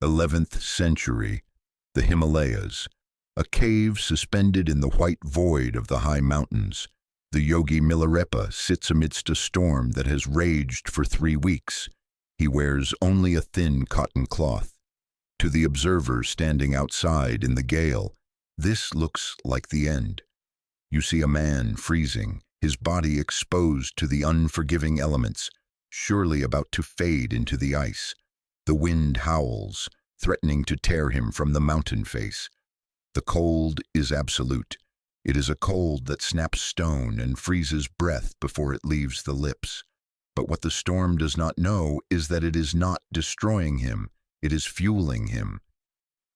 11th century, the Himalayas, a cave suspended in the white void of the high mountains. The yogi Milarepa sits amidst a storm that has raged for 3 weeks. He wears only a thin cotton cloth. To the observer standing outside in the gale, this looks like the end. You see a man freezing, his body exposed to the unforgiving elements, surely about to fade into the ice. The wind howls, threatening to tear him from the mountain face. The cold is absolute. It is a cold that snaps stone and freezes breath before it leaves the lips. But what the storm does not know is that it is not destroying him, it is fueling him.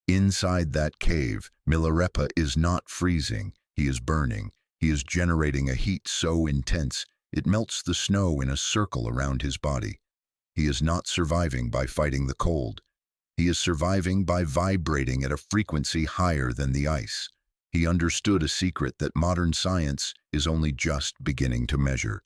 Inside that cave, Milarepa is not freezing, he is burning. He is generating a heat so intense, it melts the snow in a circle around his body. He is not surviving by fighting the cold. He is surviving by vibrating at a frequency higher than the ice. He understood a secret that modern science is only just beginning to measure.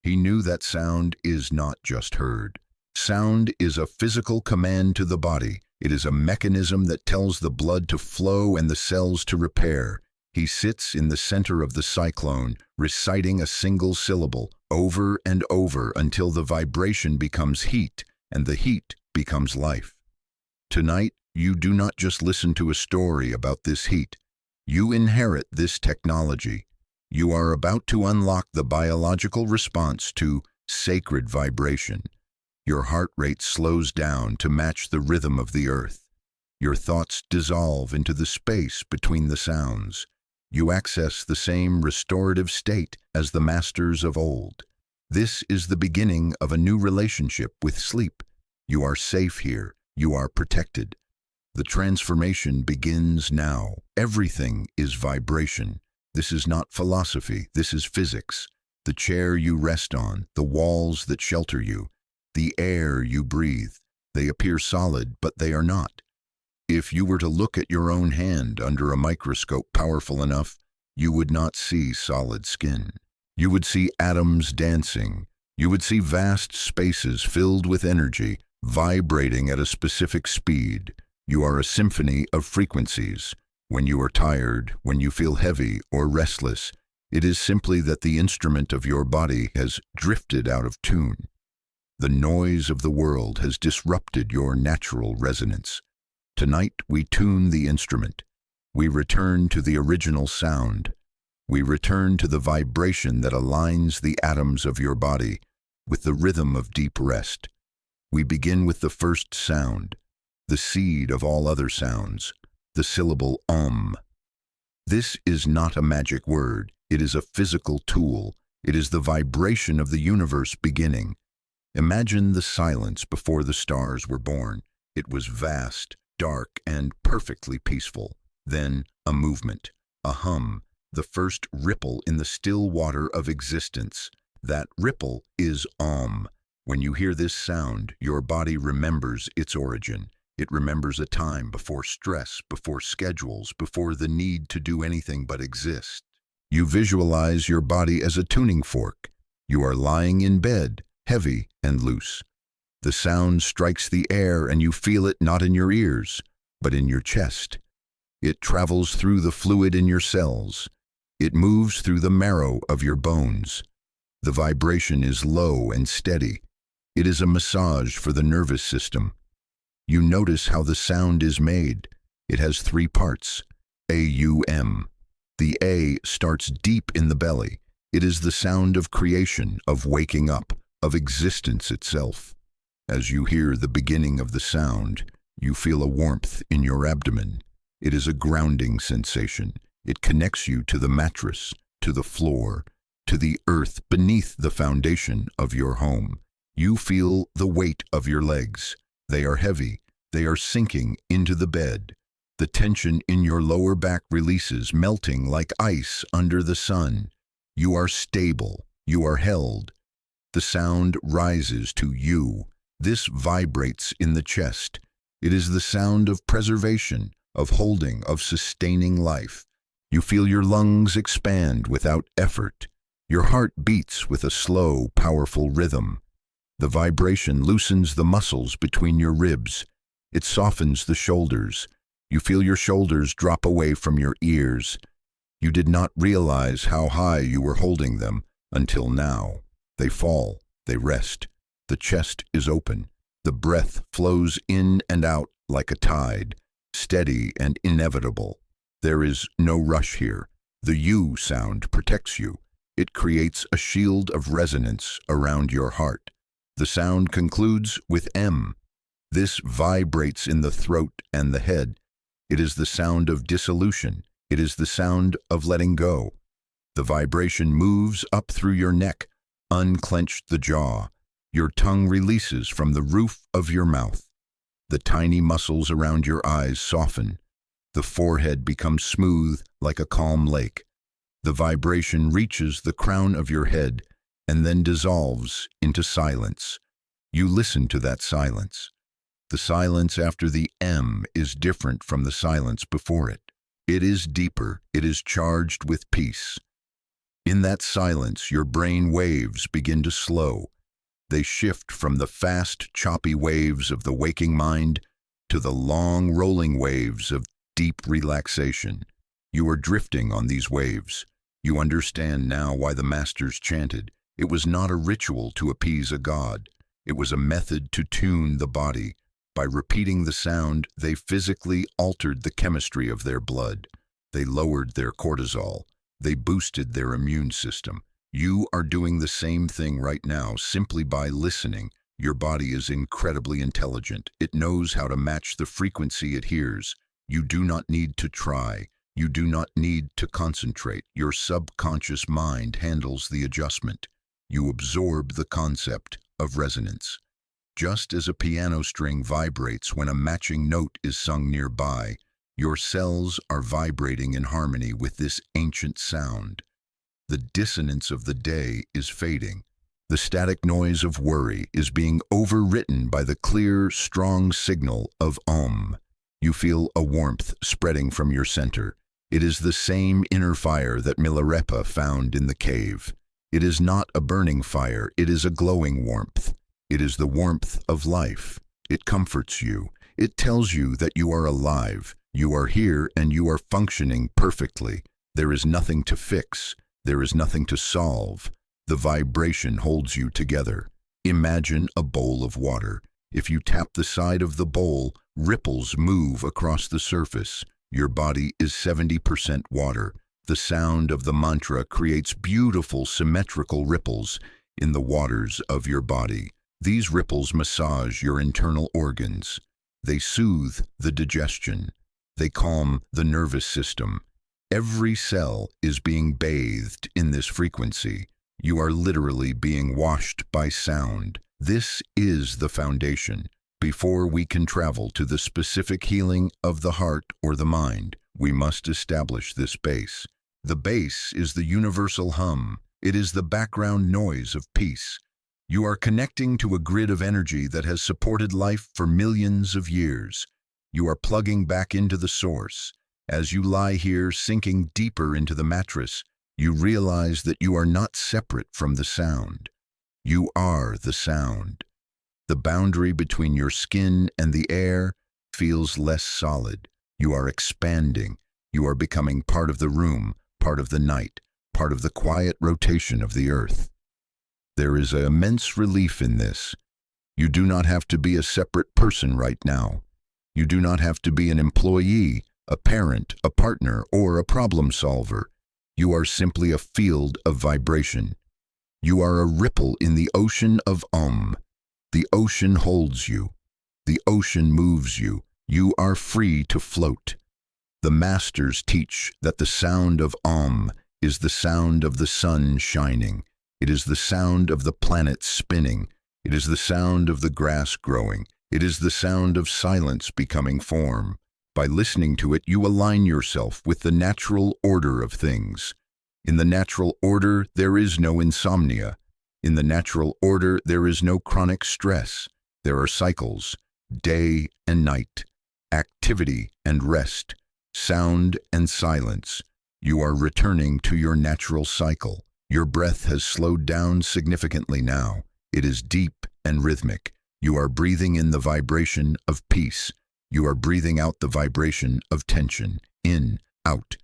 He knew that sound is not just heard. Sound is a physical command to the body. It is a mechanism that tells the blood to flow and the cells to repair. He sits in the center of the cyclone, reciting a single syllable over and over until the vibration becomes heat and the heat becomes life. Tonight, you do not just listen to a story about this heat. You inherit this technology. You are about to unlock the biological response to sacred vibration. Your heart rate slows down to match the rhythm of the earth. Your thoughts dissolve into the space between the sounds. You access the same restorative state as the masters of old. This is the beginning of a new relationship with sleep. You are safe here. You are protected. The transformation begins now. Everything is vibration. This is not philosophy. This is physics. The chair you rest on, the walls that shelter you, the air you breathe, they appear solid, but they are not. If you were to look at your own hand under a microscope powerful enough, you would not see solid skin. You would see atoms dancing. You would see vast spaces filled with energy, vibrating at a specific speed. You are a symphony of frequencies. When you are tired, when you feel heavy or restless, it is simply that the instrument of your body has drifted out of tune. The noise of the world has disrupted your natural resonance. Tonight we tune the instrument. We return to the original sound. We return to the vibration that aligns the atoms of your body with the rhythm of deep rest. We begin with the first sound, the seed of all other sounds, the syllable Om. This is not a magic word. It is a physical tool. It is the vibration of the universe beginning. Imagine the silence before the stars were born. It was vast, dark, and perfectly peaceful. Then a movement, a hum, the first ripple in the still water of existence. That ripple is Om. When you hear this sound, your body remembers its origin. It remembers a time before stress, before schedules, before the need to do anything but exist. You visualize your body as a tuning fork. You are lying in bed, heavy and loose. The sound strikes the air and you feel it not in your ears, but in your chest. It travels through the fluid in your cells. It moves through the marrow of your bones. The vibration is low and steady. It is a massage for the nervous system. You notice how the sound is made. It has 3 parts. A-U-M. The A starts deep in the belly. It is the sound of creation, of waking up, of existence itself. As you hear the beginning of the sound, you feel a warmth in your abdomen. It is a grounding sensation. It connects you to the mattress, to the floor, to the earth beneath the foundation of your home. You feel the weight of your legs. They are heavy. They are sinking into the bed. The tension in your lower back releases, melting like ice under the sun. You are stable. You are held. The sound rises to you. This vibrates in the chest. It is the sound of preservation, of holding, of sustaining life. You feel your lungs expand without effort. Your heart beats with a slow, powerful rhythm. The vibration loosens the muscles between your ribs. It softens the shoulders. You feel your shoulders drop away from your ears. You did not realize how high you were holding them until now. They fall, they rest. The chest is open. The breath flows in and out like a tide, steady and inevitable. There is no rush here. The U sound protects you. It creates a shield of resonance around your heart. The sound concludes with M. This vibrates in the throat and the head. It is the sound of dissolution. It is the sound of letting go. The vibration moves up through your neck, unclench the jaw. Your tongue releases from the roof of your mouth. The tiny muscles around your eyes soften. The forehead becomes smooth like a calm lake. The vibration reaches the crown of your head and then dissolves into silence. You listen to that silence. The silence after the M is different from the silence before it. It is deeper. It is charged with peace. In that silence, your brain waves begin to slow. They shift from the fast, choppy waves of the waking mind to the long, rolling waves of deep relaxation. You are drifting on these waves. You understand now why the masters chanted. It was not a ritual to appease a god. It was a method to tune the body. By repeating the sound, they physically altered the chemistry of their blood. They lowered their cortisol. They boosted their immune system. You are doing the same thing right now simply by listening. Your body is incredibly intelligent. It knows how to match the frequency it hears. You do not need to try. You do not need to concentrate. Your subconscious mind handles the adjustment. You absorb the concept of resonance. Just as a piano string vibrates when a matching note is sung nearby, your cells are vibrating in harmony with this ancient sound. The dissonance of the day is fading. The static noise of worry is being overwritten by the clear, strong signal of Om. You feel a warmth spreading from your center. It is the same inner fire that Milarepa found in the cave. It is not a burning fire, it is a glowing warmth. It is the warmth of life. It comforts you. It tells you that you are alive. You are here and you are functioning perfectly. There is nothing to fix. There is nothing to solve. The vibration holds you together. Imagine a bowl of water. If you tap the side of the bowl, ripples move across the surface. Your body is 70% water. The sound of the mantra creates beautiful symmetrical ripples in the waters of your body. These ripples massage your internal organs. They soothe the digestion. They calm the nervous system. Every cell is being bathed in this frequency. You are literally being washed by sound. This is the foundation. Before we can travel to the specific healing of the heart or the mind, we must establish this base. The base is the universal hum. It is the background noise of peace. You are connecting to a grid of energy that has supported life for millions of years. You are plugging back into the source. As you lie here sinking deeper into the mattress, you realize that you are not separate from the sound. You are the sound. The boundary between your skin and the air feels less solid. You are expanding. You are becoming part of the room, part of the night, part of the quiet rotation of the earth. There is an immense relief in this. You do not have to be a separate person right now. You do not have to be an employee, a parent, a partner, or a problem solver. You are simply a field of vibration. You are a ripple in the ocean of Om. The ocean holds you. The ocean moves you. You are free to float. The masters teach that the sound of Om is the sound of the sun shining. It is the sound of the planet spinning. It is the sound of the grass growing. It is the sound of silence becoming form. By listening to it, you align yourself with the natural order of things. In the natural order, there is no insomnia. In the natural order, there is no chronic stress. There are cycles, day and night, activity and rest, sound and silence. You are returning to your natural cycle. Your breath has slowed down significantly now. It is deep and rhythmic. You are breathing in the vibration of peace. You are breathing out the vibration of tension. In, out,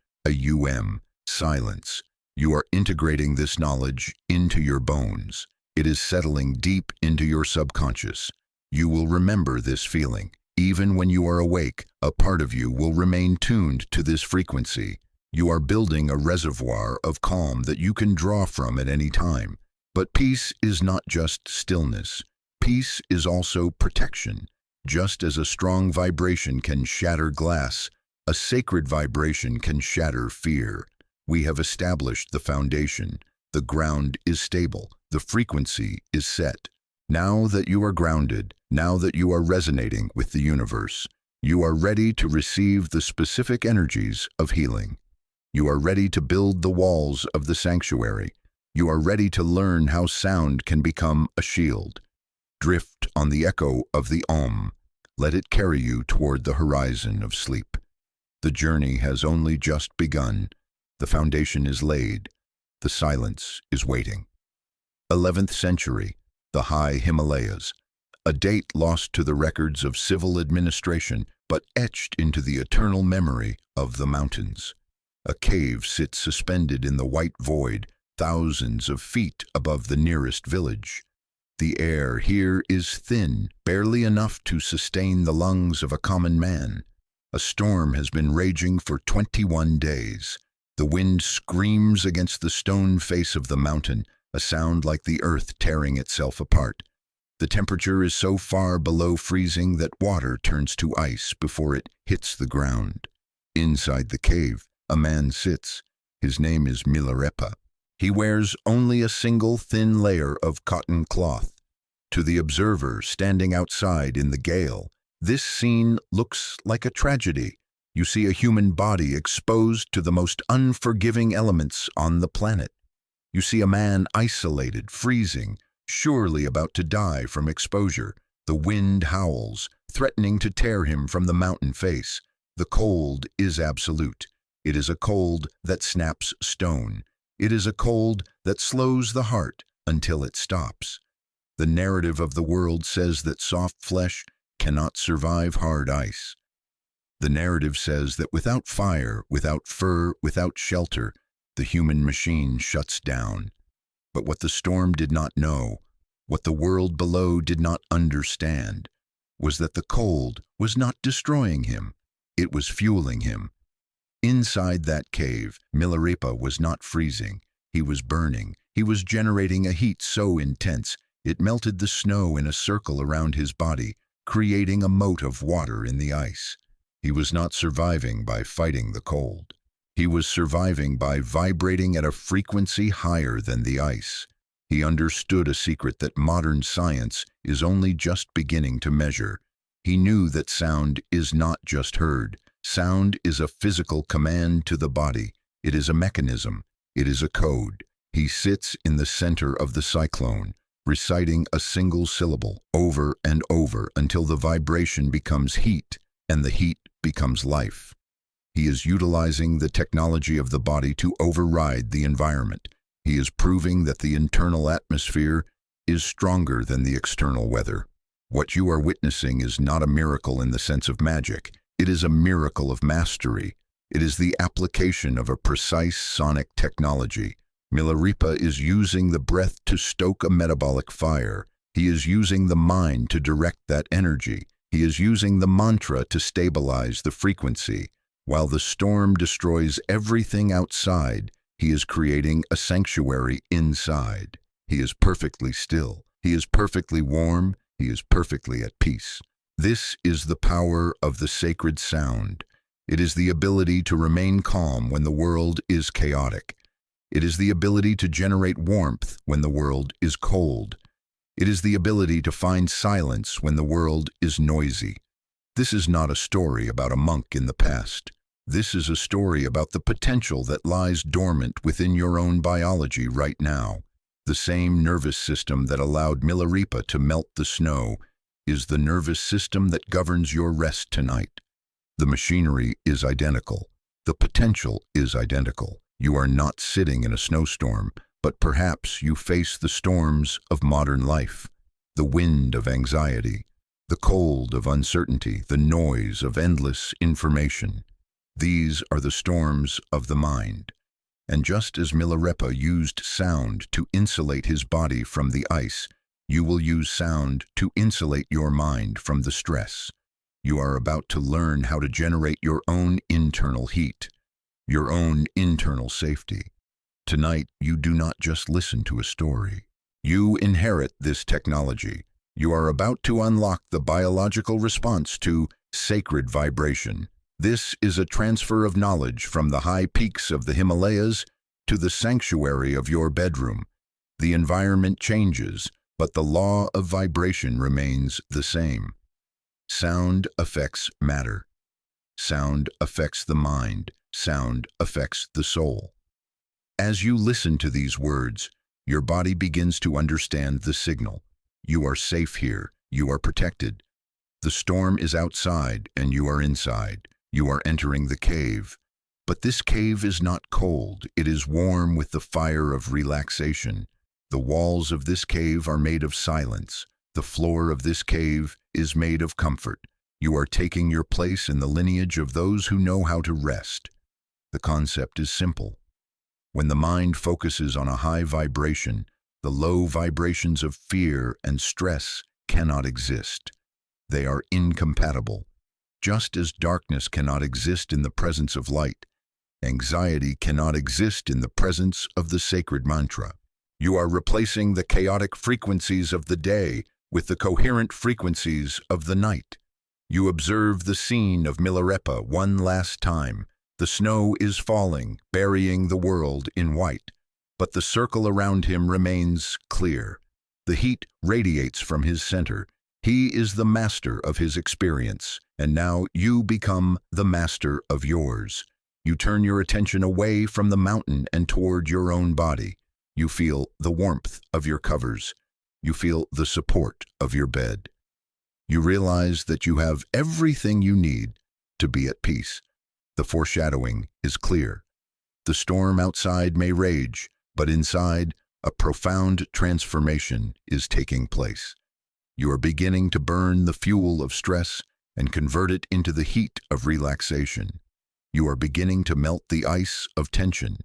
silence. You are integrating this knowledge into your bones. It is settling deep into your subconscious. You will remember this feeling. Even when you are awake, a part of you will remain tuned to this frequency. You are building a reservoir of calm that you can draw from at any time. But peace is not just stillness. Peace is also protection. Just as a strong vibration can shatter glass, a sacred vibration can shatter fear. We have established the foundation. The ground is stable. The frequency is set. Now that you are grounded, now that you are resonating with the universe, you are ready to receive the specific energies of healing. You are ready to build the walls of the sanctuary. You are ready to learn how sound can become a shield. Drift on the echo of the Om. Let it carry you toward the horizon of sleep. The journey has only just begun. The foundation is laid. The silence is waiting. 11th century, the high Himalayas. A date lost to the records of civil administration, but etched into the eternal memory of the mountains. A cave sits suspended in the white void, thousands of feet above the nearest village. The air here is thin, barely enough to sustain the lungs of a common man. A storm has been raging for 21 days. The wind screams against the stone face of the mountain, a sound like the earth tearing itself apart. The temperature is so far below freezing that water turns to ice before it hits the ground. Inside the cave, a man sits. His name is Milarepa. He wears only a single thin layer of cotton cloth. To the observer standing outside in the gale, this scene looks like a tragedy. You see a human body exposed to the most unforgiving elements on the planet. You see a man isolated, freezing, surely about to die from exposure. The wind howls, threatening to tear him from the mountain face. The cold is absolute. It is a cold that snaps stone. It is a cold that slows the heart until it stops. The narrative of the world says that soft flesh cannot survive hard ice. The narrative says that without fire, without fur, without shelter, the human machine shuts down. But what the storm did not know, what the world below did not understand, was that the cold was not destroying him. It was fueling him. Inside that cave, Milarepa was not freezing. He was burning. He was generating a heat so intense, it melted the snow in a circle around his body, creating a moat of water in the ice. He was not surviving by fighting the cold. He was surviving by vibrating at a frequency higher than the ice. He understood a secret that modern science is only just beginning to measure. He knew that sound is not just heard. Sound is a physical command to the body. It is a mechanism. It is a code. He sits in the center of the cyclone, reciting a single syllable over and over until the vibration becomes heat and the heat becomes life. He is utilizing the technology of the body to override the environment. He is proving that the internal atmosphere is stronger than the external weather. What you are witnessing is not a miracle in the sense of magic. It is a miracle of mastery. It is the application of a precise sonic technology. Milarepa is using the breath to stoke a metabolic fire. He is using the mind to direct that energy. He is using the mantra to stabilize the frequency. While the storm destroys everything outside, he is creating a sanctuary inside. He is perfectly still. He is perfectly warm. He is perfectly at peace. This is the power of the sacred sound. It is the ability to remain calm when the world is chaotic. It is the ability to generate warmth when the world is cold. It is the ability to find silence when the world is noisy. This is not a story about a monk in the past. This is a story about the potential that lies dormant within your own biology right now. The same nervous system that allowed Milarepa to melt the snow is the nervous system that governs your rest tonight. The machinery is identical. The potential is identical. You are not sitting in a snowstorm, but perhaps you face the storms of modern life. the wind of anxiety, the cold of uncertainty, the noise of endless information. These are the storms of the mind. And just as Milarepa used sound to insulate his body from the ice, you will use sound to insulate your mind from the stress. You are about to learn how to generate your own internal heat, your own internal safety. Tonight, you do not just listen to a story. You inherit this technology. You are about to unlock the biological response to sacred vibration. This is a transfer of knowledge from the high peaks of the Himalayas to the sanctuary of your bedroom. The environment changes, but the law of vibration remains the same. Sound affects matter. Sound affects the mind. Sound affects the soul. As you listen to these words, your body begins to understand the signal. You are safe here. You are protected. The storm is outside and you are inside. You are entering the cave. But this cave is not cold. It is warm with the fire of relaxation. The walls of this cave are made of silence. The floor of this cave is made of comfort. You are taking your place in the lineage of those who know how to rest. The concept is simple. When the mind focuses on a high vibration, the low vibrations of fear and stress cannot exist. They are incompatible. Just as darkness cannot exist in the presence of light, anxiety cannot exist in the presence of the sacred mantra. You are replacing the chaotic frequencies of the day with the coherent frequencies of the night. You observe the scene of Milarepa one last time. The snow is falling, burying the world in white, but the circle around him remains clear. The heat radiates from his center. He is the master of his experience, and now you become the master of yours. You turn your attention away from the mountain and toward your own body. You feel the warmth of your covers. You feel the support of your bed. You realize that you have everything you need to be at peace. The foreshadowing is clear. The storm outside may rage, but inside, a profound transformation is taking place. You are beginning to burn the fuel of stress and convert it into the heat of relaxation. You are beginning to melt the ice of tension.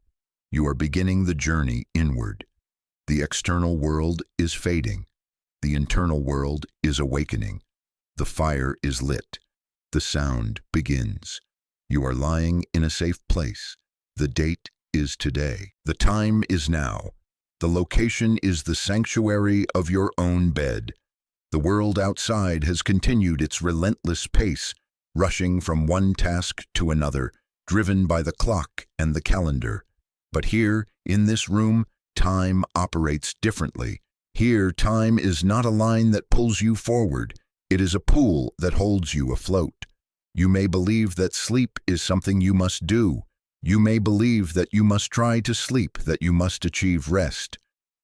You are beginning the journey inward. The external world is fading. The internal world is awakening. The fire is lit. The sound begins. You are lying in a safe place. The date is today. The time is now. The location is the sanctuary of your own bed. The world outside has continued its relentless pace, rushing from one task to another, driven by the clock and the calendar. But here, in this room, time operates differently. Here, time is not a line that pulls you forward. It is a pool that holds you afloat. You may believe that sleep is something you must do. You may believe that you must try to sleep, that you must achieve rest.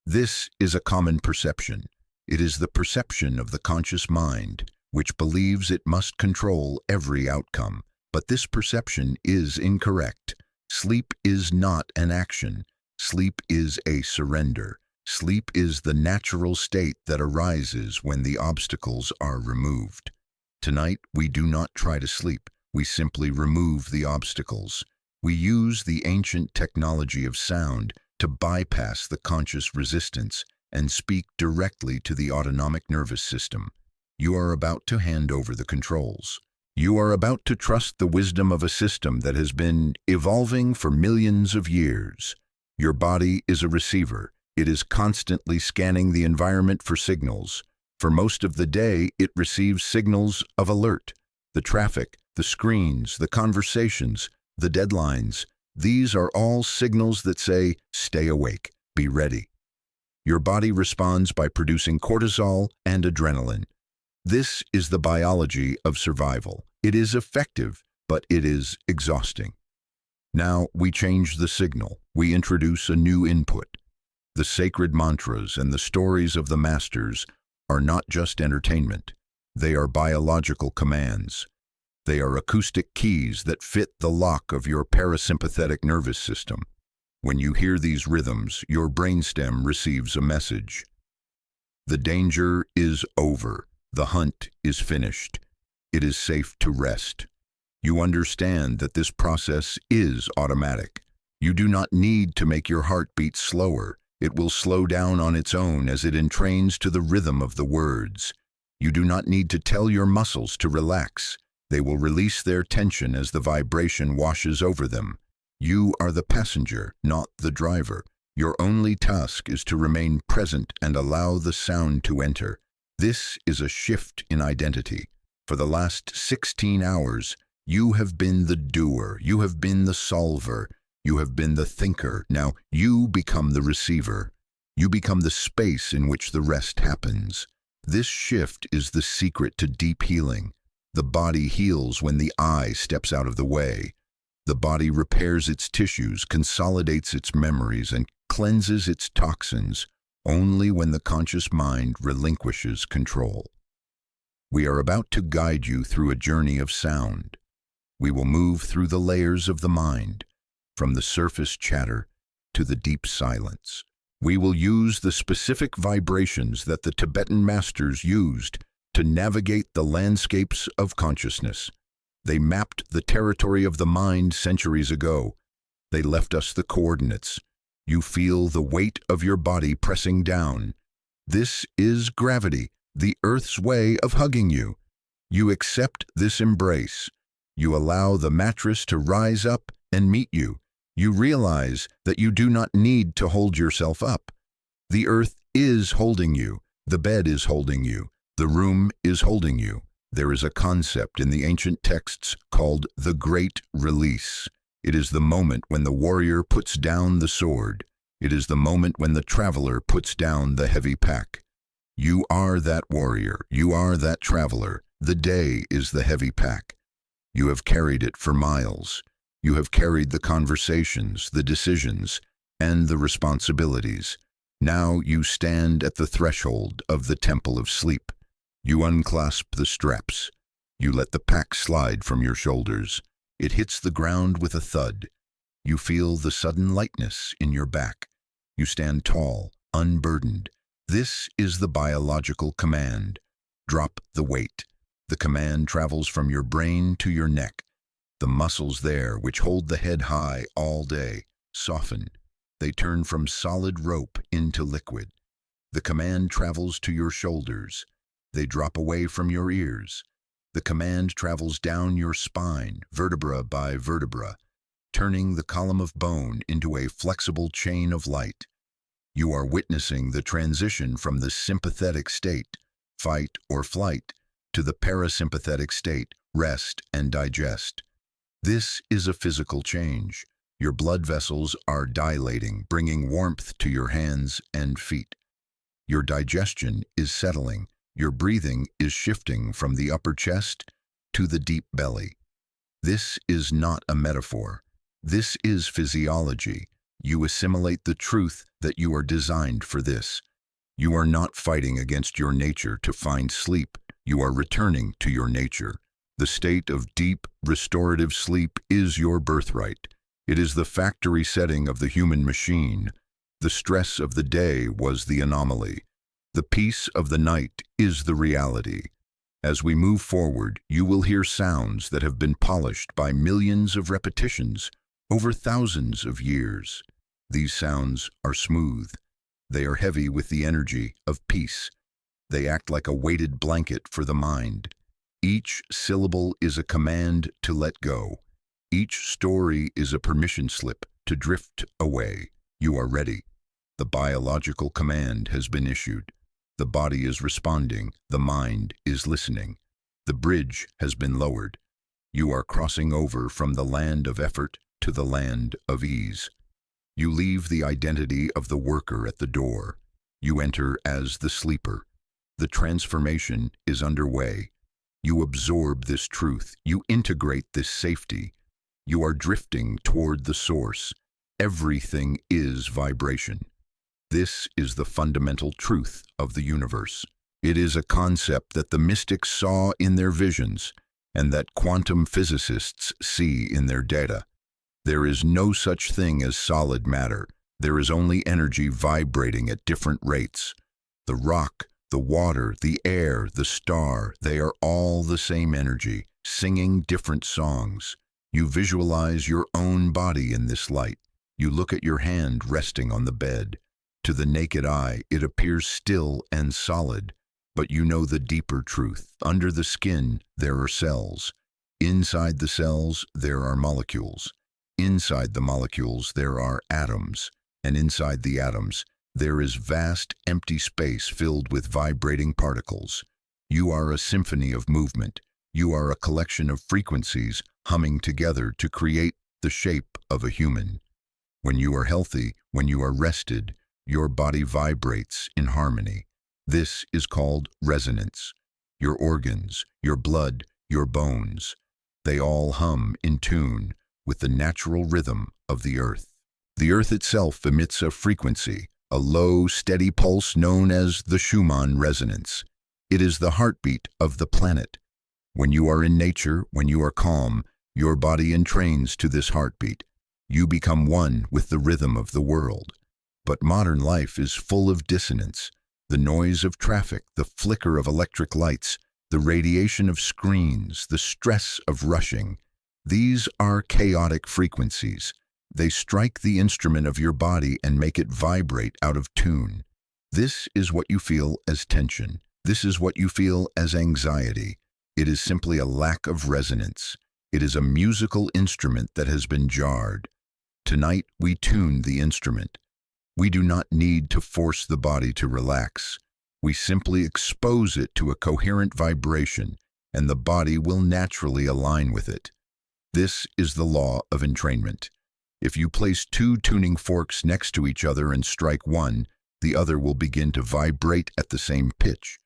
This is a common perception. It is the perception of the conscious mind, which believes it must control every outcome. But this perception is incorrect. Sleep is not an action. Sleep is a surrender. Sleep is the natural state that arises when the obstacles are removed. Tonight, we do not try to sleep. We simply remove the obstacles. We use the ancient technology of sound to bypass the conscious resistance and speak directly to the autonomic nervous system. You are about to hand over the controls. You are about to trust the wisdom of a system that has been evolving for millions of years. Your body is a receiver. It is constantly scanning the environment for signals. For most of the day, it receives signals of alert. The traffic, the screens, the conversations, the deadlines, these are all signals that say, stay awake, be ready. Your body responds by producing cortisol and adrenaline. This is the biology of survival. It is effective, but it is exhausting. Now we change the signal. We introduce a new input. The sacred mantras and the stories of the masters are not just entertainment. They are biological commands. They are acoustic keys that fit the lock of your parasympathetic nervous system. When you hear these rhythms, your brainstem receives a message. The danger is over. The hunt is finished. It is safe to rest. You understand that this process is automatic. You do not need to make your heart beat slower. It will slow down on its own as it entrains to the rhythm of the words. You do not need to tell your muscles to relax. They will release their tension as the vibration washes over them. You are the passenger, not the driver. Your only task is to remain present and allow the sound to enter. This is a shift in identity. For the last 16 hours, you have been the doer, you have been the solver, you have been the thinker. Now you become the receiver. You become the space in which the rest happens. This shift is the secret to deep healing. The body heals when the I steps out of the way. The body repairs its tissues, consolidates its memories, and cleanses its toxins only when the conscious mind relinquishes control. We are about to guide you through a journey of sound. We will move through the layers of the mind, from the surface chatter to the deep silence. We will use the specific vibrations that the Tibetan masters used to navigate the landscapes of consciousness. They mapped the territory of the mind centuries ago. They left us the coordinates. You feel the weight of your body pressing down. This is gravity, the Earth's way of hugging you. You accept this embrace. You allow the mattress to rise up and meet you. You realize that you do not need to hold yourself up. The earth is holding you. The bed is holding you. The room is holding you. There is a concept in the ancient texts called the Great Release. It is the moment when the warrior puts down the sword. It is the moment when the traveler puts down the heavy pack. You are that warrior. You are that traveler. The day is the heavy pack. You have carried it for miles. You have carried the conversations, the decisions, and the responsibilities. Now you stand at the threshold of the temple of sleep. You unclasp the straps. You let the pack slide from your shoulders. It hits the ground with a thud. You feel the sudden lightness in your back. You stand tall, unburdened. This is the biological command. Drop the weight. The command travels from your brain to your neck. The muscles there, which hold the head high all day, soften. They turn from solid rope into liquid. The command travels to your shoulders. They drop away from your ears. The command travels down your spine, vertebra by vertebra, turning the column of bone into a flexible chain of light. You are witnessing the transition from the sympathetic state, fight or flight, to the parasympathetic state, rest and digest. This is a physical change. Your blood vessels are dilating, bringing warmth to your hands and feet. Your digestion is settling. Your breathing is shifting from the upper chest to the deep belly. This is not a metaphor. This is physiology. You assimilate the truth that you are designed for this. You are not fighting against your nature to find sleep. You are returning to your nature. The state of deep, restorative sleep is your birthright. It is the factory setting of the human machine. The stress of the day was the anomaly. The peace of the night is the reality. As we move forward, you will hear sounds that have been polished by millions of repetitions over thousands of years. These sounds are smooth. They are heavy with the energy of peace. They act like a weighted blanket for the mind. Each syllable is a command to let go. Each story is a permission slip to drift away. You are ready. The biological command has been issued. The body is responding. The mind is listening. The bridge has been lowered. You are crossing over from the land of effort to the land of ease. You leave the identity of the worker at the door. You enter as the sleeper. The transformation is underway. You absorb this truth. You integrate this safety. You are drifting toward the source. Everything is vibration. This is the fundamental truth of the universe. It is a concept that the mystics saw in their visions and that quantum physicists see in their data. There is no such thing as solid matter. There is only energy vibrating at different rates. The rock the water, the air, the star, they are all the same energy, singing different songs. You visualize your own body in this light. You look at your hand resting on the bed. To the naked eye, it appears still and solid, but you know the deeper truth. Under the skin, there are cells. Inside the cells, there are molecules. Inside the molecules, there are atoms. And inside the atoms, there is vast, empty space filled with vibrating particles. You are a symphony of movement. You are a collection of frequencies humming together to create the shape of a human. When you are healthy, when you are rested, your body vibrates in harmony. This is called resonance. Your organs, your blood, your bones, they all hum in tune with the natural rhythm of the earth. The earth itself emits a frequency, a low, steady pulse known as the Schumann resonance. It is the heartbeat of the planet. When you are in nature, when you are calm, your body entrains to this heartbeat. You become one with the rhythm of the world. But modern life is full of dissonance. The noise of traffic, the flicker of electric lights, the radiation of screens, the stress of rushing. These are chaotic frequencies. They strike the instrument of your body and make it vibrate out of tune. This is what you feel as tension. This is what you feel as anxiety. It is simply a lack of resonance. It is a musical instrument that has been jarred. Tonight, we tune the instrument. We do not need to force the body to relax. We simply expose it to a coherent vibration, and the body will naturally align with it. This is the law of entrainment. If you place two tuning forks next to each other and strike one, the other will begin to vibrate at the same pitch.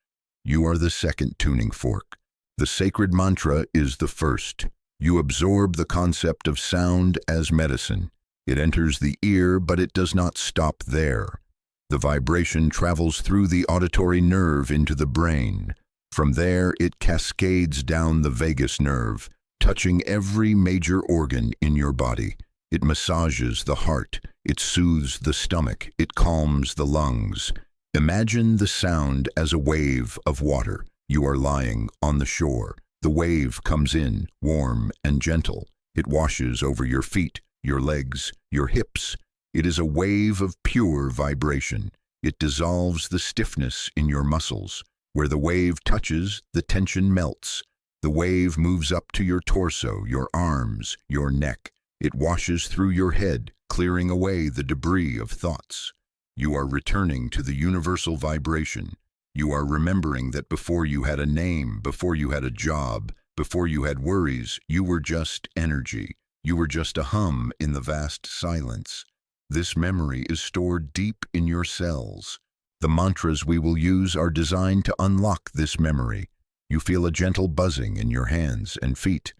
You are the second tuning fork. The sacred mantra is the first. You absorb the concept of sound as medicine. It enters the ear, but it does not stop there. The vibration travels through the auditory nerve into the brain. From there, it cascades down the vagus nerve, touching every major organ in your body. It massages the heart, it soothes the stomach, it calms the lungs. Imagine the sound as a wave of water. You are lying on the shore. The wave comes in, warm and gentle. It washes over your feet, your legs, your hips. It is a wave of pure vibration. It dissolves the stiffness in your muscles. Where the wave touches, the tension melts. The wave moves up to your torso, your arms, your neck. It washes through your head, clearing away the debris of thoughts. You are returning to the universal vibration. You are remembering that before you had a name, before you had a job, before you had worries, you were just energy. You were just a hum in the vast silence. This memory is stored deep in your cells. The mantras we will use are designed to unlock this memory. You feel a gentle buzzing in your hands and feet.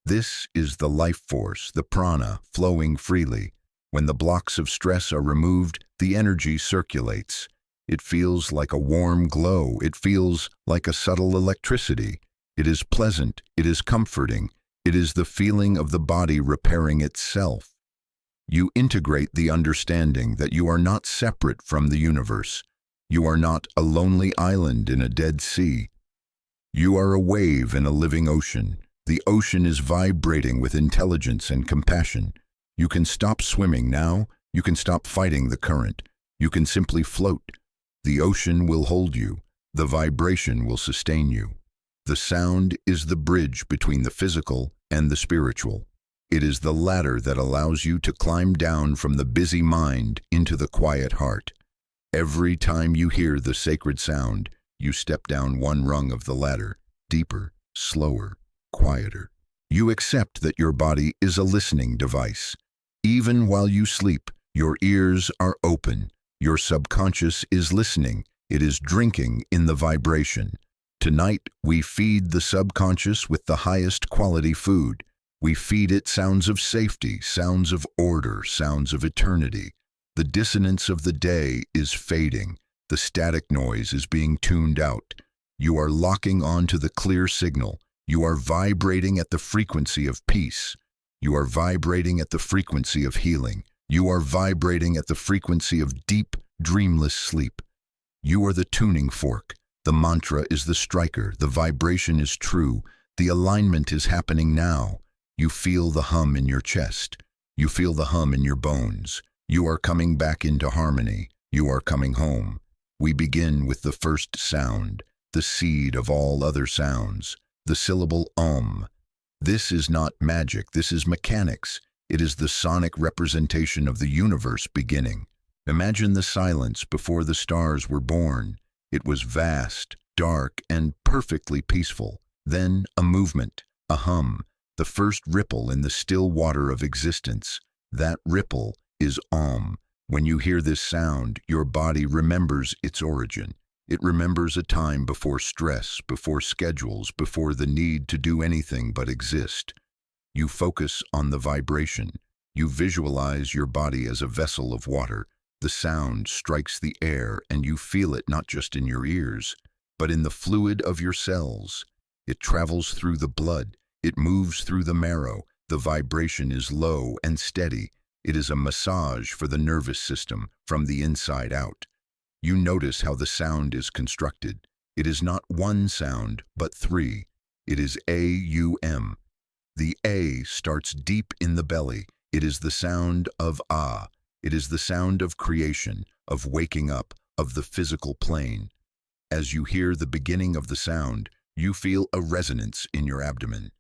This is the life force, the prana, flowing freely. When the blocks of stress are removed, the energy circulates. It feels like a warm glow. It feels like a subtle electricity. It is pleasant. It is comforting. It is the feeling of the body repairing itself. You integrate the understanding that you are not separate from the universe. You are not a lonely island in a dead sea. You are a wave in a living ocean. The ocean is vibrating with intelligence and compassion. You can stop swimming now. You can stop fighting the current. You can simply float. The ocean will hold you. The vibration will sustain you. The sound is the bridge between the physical and the spiritual. It is the ladder that allows you to climb down from the busy mind into the quiet heart. Every time you hear the sacred sound, you step down one rung of the ladder, deeper, slower, quieter. You accept that your body is a listening device. Even while you sleep, your ears are open. Your subconscious is listening. It is drinking in the vibration. Tonight, we feed the subconscious with the highest quality food. We feed it sounds of safety, sounds of order, sounds of eternity. The dissonance of the day is fading. The static noise is being tuned out. You are locking onto the clear signal. You are vibrating at the frequency of peace. You are vibrating at the frequency of healing. You are vibrating at the frequency of deep, dreamless sleep. You are the tuning fork. The mantra is the striker. The vibration is true. The alignment is happening now. You feel the hum in your chest. You feel the hum in your bones. You are coming back into harmony. You are coming home. We begin with the first sound, the seed of all other sounds, the syllable Om. This is not magic. This is mechanics. It is the sonic representation of the universe beginning. Imagine the silence before the stars were born. It was vast, dark, and perfectly peaceful. Then a movement, a hum, the first ripple in the still water of existence. That ripple is Om. When you hear this sound, your body remembers its origin. It remembers a time before stress, before schedules, before the need to do anything but exist. You focus on the vibration. You visualize your body as a vessel of water. The sound strikes the air, and you feel it not just in your ears, but in the fluid of your cells. It travels through the blood. It moves through the marrow. The vibration is low and steady. It is a massage for the nervous system from the inside out. You notice how the sound is constructed. It is not one sound, but three. It is A-U-M. The A starts deep in the belly. It is the sound of Ah. It is the sound of creation, of waking up, of the physical plane. As you hear the beginning of the sound, you feel a resonance in your abdomen.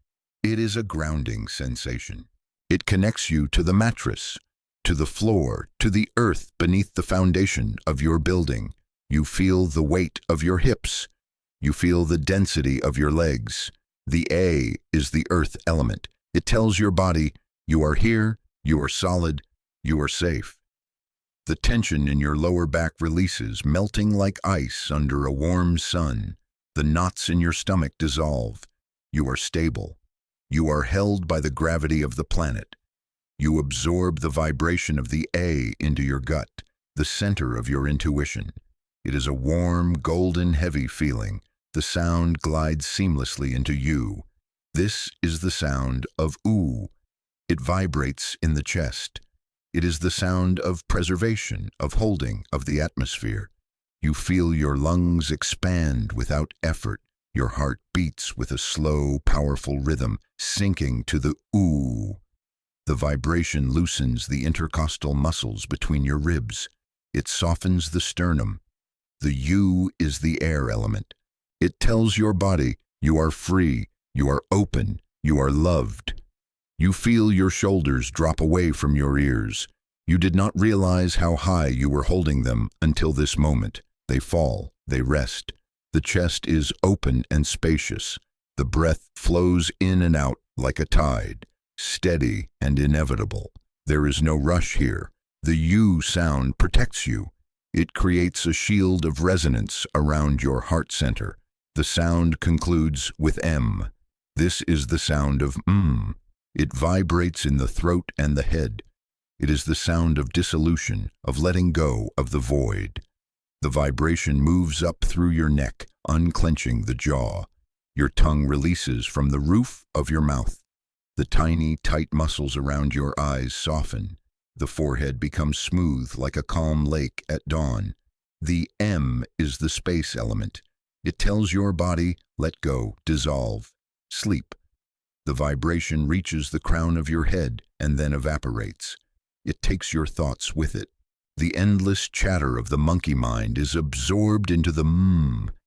It is a grounding sensation. It connects you to the mattress, to the floor, to the earth beneath the foundation of your building. You feel the weight of your hips. You feel the density of your legs. The A is the earth element. It tells your body, you are here, you are solid, you are safe. The tension in your lower back releases, melting like ice under a warm sun. The knots in your stomach dissolve. You are stable. You are held by the gravity of the planet. You absorb the vibration of the A into your gut, the center of your intuition. It is a warm, golden, heavy feeling. The sound glides seamlessly into you. This is the sound of Oo. It vibrates in the chest. It is the sound of preservation, of holding, of the atmosphere. You feel your lungs expand without effort. Your heart beats with a slow, powerful rhythm, sinking to the Oo. The vibration loosens the intercostal muscles between your ribs. It softens the sternum. The U is the air element. It tells your body, you are free, you are open, you are loved. You feel your shoulders drop away from your ears. You did not realize how high you were holding them until this moment. They fall, they rest. The chest is open and spacious. The breath flows in and out like a tide, steady and inevitable. There is no rush here. The U sound protects you. It creates a shield of resonance around your heart center. The sound concludes with M. This is the sound of M. It vibrates in the throat and the head. It is the sound of dissolution, of letting go of the void. The vibration moves up through your neck, unclenching the jaw. Your tongue releases from the roof of your mouth. The tiny, tight muscles around your eyes soften. The forehead becomes smooth like a calm lake at dawn. The M is the space element. It tells your body, let go, dissolve, sleep. The vibration reaches the crown of your head and then evaporates. It takes your thoughts with it. The endless chatter of the monkey mind is absorbed into the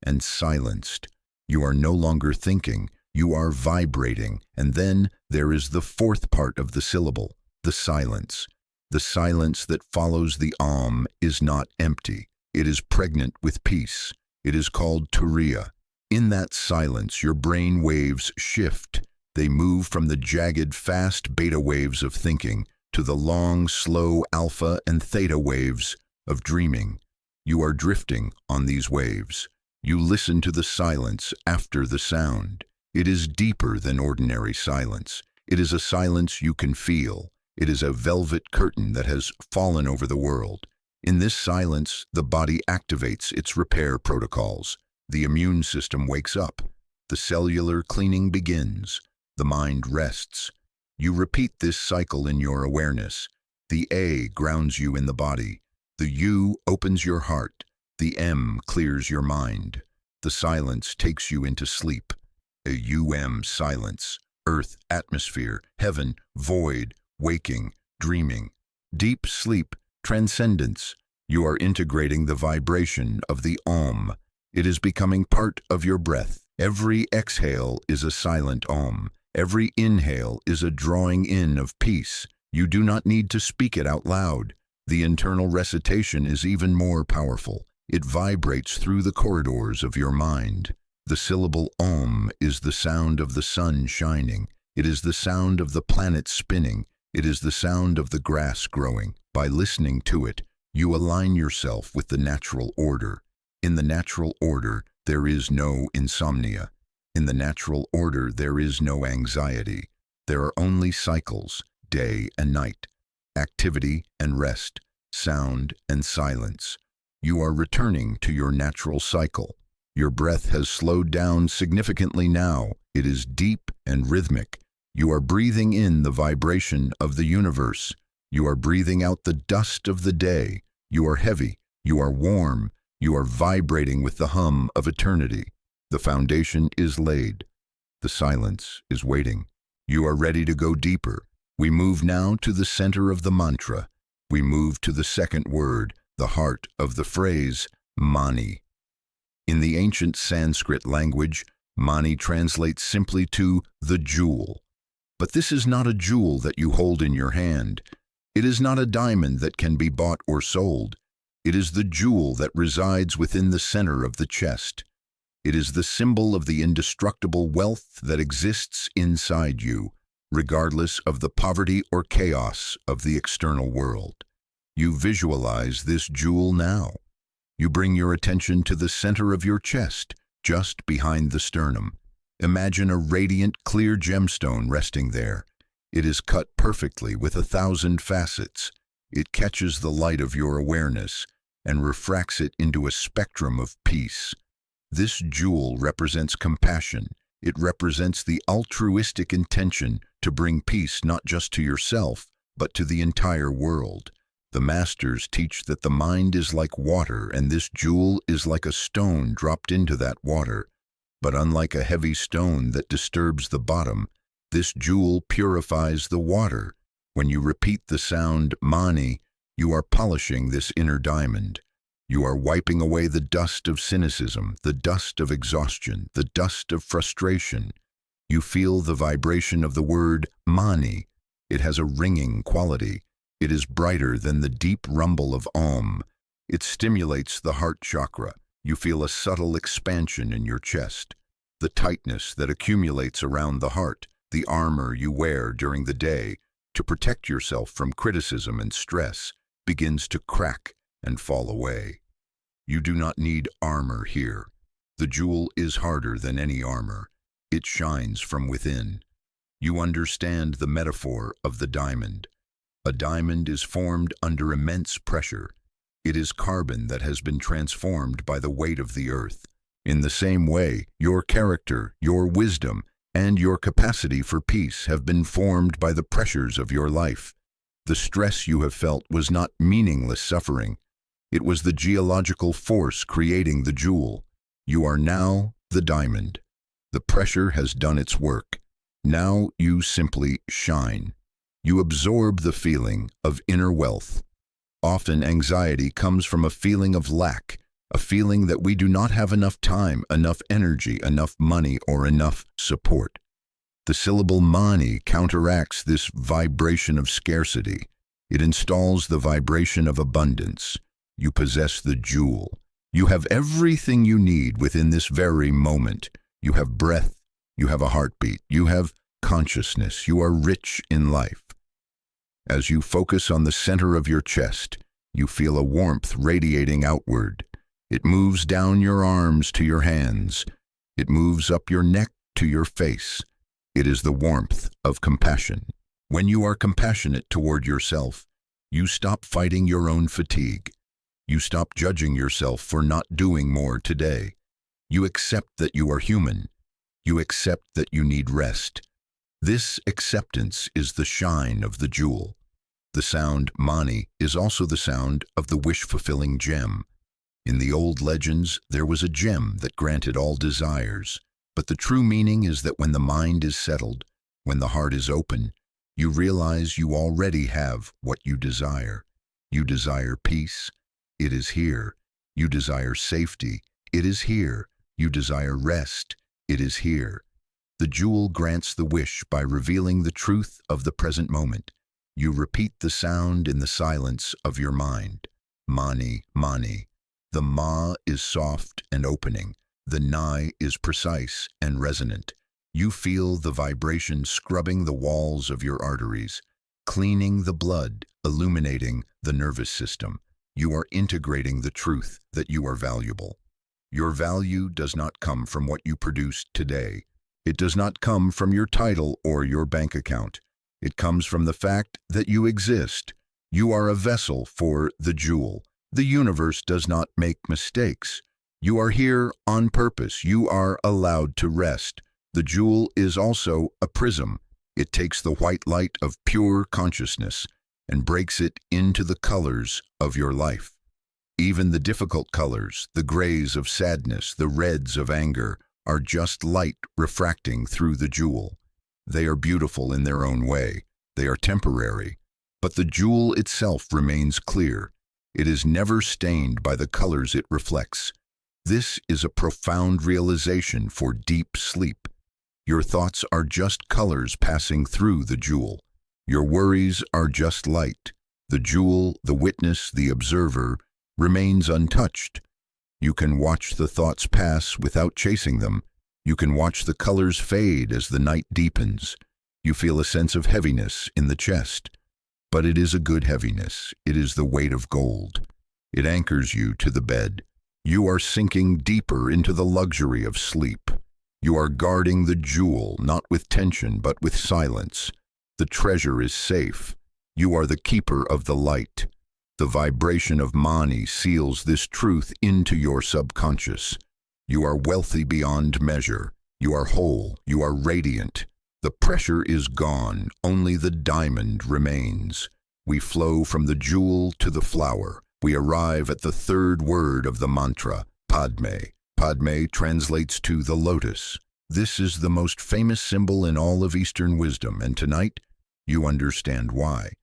and silenced. You are no longer thinking, you are vibrating. And then there is the fourth part of the syllable, the silence. The silence that follows the Om is not empty. It is pregnant with peace. It is called Turiya. In that silence, your brain waves shift. They move from the jagged, fast beta waves of thinking to the long, slow alpha and theta waves of dreaming. You are drifting on these waves. You listen to the silence after the sound. It is deeper than ordinary silence. It is a silence you can feel. It is a velvet curtain that has fallen over the world. In this silence, the body activates its repair protocols. The immune system wakes up. The cellular cleaning begins. The mind rests. You repeat this cycle in your awareness. The A grounds you in the body. The U opens your heart. The M clears your mind. The silence takes you into sleep. Silence, earth, atmosphere, heaven, void, waking, dreaming. Deep sleep, transcendence. You are integrating the vibration of the Om. It is becoming part of your breath. Every exhale is a silent Om. Every inhale is a drawing in of peace. You do not need to speak it out loud. The internal recitation is even more powerful. It vibrates through the corridors of your mind. The syllable Om is the sound of the sun shining. It is the sound of the planet spinning. It is the sound of the grass growing. By listening to it, you align yourself with the natural order. In the natural order, there is no insomnia. In the natural order, there is no anxiety. There are only cycles, day and night, activity and rest, sound and silence. You are returning to your natural cycle. Your breath has slowed down significantly now. It is deep and rhythmic. You are breathing in the vibration of the universe. You are breathing out the dust of the day. You are heavy. You are warm. You are vibrating with the hum of eternity. The foundation is laid. The silence is waiting. You are ready to go deeper. We move now to the center of the mantra. We move to the second word, the heart of the phrase, mani. In the ancient Sanskrit language, mani translates simply to the jewel. But this is not a jewel that you hold in your hand. It is not a diamond that can be bought or sold. It is the jewel that resides within the center of the chest. It is the symbol of the indestructible wealth that exists inside you, regardless of the poverty or chaos of the external world. You visualize this jewel now. You bring your attention to the center of your chest, just behind the sternum. Imagine a radiant, clear gemstone resting there. It is cut perfectly with 1,000 facets. It catches the light of your awareness and refracts it into a spectrum of peace. This jewel represents compassion. It represents the altruistic intention to bring peace not just to yourself, but to the entire world. The masters teach that the mind is like water, and this jewel is like a stone dropped into that water. But unlike a heavy stone that disturbs the bottom, this jewel purifies the water. When you repeat the sound mani, you are polishing this inner diamond. You are wiping away the dust of cynicism, the dust of exhaustion, the dust of frustration. You feel the vibration of the word mani. It has a ringing quality. It is brighter than the deep rumble of Om. It stimulates the heart chakra. You feel a subtle expansion in your chest. The tightness that accumulates around the heart, the armor you wear during the day to protect yourself from criticism and stress, begins to crack and fall away. You do not need armor here. The jewel is harder than any armor. It shines from within. You understand the metaphor of the diamond. A diamond is formed under immense pressure. It is carbon that has been transformed by the weight of the earth. In the same way, your character, your wisdom, and your capacity for peace have been formed by the pressures of your life. The stress you have felt was not meaningless suffering. It was the geological force creating the jewel. You are now the diamond. The pressure has done its work. Now you simply shine. You absorb the feeling of inner wealth. Often anxiety comes from a feeling of lack, a feeling that we do not have enough time, enough energy, enough money, or enough support. The syllable mani counteracts this vibration of scarcity. It installs the vibration of abundance. You possess the jewel. You have everything you need within this very moment. You have breath. You have a heartbeat. You have consciousness. You are rich in life. As you focus on the center of your chest, you feel a warmth radiating outward. It moves down your arms to your hands. It moves up your neck to your face. It is the warmth of compassion. When you are compassionate toward yourself, you stop fighting your own fatigue. You stop judging yourself for not doing more today. You accept that you are human. You accept that you need rest. This acceptance is the shine of the jewel. The sound mani is also the sound of the wish-fulfilling gem. In the old legends, there was a gem that granted all desires. But the true meaning is that when the mind is settled, when the heart is open, you realize you already have what you desire. You desire peace. It is here. You desire safety. It is here. You desire rest. It is here. The jewel grants the wish by revealing the truth of the present moment. You repeat the sound in the silence of your mind. Mani, mani. The ma is soft and opening. The ni is precise and resonant. You feel the vibration scrubbing the walls of your arteries, cleaning the blood, illuminating the nervous system. You are integrating the truth that you are valuable. Your value does not come from what you produce today. It does not come from your title or your bank account. It comes from the fact that you exist. You are a vessel for the jewel. The universe does not make mistakes. You are here on purpose. You are allowed to rest. The jewel is also a prism. It takes the white light of pure consciousness and breaks it into the colors of your life. Even the difficult colors, the grays of sadness, the reds of anger, are just light refracting through the jewel. They are beautiful in their own way. They are temporary. But the jewel itself remains clear. It is never stained by the colors it reflects. This is a profound realization for deep sleep. Your thoughts are just colors passing through the jewel. Your worries are just light. The jewel, the witness, the observer, remains untouched. You can watch the thoughts pass without chasing them. You can watch the colors fade as the night deepens. You feel a sense of heaviness in the chest. But it is a good heaviness. It is the weight of gold. It anchors you to the bed. You are sinking deeper into the luxury of sleep. You are guarding the jewel, not with tension, but with silence. The treasure is safe. You are the keeper of the light. The vibration of Mani seals this truth into your subconscious. You are wealthy beyond measure. You are whole. You are radiant. The pressure is gone. Only the diamond remains. We flow from the jewel to the flower. We arrive at the third word of the mantra, Padme. Padme translates to the lotus. This is the most famous symbol in all of Eastern wisdom, and tonight you understand why.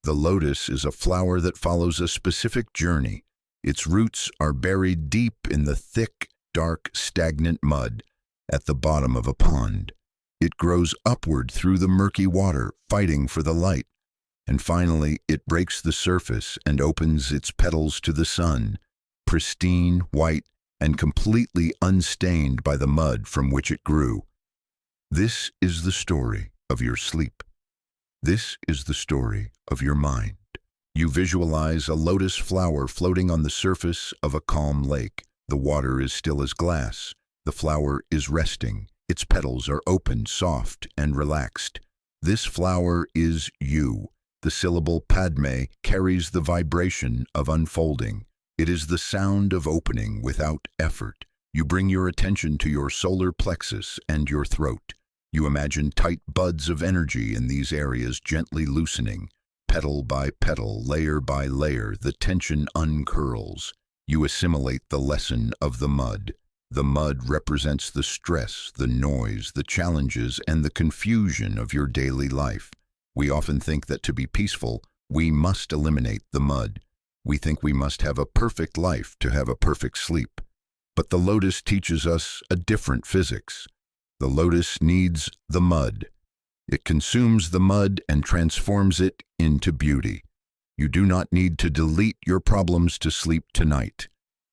The lotus is a flower that follows a specific journey. Its roots are buried deep in the thick, dark, stagnant mud at the bottom of a pond. It grows upward through the murky water, fighting for the light. And finally, it breaks the surface and opens its petals to the sun, pristine, white, and completely unstained by the mud from which it grew. This is the story of your sleep. This is the story of your mind. You visualize a lotus flower floating on the surface of a calm lake. The water is still as glass. The flower is resting. Its petals are open, soft, and relaxed. This flower is you. The syllable Padme carries the vibration of unfolding. It is the sound of opening without effort. You bring your attention to your solar plexus and your throat. You imagine tight buds of energy in these areas gently loosening. Petal by petal, layer by layer, the tension uncurls. You assimilate the lesson of the mud. The mud represents the stress, the noise, the challenges, and the confusion of your daily life. We often think that to be peaceful, we must eliminate the mud. We think we must have a perfect life to have a perfect sleep. But the lotus teaches us a different physics. The lotus needs the mud. It consumes the mud and transforms it into beauty. You do not need to delete your problems to sleep tonight.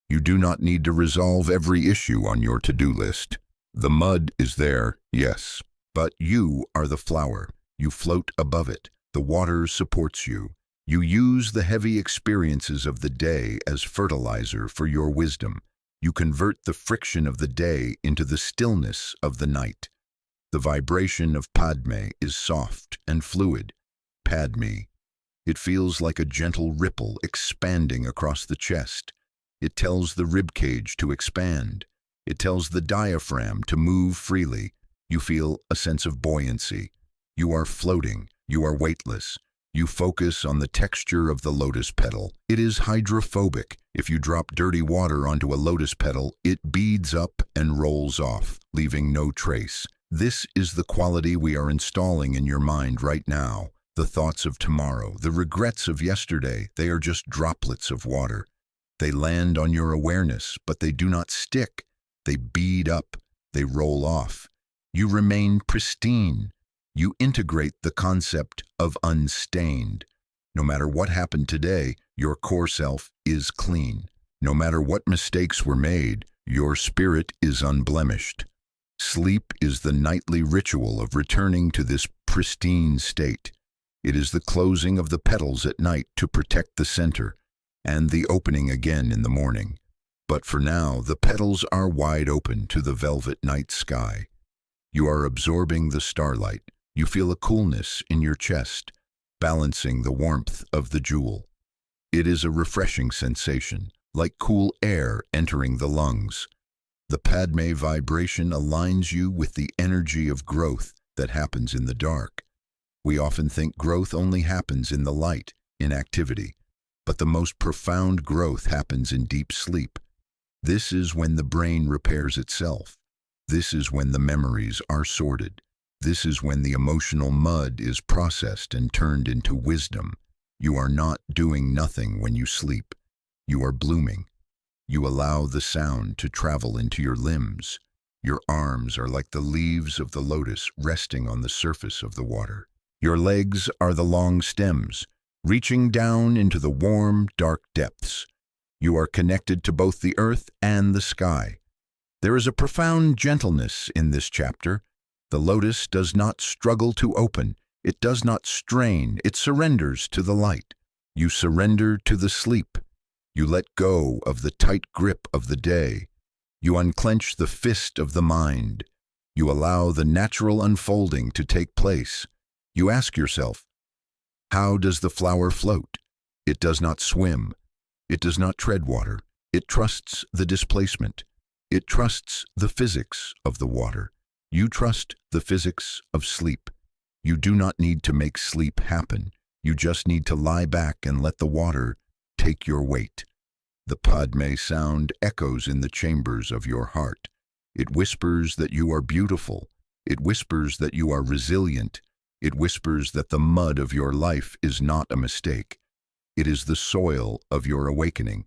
You do not need to resolve every issue on your to-do list. The mud is there, yes, but you are the flower. You float above it. The water supports you. You use the heavy experiences of the day as fertilizer for your wisdom. You convert the friction of the day into the stillness of the night. The vibration of Padme is soft and fluid. Padme. It feels like a gentle ripple expanding across the chest. It tells the ribcage to expand. It tells the diaphragm to move freely. You feel a sense of buoyancy. You are floating. You are weightless. You focus on the texture of the lotus petal. It is hydrophobic. If you drop dirty water onto a lotus petal, it beads up and rolls off, leaving no trace. This is the quality we are installing in your mind right now. The thoughts of tomorrow, the regrets of yesterday, they are just droplets of water. They land on your awareness, but they do not stick. They bead up, they roll off. You remain pristine. You integrate the concept of unstained. No matter what happened today, your core self is clean. No matter what mistakes were made, your spirit is unblemished. Sleep is the nightly ritual of returning to this pristine state. It is the closing of the petals at night to protect the center, and the opening again in the morning. But for now, the petals are wide open to the velvet night sky. You are absorbing the starlight. You feel a coolness in your chest, balancing the warmth of the jewel. It is a refreshing sensation, like cool air entering the lungs. The Padme vibration aligns you with the energy of growth that happens in the dark. We often think growth only happens in the light, in activity, but the most profound growth happens in deep sleep. This is when the brain repairs itself. This is when the memories are sorted. This is when the emotional mud is processed and turned into wisdom. You are not doing nothing when you sleep. You are blooming. You allow the sound to travel into your limbs. Your arms are like the leaves of the lotus resting on the surface of the water. Your legs are the long stems, reaching down into the warm, dark depths. You are connected to both the earth and the sky. There is a profound gentleness in this chapter. The lotus does not struggle to open. It does not strain. It surrenders to the light. You surrender to the sleep. You let go of the tight grip of the day. You unclench the fist of the mind. You allow the natural unfolding to take place. You ask yourself, how does the flower float? It does not swim. It does not tread water. It trusts the displacement. It trusts the physics of the water. You trust the physics of sleep. You do not need to make sleep happen. You just need to lie back and let the water take your weight. The Padme sound echoes in the chambers of your heart. It whispers that you are beautiful. It whispers that you are resilient. It whispers that the mud of your life is not a mistake. It is the soil of your awakening.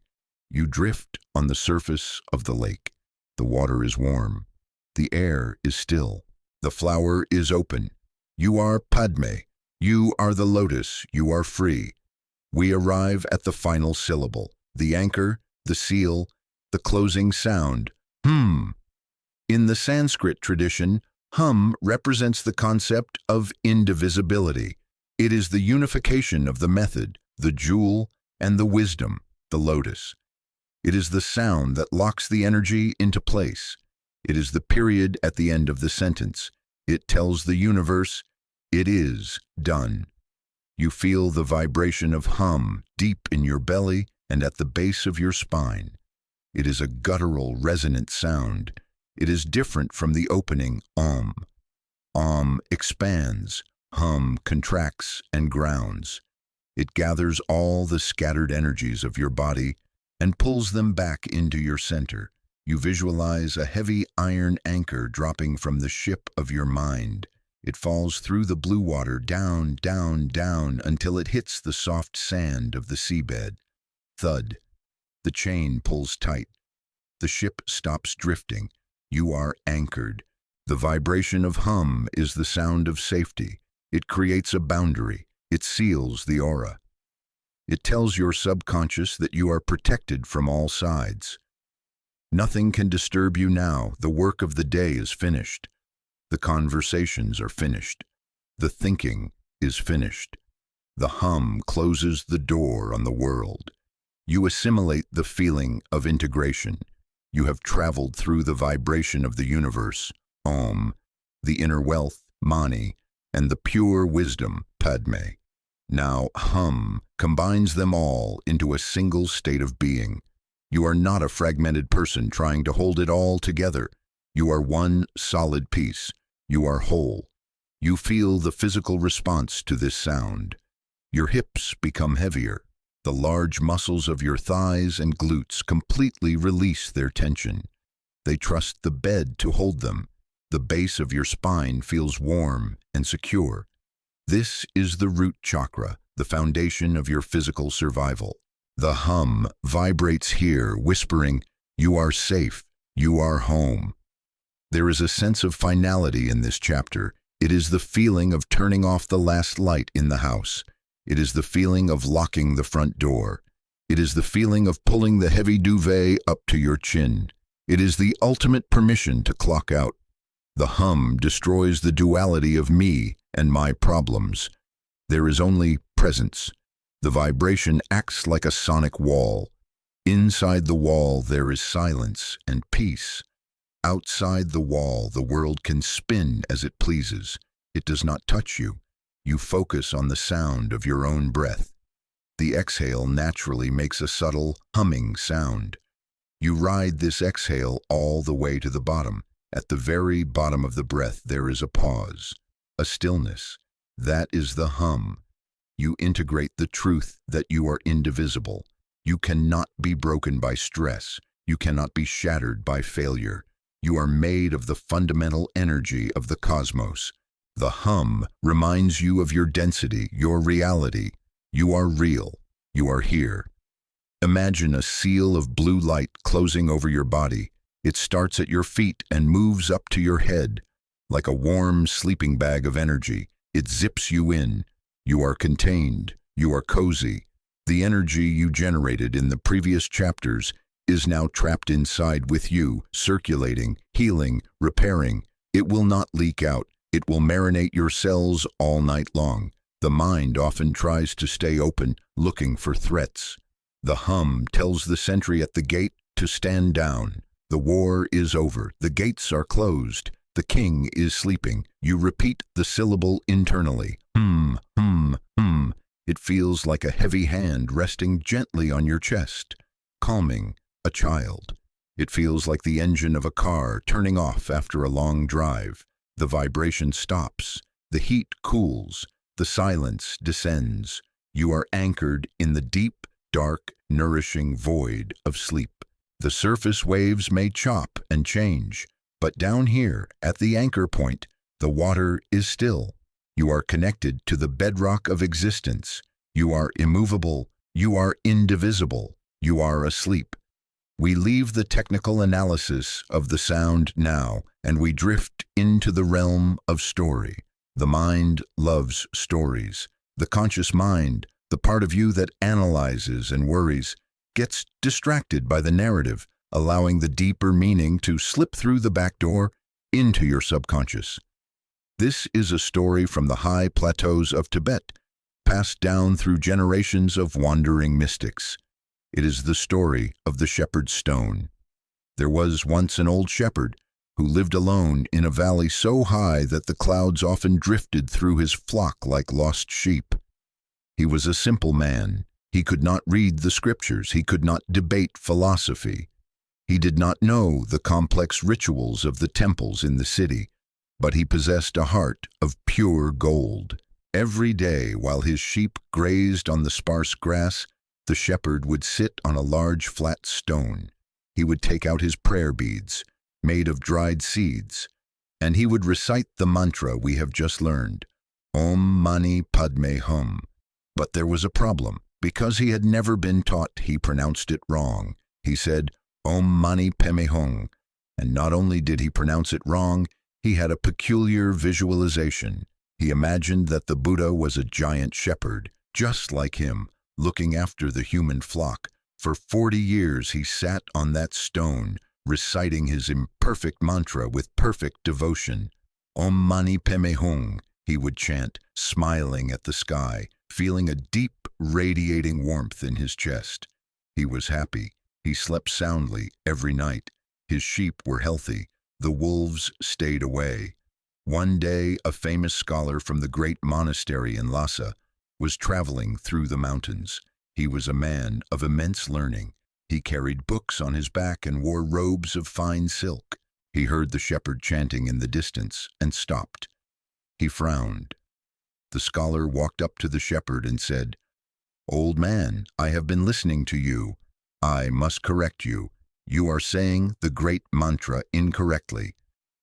You drift on the surface of the lake. The water is warm. The air is still. The flower is open. You are Padme. You are the lotus. You are free. We arrive at the final syllable, the anchor, the seal, the closing sound, hum. In the Sanskrit tradition, hum represents the concept of indivisibility. It is the unification of the method, the jewel, and the wisdom, the lotus. It is the sound that locks the energy into place. It is the period at the end of the sentence. It tells the universe, it is done. You feel the vibration of hum deep in your belly and at the base of your spine. It is a guttural, resonant sound. It is different from the opening om. Om expands, hum contracts and grounds. It gathers all the scattered energies of your body and pulls them back into your center. You visualize a heavy iron anchor dropping from the ship of your mind. It falls through the blue water down, down, down until it hits the soft sand of the seabed. Thud. The chain pulls tight. The ship stops drifting. You are anchored. The vibration of hum is the sound of safety. It creates a boundary. It seals the aura. It tells your subconscious that you are protected from all sides. Nothing can disturb you now. The work of the day is finished. The conversations are finished. The thinking is finished. The hum closes the door on the world. You assimilate the feeling of integration. You have traveled through the vibration of the universe, Om, the inner wealth, Mani, and the pure wisdom, Padme. Now hum combines them all into a single state of being. You are not a fragmented person trying to hold it all together. You are one solid piece. You are whole. You feel the physical response to this sound. Your hips become heavier. The large muscles of your thighs and glutes completely release their tension. They trust the bed to hold them. The base of your spine feels warm and secure. This is the root chakra, the foundation of your physical survival. The hum vibrates here, whispering, "You are safe, you are home." There is a sense of finality in this chapter. It is the feeling of turning off the last light in the house. It is the feeling of locking the front door. It is the feeling of pulling the heavy duvet up to your chin. It is the ultimate permission to clock out. The hum destroys the duality of me and my problems. There is only presence. The vibration acts like a sonic wall. Inside the wall there is silence and peace. Outside the wall the world can spin as it pleases. It does not touch you. You focus on the sound of your own breath. The exhale naturally makes a subtle humming sound. You ride this exhale all the way to the bottom. At the very bottom of the breath there is a pause, a stillness. That is the hum. You integrate the truth that you are indivisible. You cannot be broken by stress. You cannot be shattered by failure. You are made of the fundamental energy of the cosmos. The hum reminds you of your density, your reality. You are real. You are here. Imagine a seal of blue light closing over your body. It starts at your feet and moves up to your head. Like a warm sleeping bag of energy, it zips you in. You are contained. You are cozy. The energy you generated in the previous chapters is now trapped inside with you, circulating, healing, repairing. It will not leak out. It will marinate your cells all night long. The mind often tries to stay open, looking for threats. The hum tells the sentry at the gate to stand down. The war is over. The gates are closed. The king is sleeping. You repeat the syllable internally. Hum, hum, hum. It feels like a heavy hand resting gently on your chest, calming a child. It feels like the engine of a car turning off after a long drive. The vibration stops. The heat cools. The silence descends. You are anchored in the deep, dark, nourishing void of sleep. The surface waves may chop and change, but down here, at the anchor point, the water is still. You are connected to the bedrock of existence. You are immovable. You are indivisible. You are asleep. We leave the technical analysis of the sound now, and we drift into the realm of story. The mind loves stories. The conscious mind, the part of you that analyzes and worries, gets distracted by the narrative, allowing the deeper meaning to slip through the back door into your subconscious. This is a story from the high plateaus of Tibet, passed down through generations of wandering mystics. It is the story of the shepherd's stone. There was once an old shepherd who lived alone in a valley so high that the clouds often drifted through his flock like lost sheep. He was a simple man. He could not read the scriptures. He could not debate philosophy. He did not know the complex rituals of the temples in the city, but he possessed a heart of pure gold. Every day, while his sheep grazed on the sparse grass, the shepherd would sit on a large flat stone. He would take out his prayer beads, made of dried seeds, and he would recite the mantra we have just learned, Om Mani Padme Hum. But there was a problem. Because he had never been taught, he pronounced it wrong. He said, Om Mani Padme Hum. And not only did he pronounce it wrong, he had a peculiar visualization. He imagined that the Buddha was a giant shepherd, just like him, looking after the human flock. For 40 years he sat on that stone, reciting his imperfect mantra with perfect devotion. Om Mani Padme Hum, he would chant, smiling at the sky, feeling a deep, radiating warmth in his chest. He was happy. He slept soundly every night. His sheep were healthy. The wolves stayed away. One day, a famous scholar from the great monastery in Lhasa was traveling through the mountains. He was a man of immense learning. He carried books on his back and wore robes of fine silk. He heard the shepherd chanting in the distance and stopped. He frowned. The scholar walked up to the shepherd and said, "Old man, I have been listening to you. I must correct you. You are saying the great mantra incorrectly.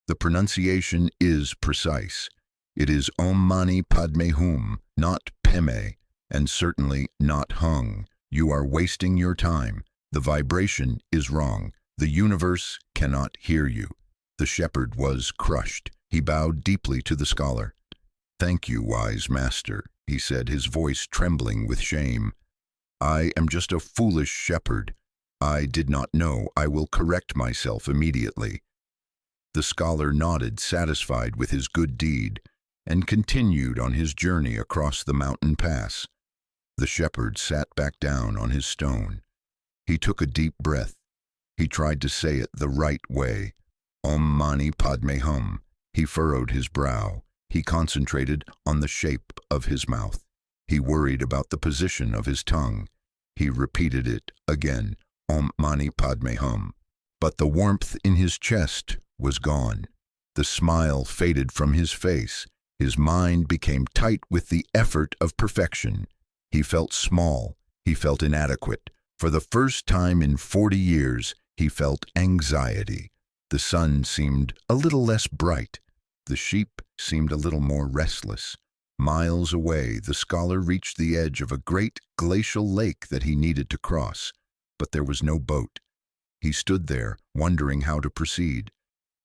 The pronunciation is precise. It is Om Mani Padme Hum, not Peme, and certainly not Hung. You are wasting your time. The vibration is wrong. The universe cannot hear you." The shepherd was crushed. He bowed deeply to the scholar. "Thank you, wise master," he said, his voice trembling with shame. "I am just a foolish shepherd. I did not know. I will correct myself immediately." The scholar nodded, satisfied with his good deed, and continued on his journey across the mountain pass. The shepherd sat back down on his stone. He took a deep breath. He tried to say it the right way. Om Mani Padme Hum. He furrowed his brow. He concentrated on the shape of his mouth. He worried about the position of his tongue. He repeated it again, Om Mani Padme Hum. But the warmth in his chest was gone. The smile faded from his face. His mind became tight with the effort of perfection. He felt small. He felt inadequate. For the first time in 40 years, he felt anxiety. The sun seemed a little less bright. The sheep seemed a little more restless. Miles away, the scholar reached the edge of a great glacial lake that he needed to cross, but there was no boat. He stood there, wondering how to proceed.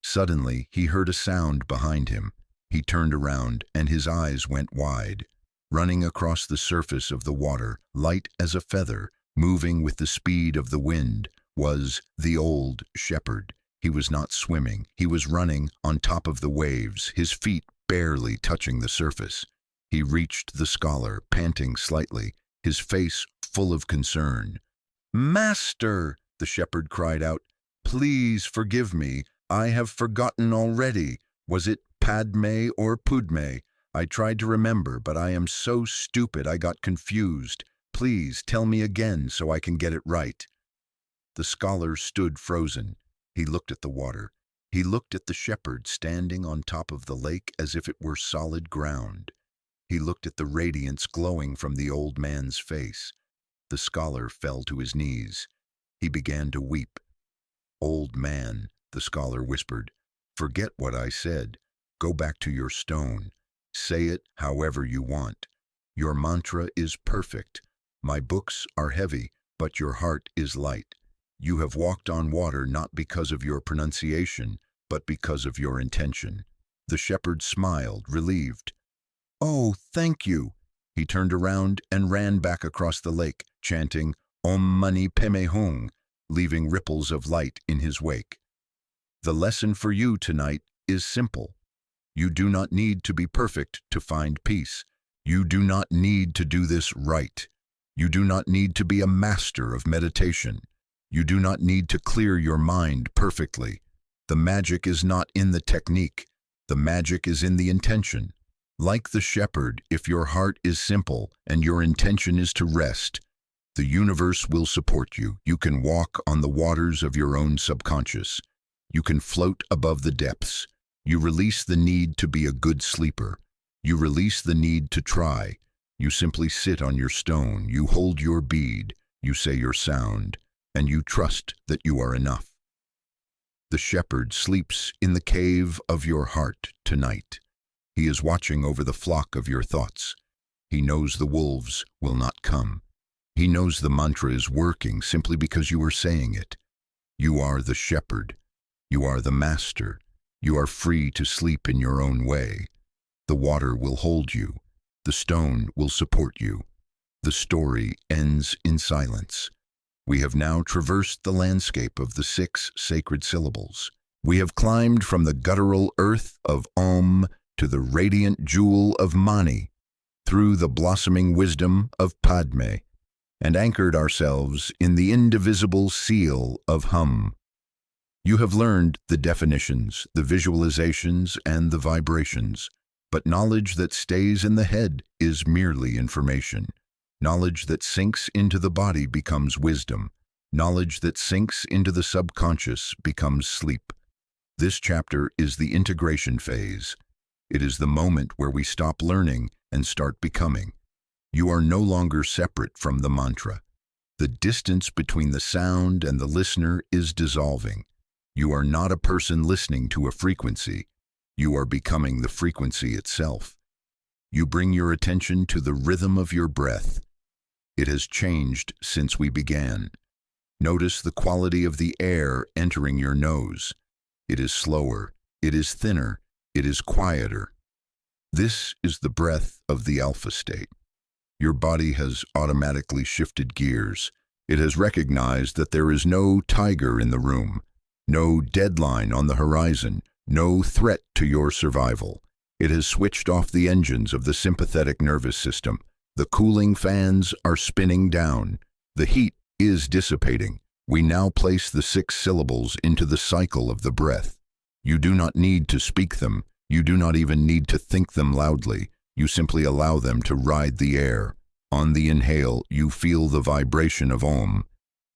Suddenly, he heard a sound behind him. He turned around, and his eyes went wide. Running across the surface of the water, light as a feather, moving with the speed of the wind, was the old shepherd. He was not swimming. He was running on top of the waves, his feet barely touching the surface. He reached the scholar, panting slightly, his face full of concern. "Master," the shepherd cried out, "please forgive me. I have forgotten already. Was it Padme or Pudme? I tried to remember, but I am so stupid I got confused. Please tell me again so I can get it right." The scholar stood frozen. He looked at the water. He looked at the shepherd standing on top of the lake as if it were solid ground. He looked at the radiance glowing from the old man's face. The scholar fell to his knees. He began to weep. "Old man," the scholar whispered, "forget what I said. Go back to your stone. Say it however you want. Your mantra is perfect. My books are heavy, but your heart is light. You have walked on water not because of your pronunciation, but because of your intention." The shepherd smiled, relieved. "Oh, thank you." He turned around and ran back across the lake, chanting Om Mani Padme Hum, leaving ripples of light in his wake. The lesson for you tonight is simple. You do not need to be perfect to find peace. You do not need to do this right. You do not need to be a master of meditation. You do not need to clear your mind perfectly. The magic is not in the technique. The magic is in the intention. Like the shepherd, if your heart is simple and your intention is to rest, the universe will support you. You can walk on the waters of your own subconscious. You can float above the depths. You release the need to be a good sleeper. You release the need to try. You simply sit on your stone. You hold your bead. You say your sound. And you trust that you are enough. The shepherd sleeps in the cave of your heart tonight. He is watching over the flock of your thoughts. He knows the wolves will not come. He knows the mantra is working simply because you are saying it. You are the shepherd. You are the master. You are free to sleep in your own way. The water will hold you. The stone will support you. The story ends in silence. We have now traversed the landscape of the 6 sacred syllables. We have climbed from the guttural earth of Om to the radiant jewel of Mani, through the blossoming wisdom of Padme, and anchored ourselves in the indivisible seal of Hum. You have learned the definitions, the visualizations, and the vibrations, but knowledge that stays in the head is merely information. Knowledge that sinks into the body becomes wisdom. Knowledge that sinks into the subconscious becomes sleep. This chapter is the integration phase. It is the moment where we stop learning and start becoming. You are no longer separate from the mantra. The distance between the sound and the listener is dissolving. You are not a person listening to a frequency. You are becoming the frequency itself. You bring your attention to the rhythm of your breath. It has changed since we began. Notice the quality of the air entering your nose. It is slower, it is thinner, it is quieter. This is the breath of the alpha state. Your body has automatically shifted gears. It has recognized that there is no tiger in the room, no deadline on the horizon, no threat to your survival. It has switched off the engines of the sympathetic nervous system. The cooling fans are spinning down. The heat is dissipating. We now place the 6 syllables into the cycle of the breath. You do not need to speak them. You do not even need to think them loudly. You simply allow them to ride the air. On the inhale, you feel the vibration of Om.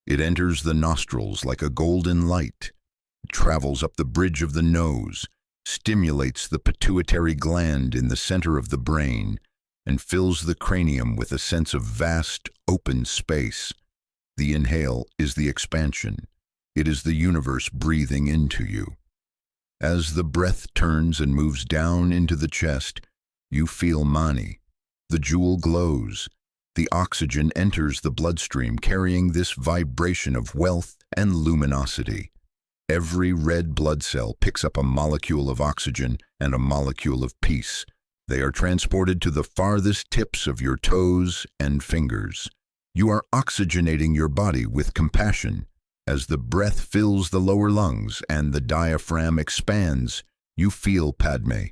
It enters the nostrils like a golden light. It travels up the bridge of the nose, stimulates the pituitary gland in the center of the brain, and fills the cranium with a sense of vast, open space. The inhale is the expansion. It is the universe breathing into you. As the breath turns and moves down into the chest, you feel Mani. The jewel glows. The oxygen enters the bloodstream, carrying this vibration of wealth and luminosity. Every red blood cell picks up a molecule of oxygen and a molecule of peace. They are transported to the farthest tips of your toes and fingers. You are oxygenating your body with compassion. As the breath fills the lower lungs and the diaphragm expands, you feel Padme.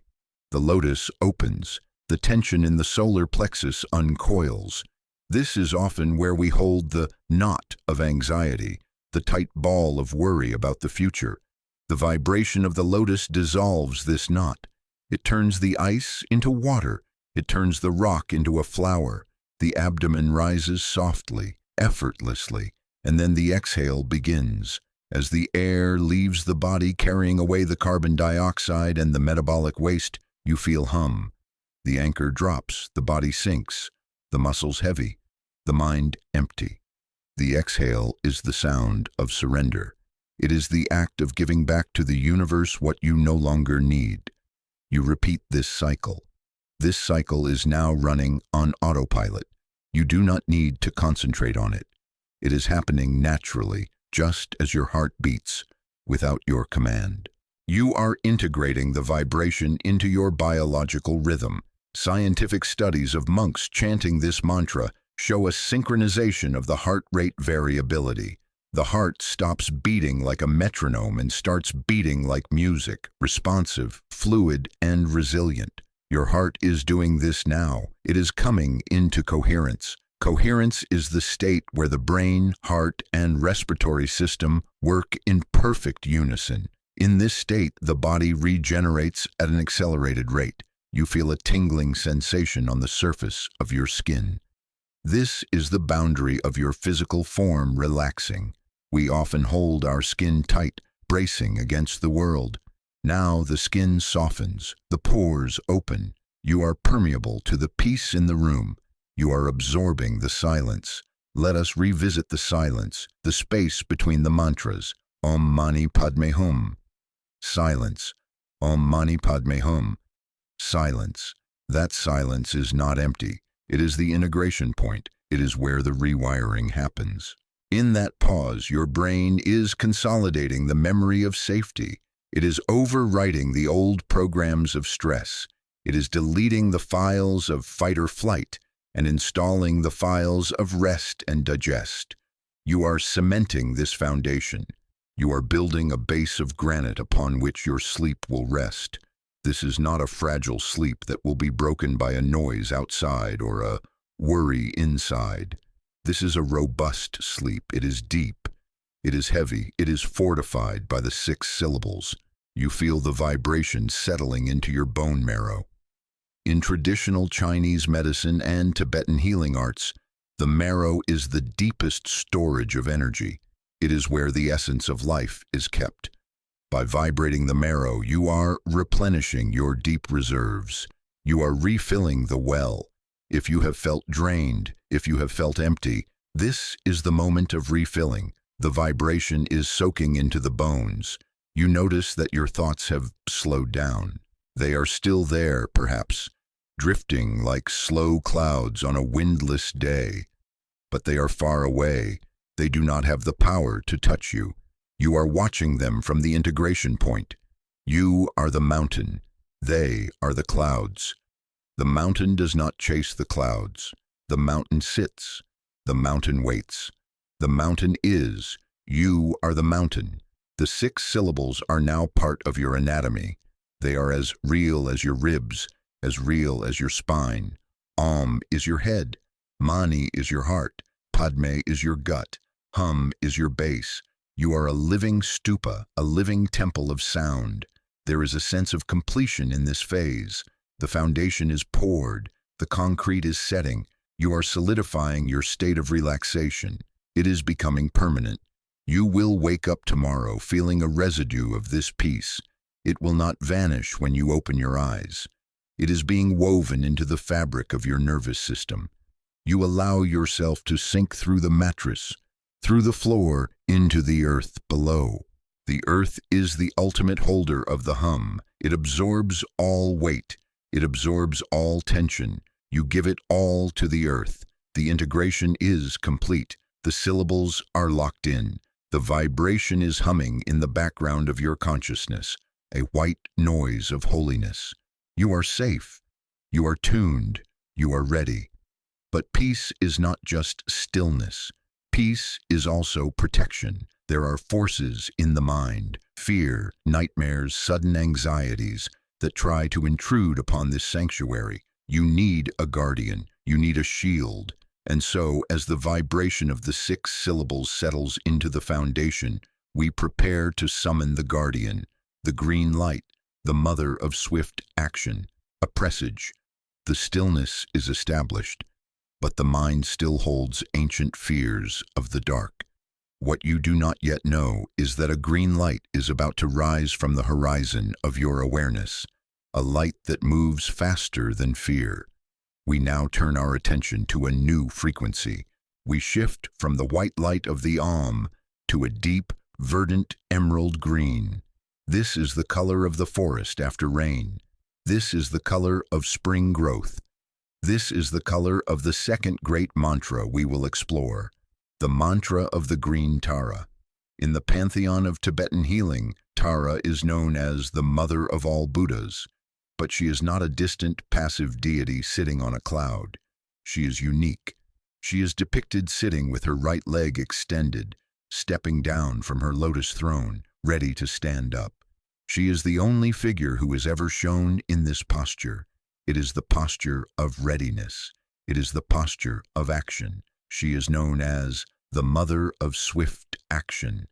The lotus opens. The tension in the solar plexus uncoils. This is often where we hold the knot of anxiety, the tight ball of worry about the future. The vibration of the lotus dissolves this knot. It turns the ice into water. It turns the rock into a flower. The abdomen rises softly, effortlessly, and then the exhale begins. As the air leaves the body carrying away the carbon dioxide and the metabolic waste, you feel hum. The anchor drops, the body sinks, the muscles heavy, the mind empty. The exhale is the sound of surrender. It is the act of giving back to the universe what you no longer need. You repeat this cycle. This cycle is now running on autopilot. You do not need to concentrate on it. It is happening naturally, just as your heart beats, without your command. You are integrating the vibration into your biological rhythm. Scientific studies of monks chanting this mantra show a synchronization of the heart rate variability. The heart stops beating like a metronome and starts beating like music, responsive, fluid, and resilient. Your heart is doing this now. It is coming into coherence. Coherence is the state where the brain, heart, and respiratory system work in perfect unison. In this state, the body regenerates at an accelerated rate. You feel a tingling sensation on the surface of your skin. This is the boundary of your physical form relaxing. We often hold our skin tight, bracing against the world. Now the skin softens, the pores open. You are permeable to the peace in the room. You are absorbing the silence. Let us revisit the silence, the space between the mantras. Om Mani Padme Hum. Silence. Om Mani Padme Hum. Silence. That silence is not empty. It is the integration point. It is where the rewiring happens. In that pause, your brain is consolidating the memory of safety. It is overwriting the old programs of stress. It is deleting the files of fight or flight and installing the files of rest and digest. You are cementing this foundation. You are building a base of granite upon which your sleep will rest. This is not a fragile sleep that will be broken by a noise outside or a worry inside. This is a robust sleep. It is deep. It is heavy. It is fortified by the 6 syllables. You feel the vibration settling into your bone marrow. In traditional Chinese medicine and Tibetan healing arts, the marrow is the deepest storage of energy. It is where the essence of life is kept. By vibrating the marrow, you are replenishing your deep reserves. You are refilling the well. If you have felt drained, if you have felt empty, this is the moment of refilling. The vibration is soaking into the bones. You notice that your thoughts have slowed down. They are still there, perhaps, drifting like slow clouds on a windless day. But they are far away. They do not have the power to touch you. You are watching them from the integration point. You are the mountain. They are the clouds. The mountain does not chase the clouds. The mountain sits. The mountain waits. The mountain is. You are the mountain. The 6 syllables are now part of your anatomy. They are as real as your ribs, as real as your spine. Om is your head. Mani is your heart. Padme is your gut. Hum is your base. You are a living stupa, a living temple of sound. There is a sense of completion in this phase. The foundation is poured. The concrete is setting. You are solidifying your state of relaxation. It is becoming permanent. You will wake up tomorrow feeling a residue of this peace. It will not vanish when you open your eyes. It is being woven into the fabric of your nervous system. You allow yourself to sink through the mattress, through the floor, into the earth below. The earth is the ultimate holder of the hum. It absorbs all weight. It absorbs all tension. You give it all to the earth. The integration is complete. The syllables are locked in. The vibration is humming in the background of your consciousness, a white noise of holiness. You are safe. You are tuned. You are ready. But peace is not just stillness. Peace is also protection. There are forces in the mind, fear, nightmares, sudden anxieties that try to intrude upon this sanctuary. You need a guardian. You need a shield. And so, as the vibration of the 6 syllables settles into the foundation, we prepare to summon the guardian, the green light, the mother of swift action, a presage. The stillness is established, but the mind still holds ancient fears of the dark. What you do not yet know is that a green light is about to rise from the horizon of your awareness, a light that moves faster than fear. We now turn our attention to a new frequency. We shift from the white light of the Om to a deep, verdant emerald green. This is the color of the forest after rain. This is the color of spring growth. This is the color of the second great mantra we will explore, the mantra of the green Tara. In the pantheon of Tibetan healing, Tara is known as the mother of all Buddhas. But she is not a distant, passive deity sitting on a cloud. She is unique. She is depicted sitting with her right leg extended, stepping down from her lotus throne, ready to stand up. She is the only figure who is ever shown in this posture. It is the posture of readiness. It is the posture of action. She is known as the mother of swift action.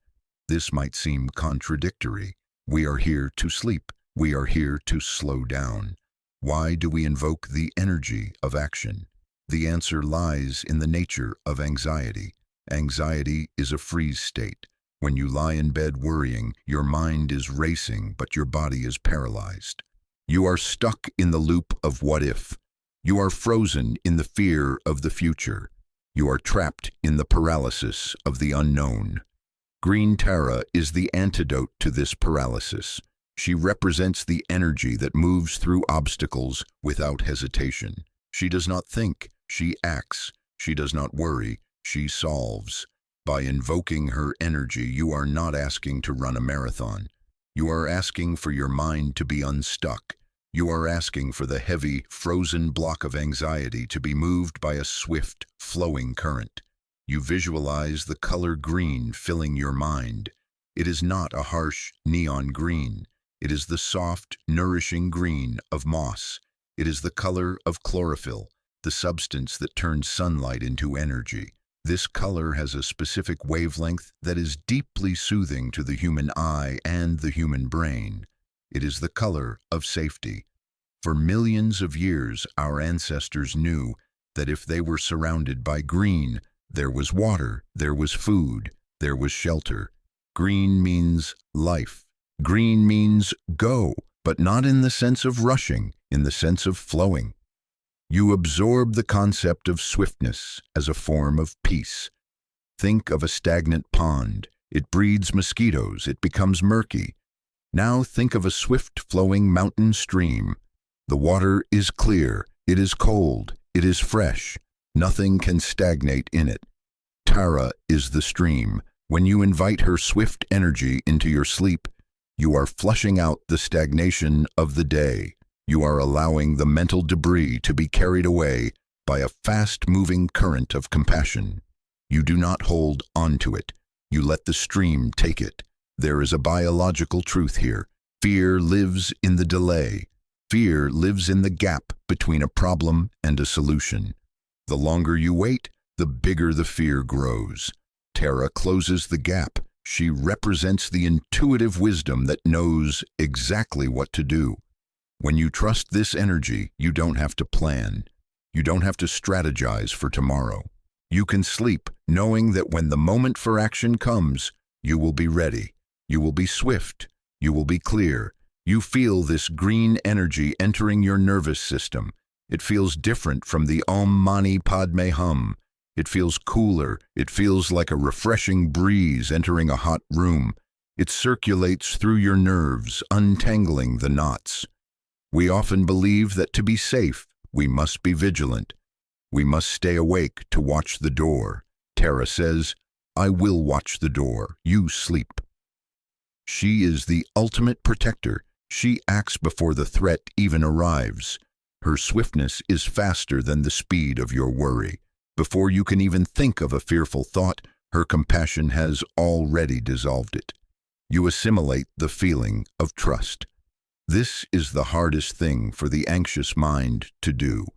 This might seem contradictory. We are here to sleep. We are here to slow down. Why do we invoke the energy of action? The answer lies in the nature of anxiety. Anxiety is a freeze state. When you lie in bed worrying, your mind is racing, but your body is paralyzed. You are stuck in the loop of what if. You are frozen in the fear of the future. You are trapped in the paralysis of the unknown. Green Tara is the antidote to this paralysis. She represents the energy that moves through obstacles without hesitation. She does not think, she acts. She does not worry, she solves. By invoking her energy, you are not asking to run a marathon. You are asking for your mind to be unstuck. You are asking for the heavy, frozen block of anxiety to be moved by a swift, flowing current. You visualize the color green filling your mind. It is not a harsh, neon green. It is the soft, nourishing green of moss. It is the color of chlorophyll, the substance that turns sunlight into energy. This color has a specific wavelength that is deeply soothing to the human eye and the human brain. It is the color of safety. For millions of years, our ancestors knew that if they were surrounded by green, there was water, there was food, there was shelter. Green means life. Green means go, but not in the sense of rushing, in the sense of flowing. You absorb the concept of swiftness as a form of peace. Think of a stagnant pond. It breeds mosquitoes, it becomes murky. Now think of a swift-flowing mountain stream. The water is clear, it is cold, it is fresh. Nothing can stagnate in it. Tara is the stream. When you invite her swift energy into your sleep, you are flushing out the stagnation of the day. You are allowing the mental debris to be carried away by a fast-moving current of compassion. You do not hold onto it. You let the stream take it. There is a biological truth here. Fear lives in the delay. Fear lives in the gap between a problem and a solution. The longer you wait, the bigger the fear grows. Tara closes the gap. She represents the intuitive wisdom that knows exactly what to do. When you trust this energy, you don't have to plan. You don't have to strategize for tomorrow. You can sleep knowing that when the moment for action comes, you will be ready. You will be swift. You will be clear. You feel this green energy entering your nervous system. It feels different from the Om Mani Padme Hum. It feels cooler. It feels like a refreshing breeze entering a hot room. It circulates through your nerves, untangling the knots. We often believe that to be safe, we must be vigilant. We must stay awake to watch the door. Tara says, I will watch the door. You sleep. She is the ultimate protector. She acts before the threat even arrives. Her swiftness is faster than the speed of your worry. Before you can even think of a fearful thought, her compassion has already dissolved it. You assimilate the feeling of trust. This is the hardest thing for the anxious mind to do.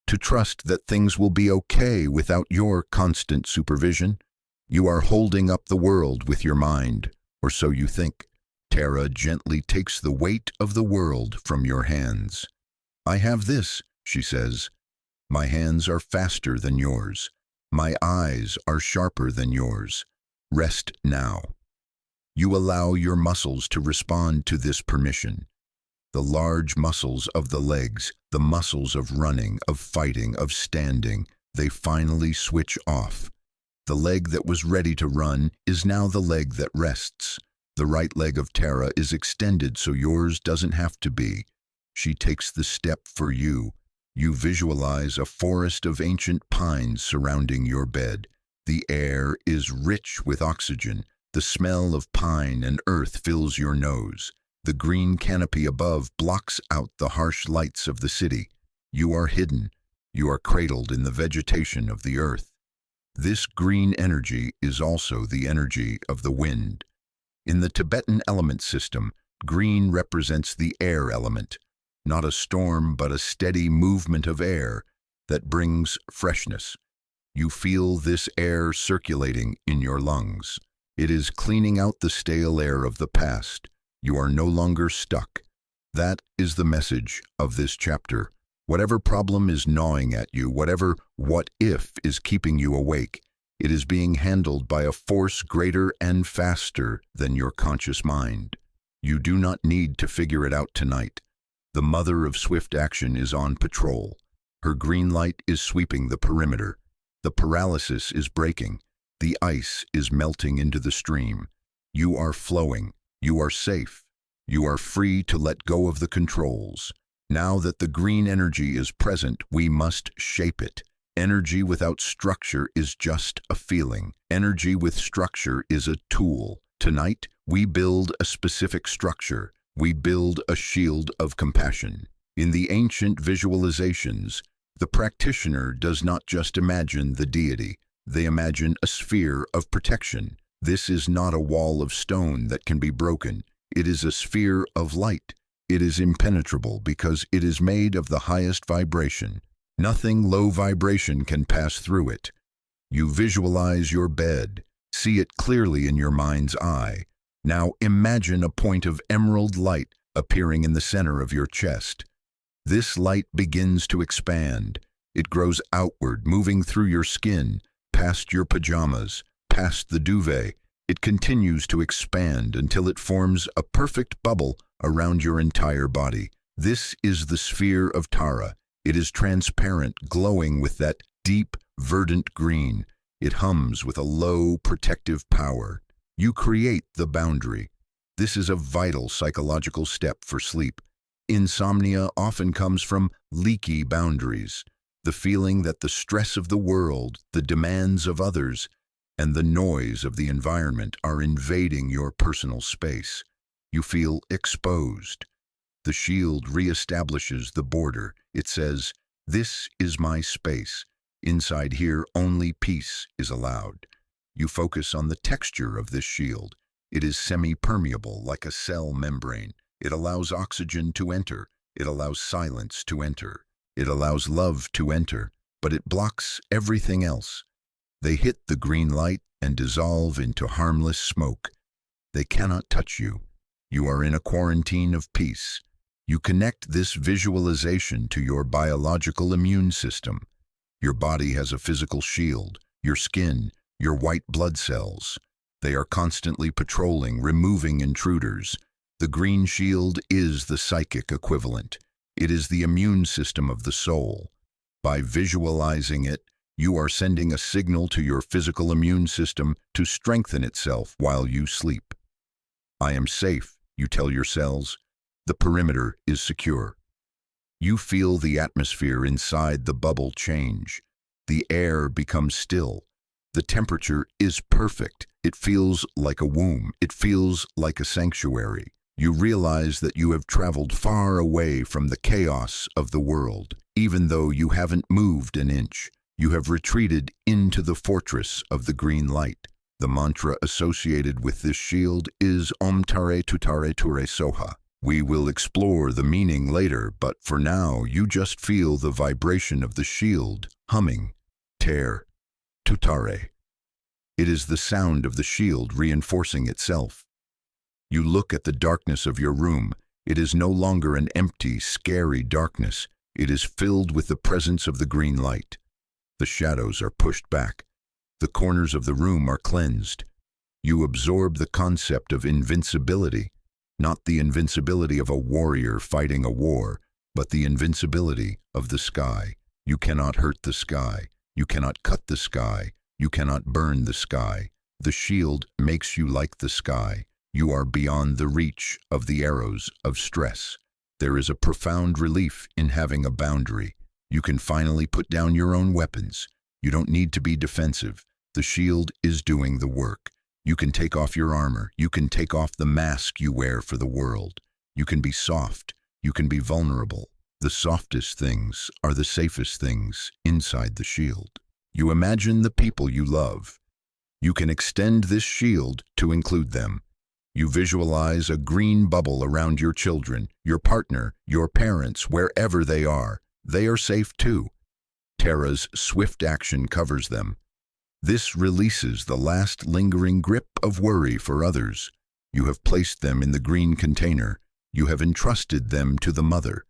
To trust that things will be okay without your constant supervision. You are holding up the world with your mind, or so you think. Tara gently takes the weight of the world from your hands. I have this, she says. My hands are faster than yours. My eyes are sharper than yours. Rest now. You allow your muscles to respond to this permission. The large muscles of the legs, the muscles of running, of fighting, of standing, they finally switch off. The leg that was ready to run is now the leg that rests. The right leg of Tara is extended so yours doesn't have to be. She takes the step for you. You visualize a forest of ancient pines surrounding your bed. The air is rich with oxygen. The smell of pine and earth fills your nose. The green canopy above blocks out the harsh lights of the city. You are hidden. You are cradled in the vegetation of the earth. This green energy is also the energy of the wind. In the Tibetan element system, green represents the air element, not a storm but a steady movement of air that brings freshness. You feel this air circulating in your lungs. It is cleaning out the stale air of the past. You are no longer stuck. That is the message of this chapter. Whatever problem is gnawing at you, whatever what if is keeping you awake, it is being handled by a force greater and faster than your conscious mind. You do not need to figure it out tonight. The mother of swift action is on patrol. Her green light is sweeping the perimeter. The paralysis is breaking. The ice is melting into the stream. You are flowing. You are safe. You are free to let go of the controls. Now that the green energy is present, we must shape it. Energy without structure is just a feeling. Energy with structure is a tool. Tonight, we build a specific structure. We build a shield of compassion. In the ancient visualizations, the practitioner does not just imagine the deity. They imagine a sphere of protection. This is not a wall of stone that can be broken. It is a sphere of light. It is impenetrable because it is made of the highest vibration. Nothing low vibration can pass through it. You visualize your bed. See it clearly in your mind's eye. Now imagine a point of emerald light appearing in the center of your chest. This light begins to expand. It grows outward, moving through your skin, past your pajamas, past the duvet, It continues to expand until it forms a perfect bubble around your entire body. This is the sphere of Tara. It is transparent, glowing with that deep, verdant green. It hums with a low, protective power. You create the boundary. This is a vital psychological step for sleep. Insomnia often comes from leaky boundaries, the feeling that the stress of the world, the demands of others, and the noise of the environment are invading your personal space. You feel exposed. The shield reestablishes the border. It says, "This is my space. Inside here, only peace is allowed." You focus on the texture of this shield. It is semi-permeable, like a cell membrane. It allows oxygen to enter. It allows silence to enter. It allows love to enter, but it blocks everything else. They hit the green light and dissolve into harmless smoke. They cannot touch you. You are in a quarantine of peace. You connect this visualization to your biological immune system. Your body has a physical shield, your skin, your white blood cells. They are constantly patrolling, removing intruders. The green shield is the psychic equivalent. It is the immune system of the soul. By visualizing it, you are sending a signal to your physical immune system to strengthen itself while you sleep. "I am safe," you tell your cells. "The perimeter is secure." You feel the atmosphere inside the bubble change. The air becomes still. The temperature is perfect. It feels like a womb. It feels like a sanctuary. You realize that you have traveled far away from the chaos of the world. Even though you haven't moved an inch, you have retreated into the fortress of the green light. The mantra associated with this shield is Om Tare Tutare Ture Soha. We will explore the meaning later, but for now you just feel the vibration of the shield humming. Tare, Tutare. It is the sound of the shield reinforcing itself. You look at the darkness of your room. It is no longer an empty, scary darkness. It is filled with the presence of the green light. The shadows are pushed back. The corners of the room are cleansed. You absorb the concept of invincibility, not the invincibility of a warrior fighting a war, but the invincibility of the sky. You cannot hurt the sky. You cannot cut the sky. You cannot burn the sky. The shield makes you like the sky. You are beyond the reach of the arrows of stress. There is a profound relief in having a boundary. You can finally put down your own weapons. You don't need to be defensive. The shield is doing the work. You can take off your armor. You can take off the mask you wear for the world. You can be soft. You can be vulnerable. The softest things are the safest things inside the shield. You imagine the people you love. You can extend this shield to include them. You visualize a green bubble around your children, your partner, your parents, wherever they are. They are safe too. Tara's swift action covers them. This releases the last lingering grip of worry for others. You have placed them in the green container. You have entrusted them to the mother.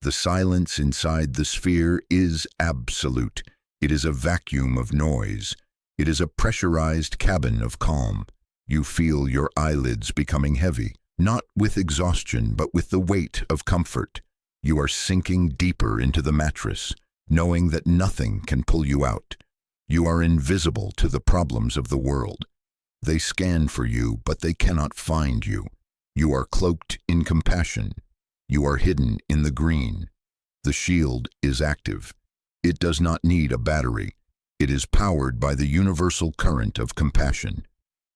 The silence inside the sphere is absolute. It is a vacuum of noise. It is a pressurized cabin of calm. You feel your eyelids becoming heavy, not with exhaustion, but with the weight of comfort. You are sinking deeper into the mattress, knowing that nothing can pull you out. You are invisible to the problems of the world. They scan for you, but they cannot find you. You are cloaked in compassion. You are hidden in the green. The shield is active. It does not need a battery. It is powered by the universal current of compassion.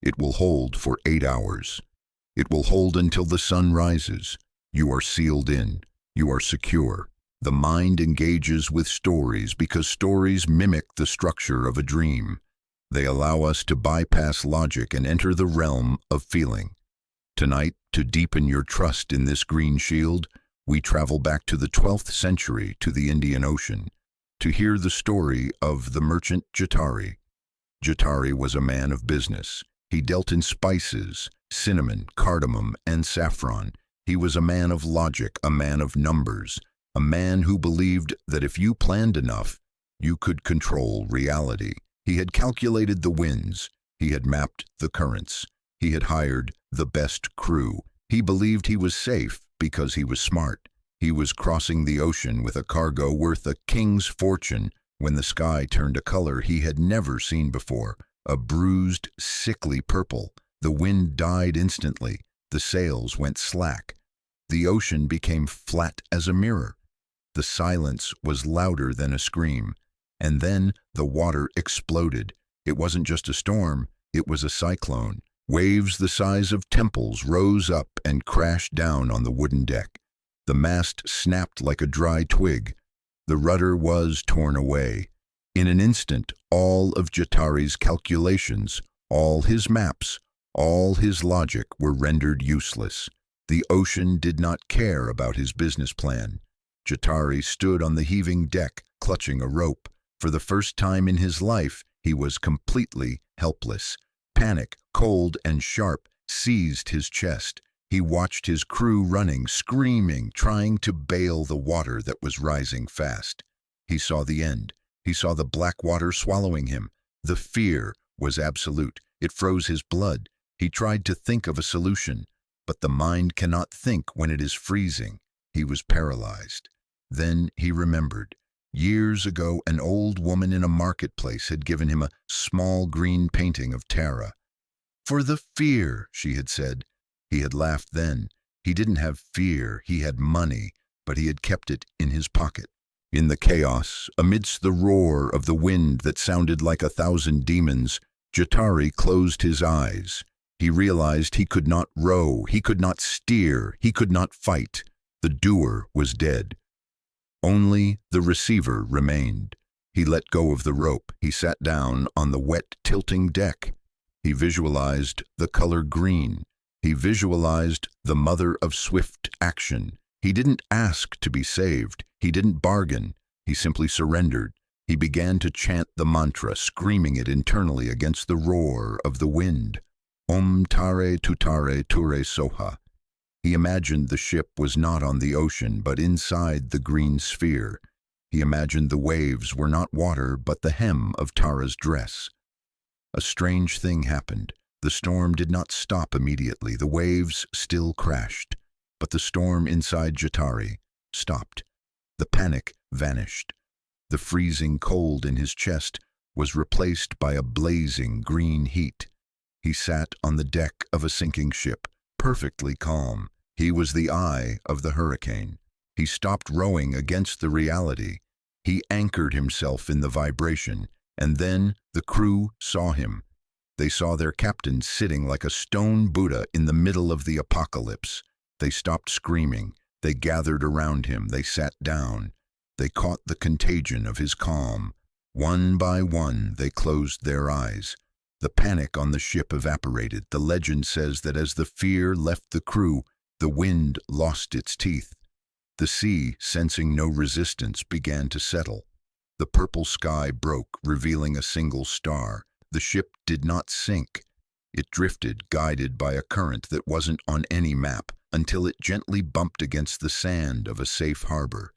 It will hold for 8 hours. It will hold until the sun rises. You are sealed in. You are secure. The mind engages with stories because stories mimic the structure of a dream. They allow us to bypass logic and enter the realm of feeling. Tonight, to deepen your trust in this green shield, we travel back to the 12th century to the Indian Ocean to hear the story of the merchant Jatari. Jatari was a man of business. He dealt in spices, cinnamon, cardamom, and saffron. He was a man of logic, a man of numbers, a man who believed that if you planned enough, you could control reality. He had calculated the winds. He had mapped the currents. He had hired the best crew. He believed he was safe because he was smart. He was crossing the ocean with a cargo worth a king's fortune when the sky turned a color he had never seen before, a bruised, sickly purple. The wind died instantly. The sails went slack. The ocean became flat as a mirror. The silence was louder than a scream. And then the water exploded. It wasn't just a storm, it was a cyclone. Waves the size of temples rose up and crashed down on the wooden deck. The mast snapped like a dry twig. The rudder was torn away. In an instant, all of Jatari's calculations, all his maps, all his logic were rendered useless. The ocean did not care about his business plan. Jatari stood on the heaving deck, clutching a rope. For the first time in his life, he was completely helpless. Panic, cold and sharp, seized his chest. He watched his crew running, screaming, trying to bail the water that was rising fast. He saw the end. He saw the black water swallowing him. The fear was absolute. It froze his blood. He tried to think of a solution, but the mind cannot think when it is freezing. He was paralyzed. Then he remembered. Years ago, an old woman in a marketplace had given him a small green painting of Tara. "For the fear," she had said. He had laughed then. He didn't have fear, he had money, but he had kept it in his pocket. In the chaos, amidst the roar of the wind that sounded like 1,000 demons, Jatari closed his eyes. He realized he could not row, he could not steer, he could not fight. The doer was dead. Only the receiver remained. He let go of the rope. He sat down on the wet, tilting deck. He visualized the color green. He visualized the mother of swift action. He didn't ask to be saved. He didn't bargain. He simply surrendered. He began to chant the mantra, screaming it internally against the roar of the wind. Om Tare Tutare Ture Soha. He imagined the ship was not on the ocean, but inside the green sphere. He imagined the waves were not water, but the hem of Tara's dress. A strange thing happened. The storm did not stop immediately. The waves still crashed. But the storm inside Jatari stopped. The panic vanished. The freezing cold in his chest was replaced by a blazing green heat. He sat on the deck of a sinking ship, perfectly calm. He was the eye of the hurricane. He stopped rowing against the reality. He anchored himself in the vibration, and then the crew saw him. They saw their captain sitting like a stone Buddha in the middle of the apocalypse. They stopped screaming. They gathered around him. They sat down. They caught the contagion of his calm. One by one, they closed their eyes. The panic on the ship evaporated. The legend says that as the fear left the crew, the wind lost its teeth. The sea, sensing no resistance, began to settle. The purple sky broke, revealing a single star. The ship did not sink. It drifted, guided by a current that wasn't on any map, until it gently bumped against the sand of a safe harbor.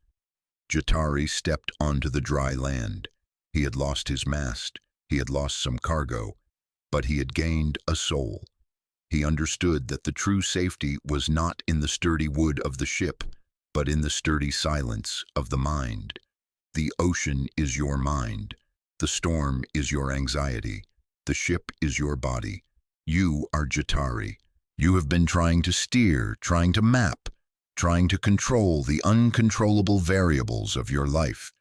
Jatari stepped onto the dry land. He had lost his mast. He had lost some cargo. But he had gained a soul. He understood that the true safety was not in the sturdy wood of the ship, but in the sturdy silence of the mind. The ocean is your mind. The storm is your anxiety. The ship is your body. You are Jatari. You have been trying to steer, trying to map, trying to control the uncontrollable variables of your life.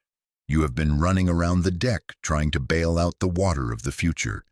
You have been running around the deck, trying to bail out the water of the future.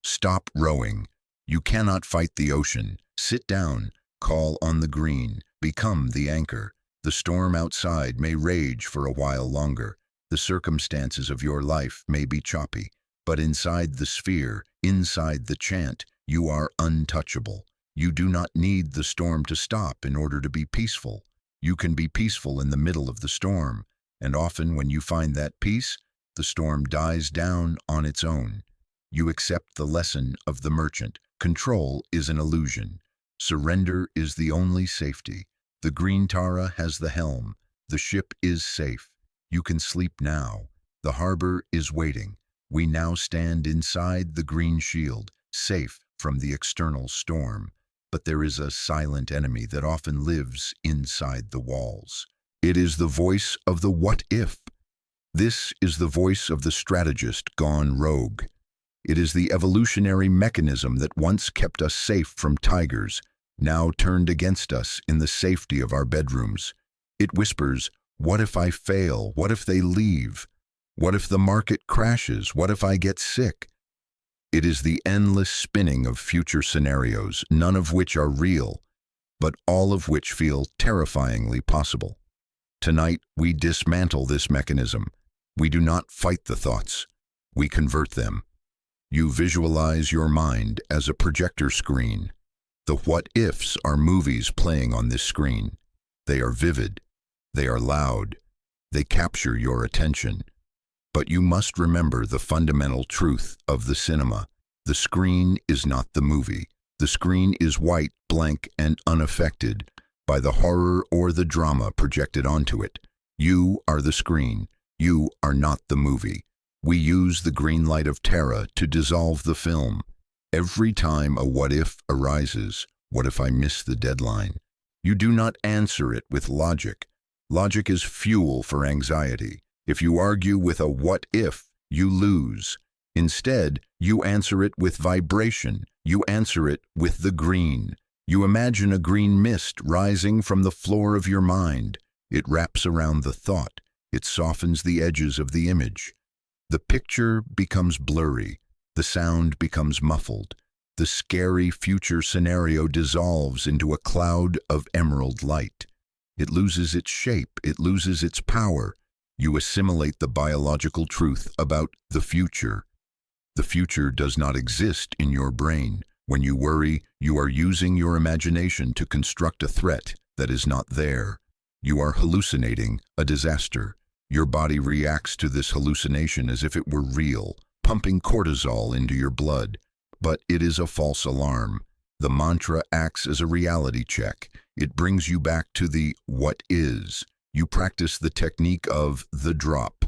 Stop rowing. You cannot fight the ocean. Sit down, call on the green, become the anchor. The storm outside may rage for a while longer. The circumstances of your life may be choppy, but inside the sphere, inside the chant, you are untouchable. You do not need the storm to stop in order to be peaceful. You can be peaceful in the middle of the storm, and often when you find that peace, the storm dies down on its own. You accept the lesson of the merchant. Control is an illusion. Surrender is the only safety. The green Tara has the helm. The ship is safe. You can sleep now. The harbor is waiting. We now stand inside the green shield, safe from the external storm. But there is a silent enemy that often lives inside the walls. It is the voice of the what if. This is the voice of the strategist gone rogue. It is the evolutionary mechanism that once kept us safe from tigers, now turned against us in the safety of our bedrooms. It whispers, what if I fail? What if they leave? What if the market crashes? What if I get sick? It is the endless spinning of future scenarios, none of which are real, but all of which feel terrifyingly possible. Tonight, we dismantle this mechanism. We do not fight the thoughts. We convert them. You visualize your mind as a projector screen. The what-ifs are movies playing on this screen. They are vivid. They are loud. They capture your attention. But you must remember the fundamental truth of the cinema. The screen is not the movie. The screen is white, blank, and unaffected by the horror or the drama projected onto it. You are the screen. You are not the movie. We use the green light of Tara to dissolve the film. Every time a what-if arises, what if I miss the deadline? You do not answer it with logic. Logic is fuel for anxiety. If you argue with a what-if, you lose. Instead, you answer it with vibration. You answer it with the green. You imagine a green mist rising from the floor of your mind. It wraps around the thought. It softens the edges of the image. The picture becomes blurry. The sound becomes muffled. The scary future scenario dissolves into a cloud of emerald light. It loses its shape. It loses its power. You assimilate the biological truth about the future. The future does not exist in your brain. When you worry, you are using your imagination to construct a threat that is not there. You are hallucinating a disaster. Your body reacts to this hallucination as if it were real, pumping cortisol into your blood. But it is a false alarm. The mantra acts as a reality check. It brings you back to the what is. You practice the technique of the drop.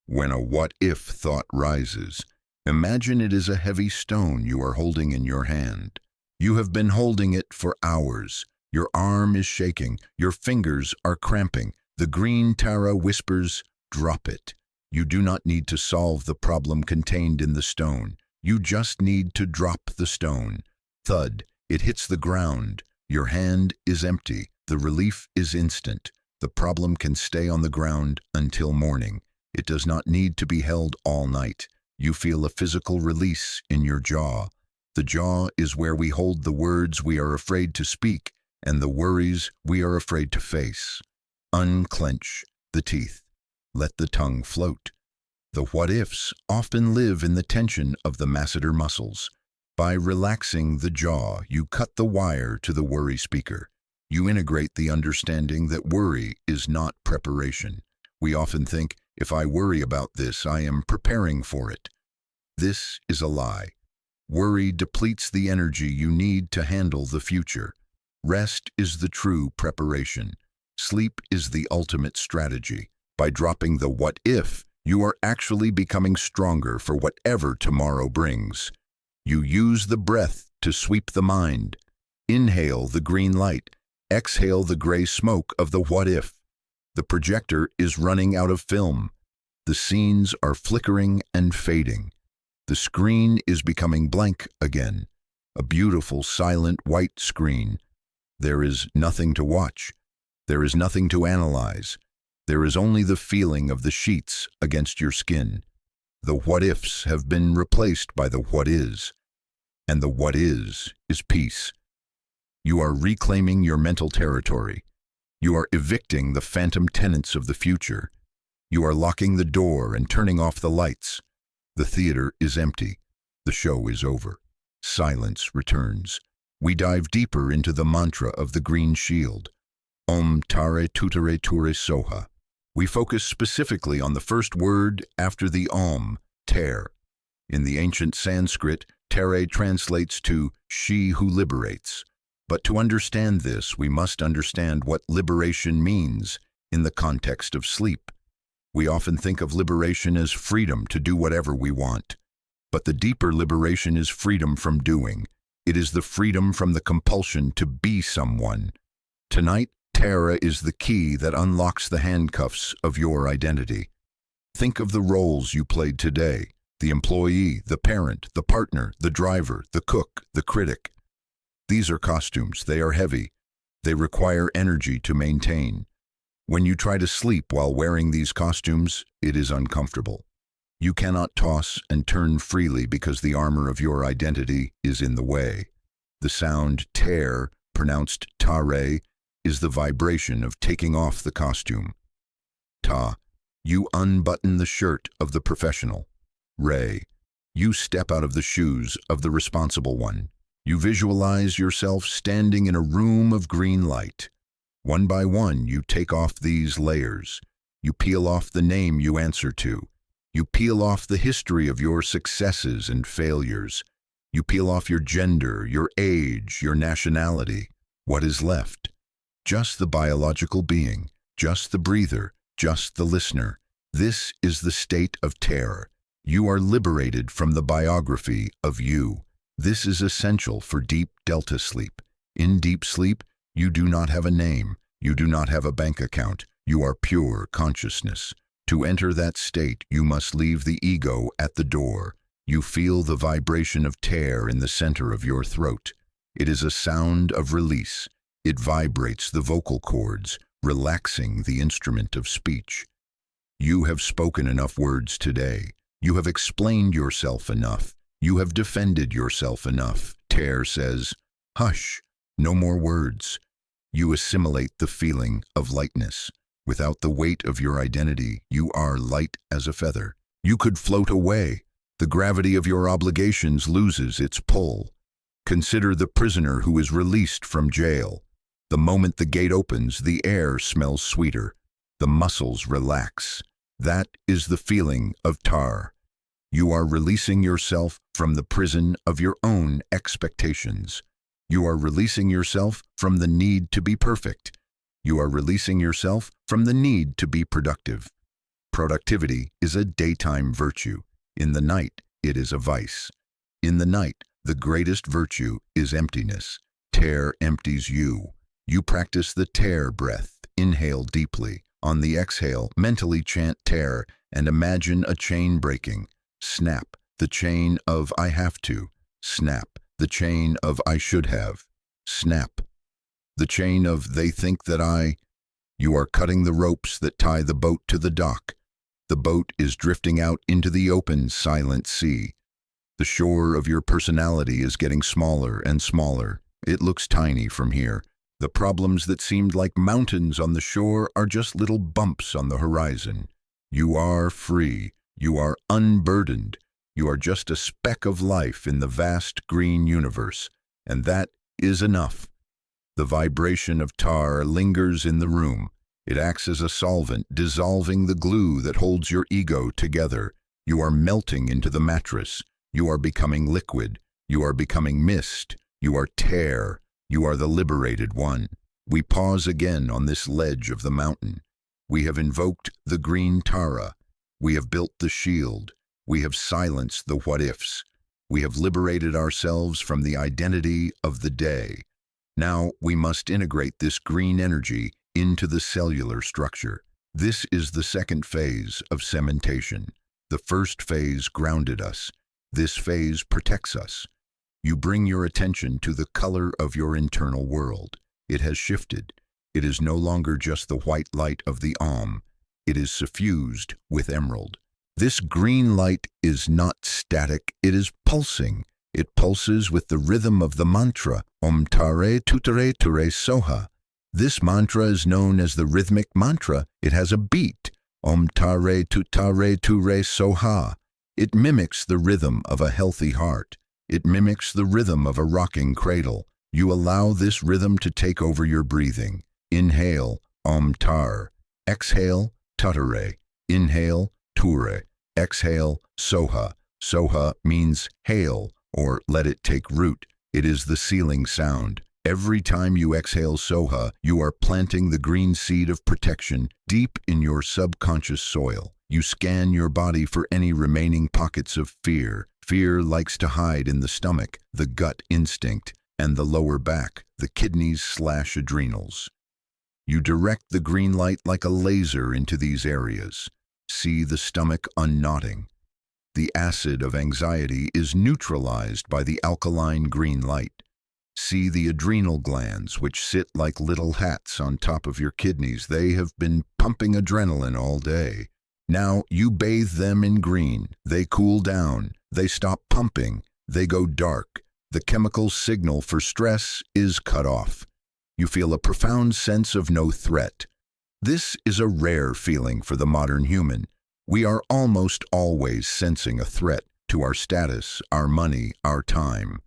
When a what-if thought rises, imagine it is a heavy stone you are holding in your hand. You have been holding it for hours. Your arm is shaking. Your fingers are cramping. The green Tara whispers, drop it. You do not need to solve the problem contained in the stone. You just need to drop the stone. Thud. It hits the ground. Your hand is empty. The relief is instant. The problem can stay on the ground until morning. It does not need to be held all night. You feel a physical release in your jaw. The jaw is where we hold the words we are afraid to speak and the worries we are afraid to face. Unclench the teeth. Let the tongue float. The what-ifs often live in the tension of the masseter muscles. By relaxing the jaw, you cut the wire to the worry speaker. You integrate the understanding that worry is not preparation. We often think, if I worry about this, I am preparing for it. This is a lie. Worry depletes the energy you need to handle the future. Rest is the true preparation. Sleep is the ultimate strategy. By dropping the what if, you are actually becoming stronger for whatever tomorrow brings. You use the breath to sweep the mind. Inhale the green light. Exhale the gray smoke of the what if. The projector is running out of film. The scenes are flickering and fading. The screen is becoming blank again. A beautiful, silent, white screen. There is nothing to watch. There is nothing to analyze. There is only the feeling of the sheets against your skin. The what-ifs have been replaced by the what is. And the what is peace. You are reclaiming your mental territory. You are evicting the phantom tenants of the future. You are locking the door and turning off the lights. The theater is empty. The show is over. Silence returns. We dive deeper into the mantra of the green shield. Om Tare Tutere Ture Soha. We focus specifically on the first word after the Om, Ter. In the ancient Sanskrit, Tere translates to she who liberates. But to understand this, we must understand what liberation means in the context of sleep. We often think of liberation as freedom to do whatever we want. But the deeper liberation is freedom from doing. It is the freedom from the compulsion to be someone. Tonight, Tara is the key that unlocks the handcuffs of your identity. Think of the roles you played today: the employee, the parent, the partner, the driver, the cook, the critic. These are costumes. They are heavy. They require energy to maintain. When you try to sleep while wearing these costumes, it is uncomfortable. You cannot toss and turn freely because the armor of your identity is in the way. The sound ter, pronounced tare, is the vibration of taking off the costume. Ta, you unbutton the shirt of the professional. Re, you step out of the shoes of the responsible one. You visualize yourself standing in a room of green light. One by one, you take off these layers. You peel off the name you answer to. You peel off the history of your successes and failures. You peel off your gender, your age, your nationality. What is left? Just the biological being, just the breather, just the listener. This is the state of terror. You are liberated from the biography of you. This is essential for deep delta sleep. In deep sleep, you do not have a name. You do not have a bank account. You are pure consciousness. To enter that state, you must leave the ego at the door. You feel the vibration of terror in the center of your throat. It is a sound of release. It vibrates the vocal cords, relaxing the instrument of speech. You have spoken enough words today. You have explained yourself enough. You have defended yourself enough. Terror says, hush, no more words. You assimilate the feeling of lightness. Without the weight of your identity, you are light as a feather. You could float away. The gravity of your obligations loses its pull. Consider the prisoner who is released from jail. The moment the gate opens, the air smells sweeter. The muscles relax. That is the feeling of tar. You are releasing yourself from the prison of your own expectations. You are releasing yourself from the need to be perfect. You are releasing yourself from the need to be productive. Productivity is a daytime virtue. In the night, it is a vice. In the night, the greatest virtue is emptiness. Terror empties you. You practice the terror breath. Inhale deeply. On the exhale, mentally chant terror and imagine a chain breaking. Snap, the chain of I have to. Snap, the chain of I should have. Snap, the chain of they think that I. You are cutting the ropes that tie the boat to the dock. The boat is drifting out into the open, silent sea. The shore of your personality is getting smaller and smaller. It looks tiny from here. The problems that seemed like mountains on the shore are just little bumps on the horizon. You are free. You are unburdened. You are just a speck of life in the vast green universe, and that is enough. The vibration of tar lingers in the room. It acts as a solvent, dissolving the glue that holds your ego together. You are melting into the mattress. You are becoming liquid. You are becoming mist. You are tear. You are the liberated one. We pause again on this ledge of the mountain. We have invoked the green Tara. We have built the shield. We have silenced the what-ifs. We have liberated ourselves from the identity of the day. Now we must integrate this green energy into the cellular structure. This is the second phase of cementation. The first phase grounded us. This phase protects us. You bring your attention to the color of your internal world. It has shifted. It is no longer just the white light of the Om. It is suffused with emerald. This green light is not static, it is pulsing. It pulses with the rhythm of the mantra, Om Tare Tutare Ture Soha. This mantra is known as the rhythmic mantra. It has a beat, Om Tare Tutare Ture Soha. It mimics the rhythm of a healthy heart. It mimics the rhythm of a rocking cradle. You allow this rhythm to take over your breathing. Inhale, Om Tar. Exhale, Tutare. Inhale, Ture. Exhale, Soha. Soha means hail, or let it take root. It is the sealing sound. Every time you exhale Soha, you are planting the green seed of protection deep in your subconscious soil. You scan your body for any remaining pockets of fear. Fear likes to hide in the stomach, the gut instinct, and the lower back, the kidneys/adrenals. You direct the green light like a laser into these areas. See the stomach unknotting. The acid of anxiety is neutralized by the alkaline green light. See the adrenal glands, which sit like little hats on top of your kidneys. They have been pumping adrenaline all day. Now you bathe them in green. They cool down. They stop pumping. They go dark. The chemical signal for stress is cut off. You feel a profound sense of no threat. This is a rare feeling for the modern human. We are almost always sensing a threat to our status, our money, our time.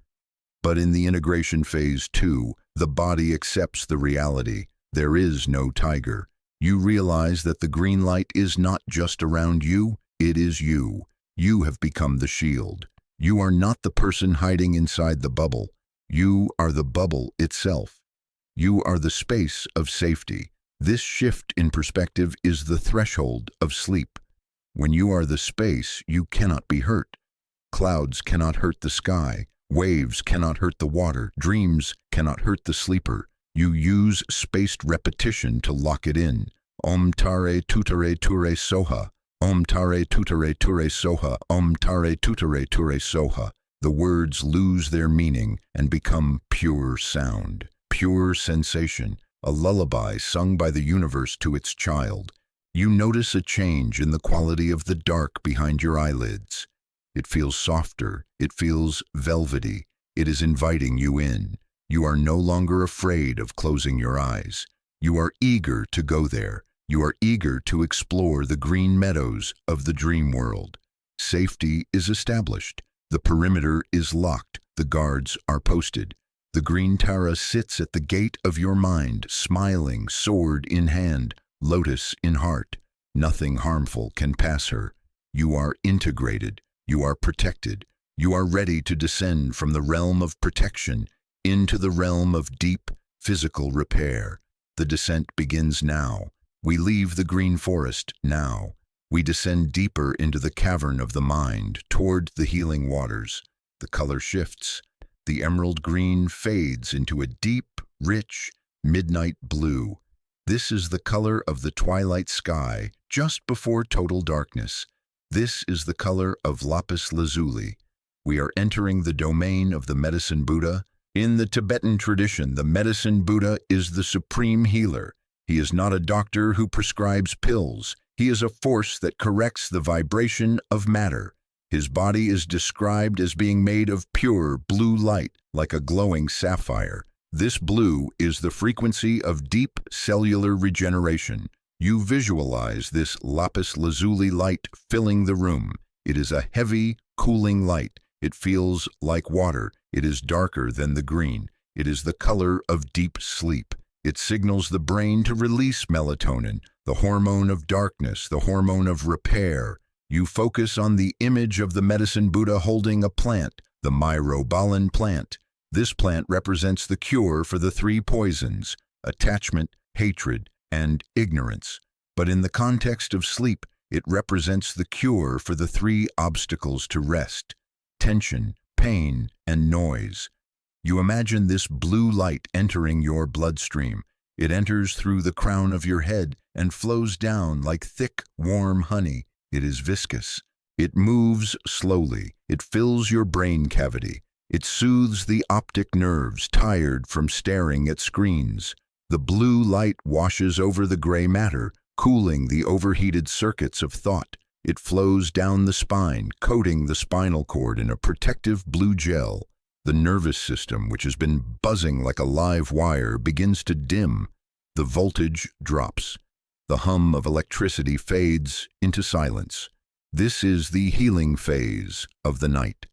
But in the integration phase 2, the body accepts the reality. There is no tiger. You realize that the green light is not just around you, it is you. You have become the shield. You are not the person hiding inside the bubble. You are the bubble itself. You are the space of safety. This shift in perspective is the threshold of sleep. When you are the space, you cannot be hurt. Clouds cannot hurt the sky. Waves cannot hurt the water. Dreams cannot hurt the sleeper. You use spaced repetition to lock it in. Om tare tutare ture soha. Om tare tutare ture soha. Om tare tutare ture soha. The words lose their meaning and become pure sound, pure sensation, a lullaby sung by the universe to its child. You notice a change in the quality of the dark behind your eyelids. It feels softer. It feels velvety. It is inviting you in. You are no longer afraid of closing your eyes. You are eager to go there. You are eager to explore the green meadows of the dream world. Safety is established. The perimeter is locked. The guards are posted. The green Tara sits at the gate of your mind, smiling, sword in hand, lotus in heart. Nothing harmful can pass her. You are integrated. You are protected. You are ready to descend from the realm of protection into the realm of deep physical repair. The descent begins now. We leave the green forest now. We descend deeper into the cavern of the mind, toward the healing waters. The color shifts. The emerald green fades into a deep, rich, midnight blue. This is the color of the twilight sky, just before total darkness. This is the color of lapis lazuli. We are entering the domain of the medicine Buddha. In the Tibetan tradition, the medicine Buddha is the supreme healer. He is not a doctor who prescribes pills. He is a force that corrects the vibration of matter. His body is described as being made of pure blue light, like a glowing sapphire. This blue is the frequency of deep cellular regeneration. You visualize this lapis lazuli light filling the room. It is a heavy, cooling light. It feels like water. It is darker than the green. It is the color of deep sleep. It signals the brain to release melatonin, the hormone of darkness, the hormone of repair. You focus on the image of the medicine Buddha holding a plant, the myrobalan plant. This plant represents the cure for the 3 poisons: attachment, hatred, and ignorance. But in the context of sleep, it represents the cure for the 3 obstacles to rest: tension, pain, and noise. You imagine this blue light entering your bloodstream. It enters through the crown of your head and flows down like thick, warm honey. It is viscous. It moves slowly. It fills your brain cavity. It soothes the optic nerves tired from staring at screens. The blue light washes over the gray matter, cooling the overheated circuits of thought. It flows down the spine, coating the spinal cord in a protective blue gel. The nervous system, which has been buzzing like a live wire, begins to dim. The voltage drops. The hum of electricity fades into silence. This is the healing phase of the night.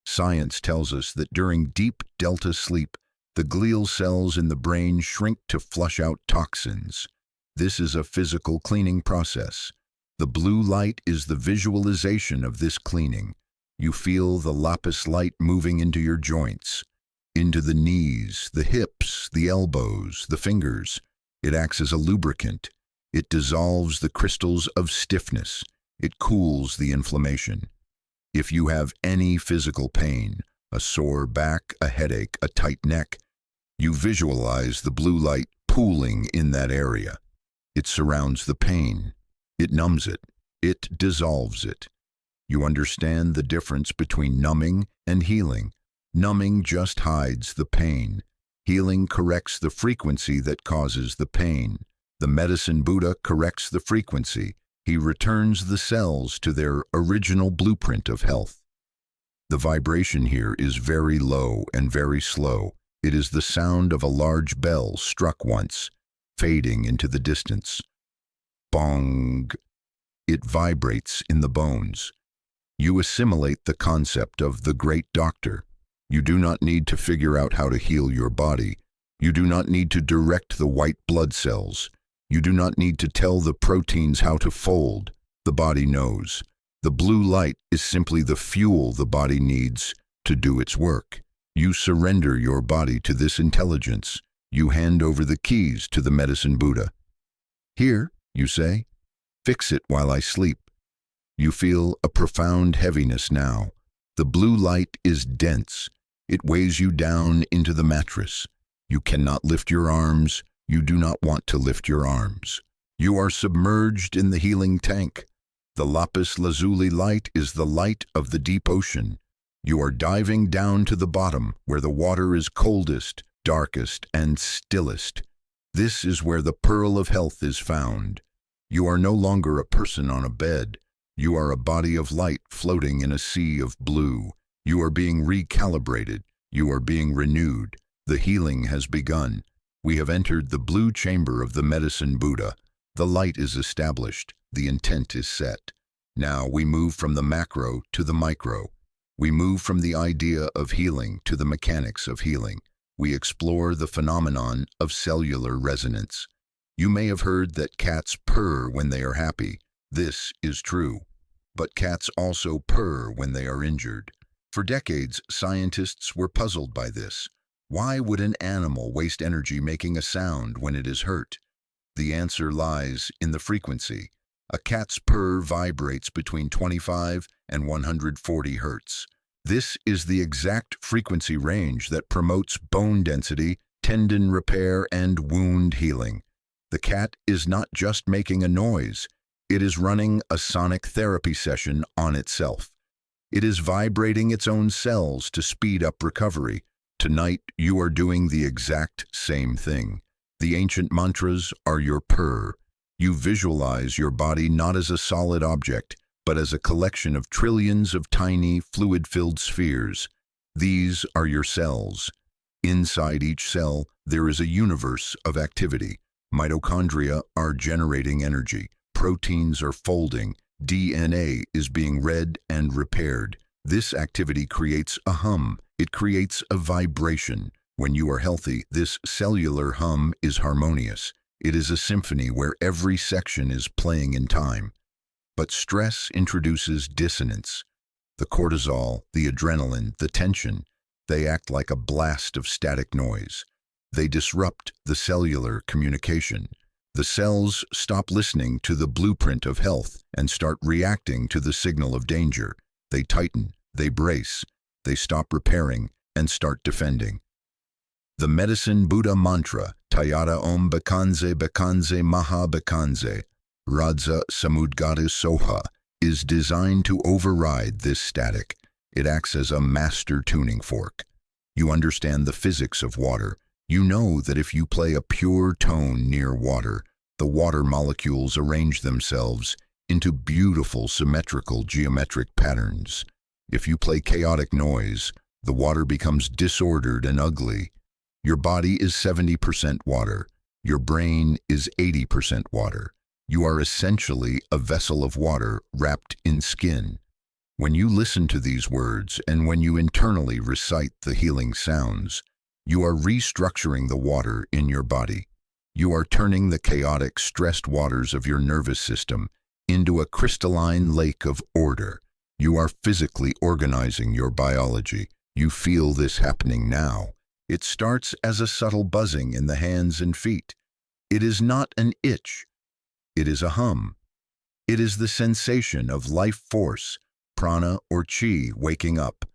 Science tells us that during deep delta sleep, the glial cells in the brain shrink to flush out toxins. This is a physical cleaning process. The blue light is the visualization of this cleaning. You feel the lapis light moving into your joints. into the knees, the hips, the elbows, the fingers. It acts as a lubricant. It dissolves the crystals of stiffness. It cools the inflammation. If you have any physical pain, a sore back, a headache, a tight neck, you visualize the blue light pooling in that area. It surrounds the pain. It numbs it. It dissolves it. You understand the difference between numbing and healing. Numbing just hides the pain. Healing corrects the frequency that causes the pain. The medicine Buddha corrects the frequency. He returns the cells to their original blueprint of health. The vibration here is very low and very slow. It is the sound of a large bell struck once, fading into the distance. Bong. It vibrates in the bones. You assimilate the concept of the great doctor. You do not need to figure out how to heal your body. You do not need to direct the white blood cells. You do not need to tell the proteins how to fold. The body knows. The blue light is simply the fuel the body needs to do its work. You surrender your body to this intelligence. You hand over the keys to the medicine Buddha. Here, you say, fix it while I sleep. You feel a profound heaviness now. The blue light is dense. It weighs you down into the mattress. You cannot lift your arms. You do not want to lift your arms. You are submerged in the healing tank. The lapis lazuli light is the light of the deep ocean. You are diving down to the bottom where the water is coldest, darkest, and stillest. This is where the pearl of health is found. You are no longer a person on a bed. You are a body of light floating in a sea of blue. You are being recalibrated. You are being renewed. The healing has begun. We have entered the blue chamber of the medicine Buddha. The light is established. The intent is set. Now we move from the macro to the micro. We move from the idea of healing to the mechanics of healing. We explore the phenomenon of cellular resonance. You may have heard that cats purr when they are happy. This is true. But cats also purr when they are injured. For decades, scientists were puzzled by this. Why would an animal waste energy making a sound when it is hurt? The answer lies in the frequency. A cat's purr vibrates between 25 and 140 hertz. This is the exact frequency range that promotes bone density, tendon repair, and wound healing. The cat is not just making a noise. It is running a sonic therapy session on itself. It is vibrating its own cells to speed up recovery. Tonight, you are doing the exact same thing. The ancient mantras are your purr. You visualize your body not as a solid object, but as a collection of trillions of tiny, fluid-filled spheres. These are your cells. Inside each cell, there is a universe of activity. Mitochondria are generating energy. Proteins are folding. DNA is being read and repaired. This activity creates a hum. It creates a vibration. When you are healthy, this cellular hum is harmonious. It is a symphony where every section is playing in time. But stress introduces dissonance. The cortisol, the adrenaline, the tension, they act like a blast of static noise. They disrupt the cellular communication. The cells stop listening to the blueprint of health and start reacting to the signal of danger. They tighten, they brace, they stop repairing and start defending. The medicine Buddha mantra, Tayata Om Bhakanze Bhakanze Maha Bhakanze, Radza Samudgata Soha, is designed to override this static. It acts as a master tuning fork. You understand the physics of water. You know that if you play a pure tone near water, the water molecules arrange themselves into beautiful symmetrical geometric patterns. If you play chaotic noise, the water becomes disordered and ugly. Your body is 70% water. Your brain is 80% water. You are essentially a vessel of water wrapped in skin. When you listen to these words and when you internally recite the healing sounds, you are restructuring the water in your body. You are turning the chaotic, stressed waters of your nervous system into a crystalline lake of order. You are physically organizing your biology. You feel this happening now. It starts as a subtle buzzing in the hands and feet. It is not an itch. It is a hum. It is the sensation of life force, prana or chi, waking up.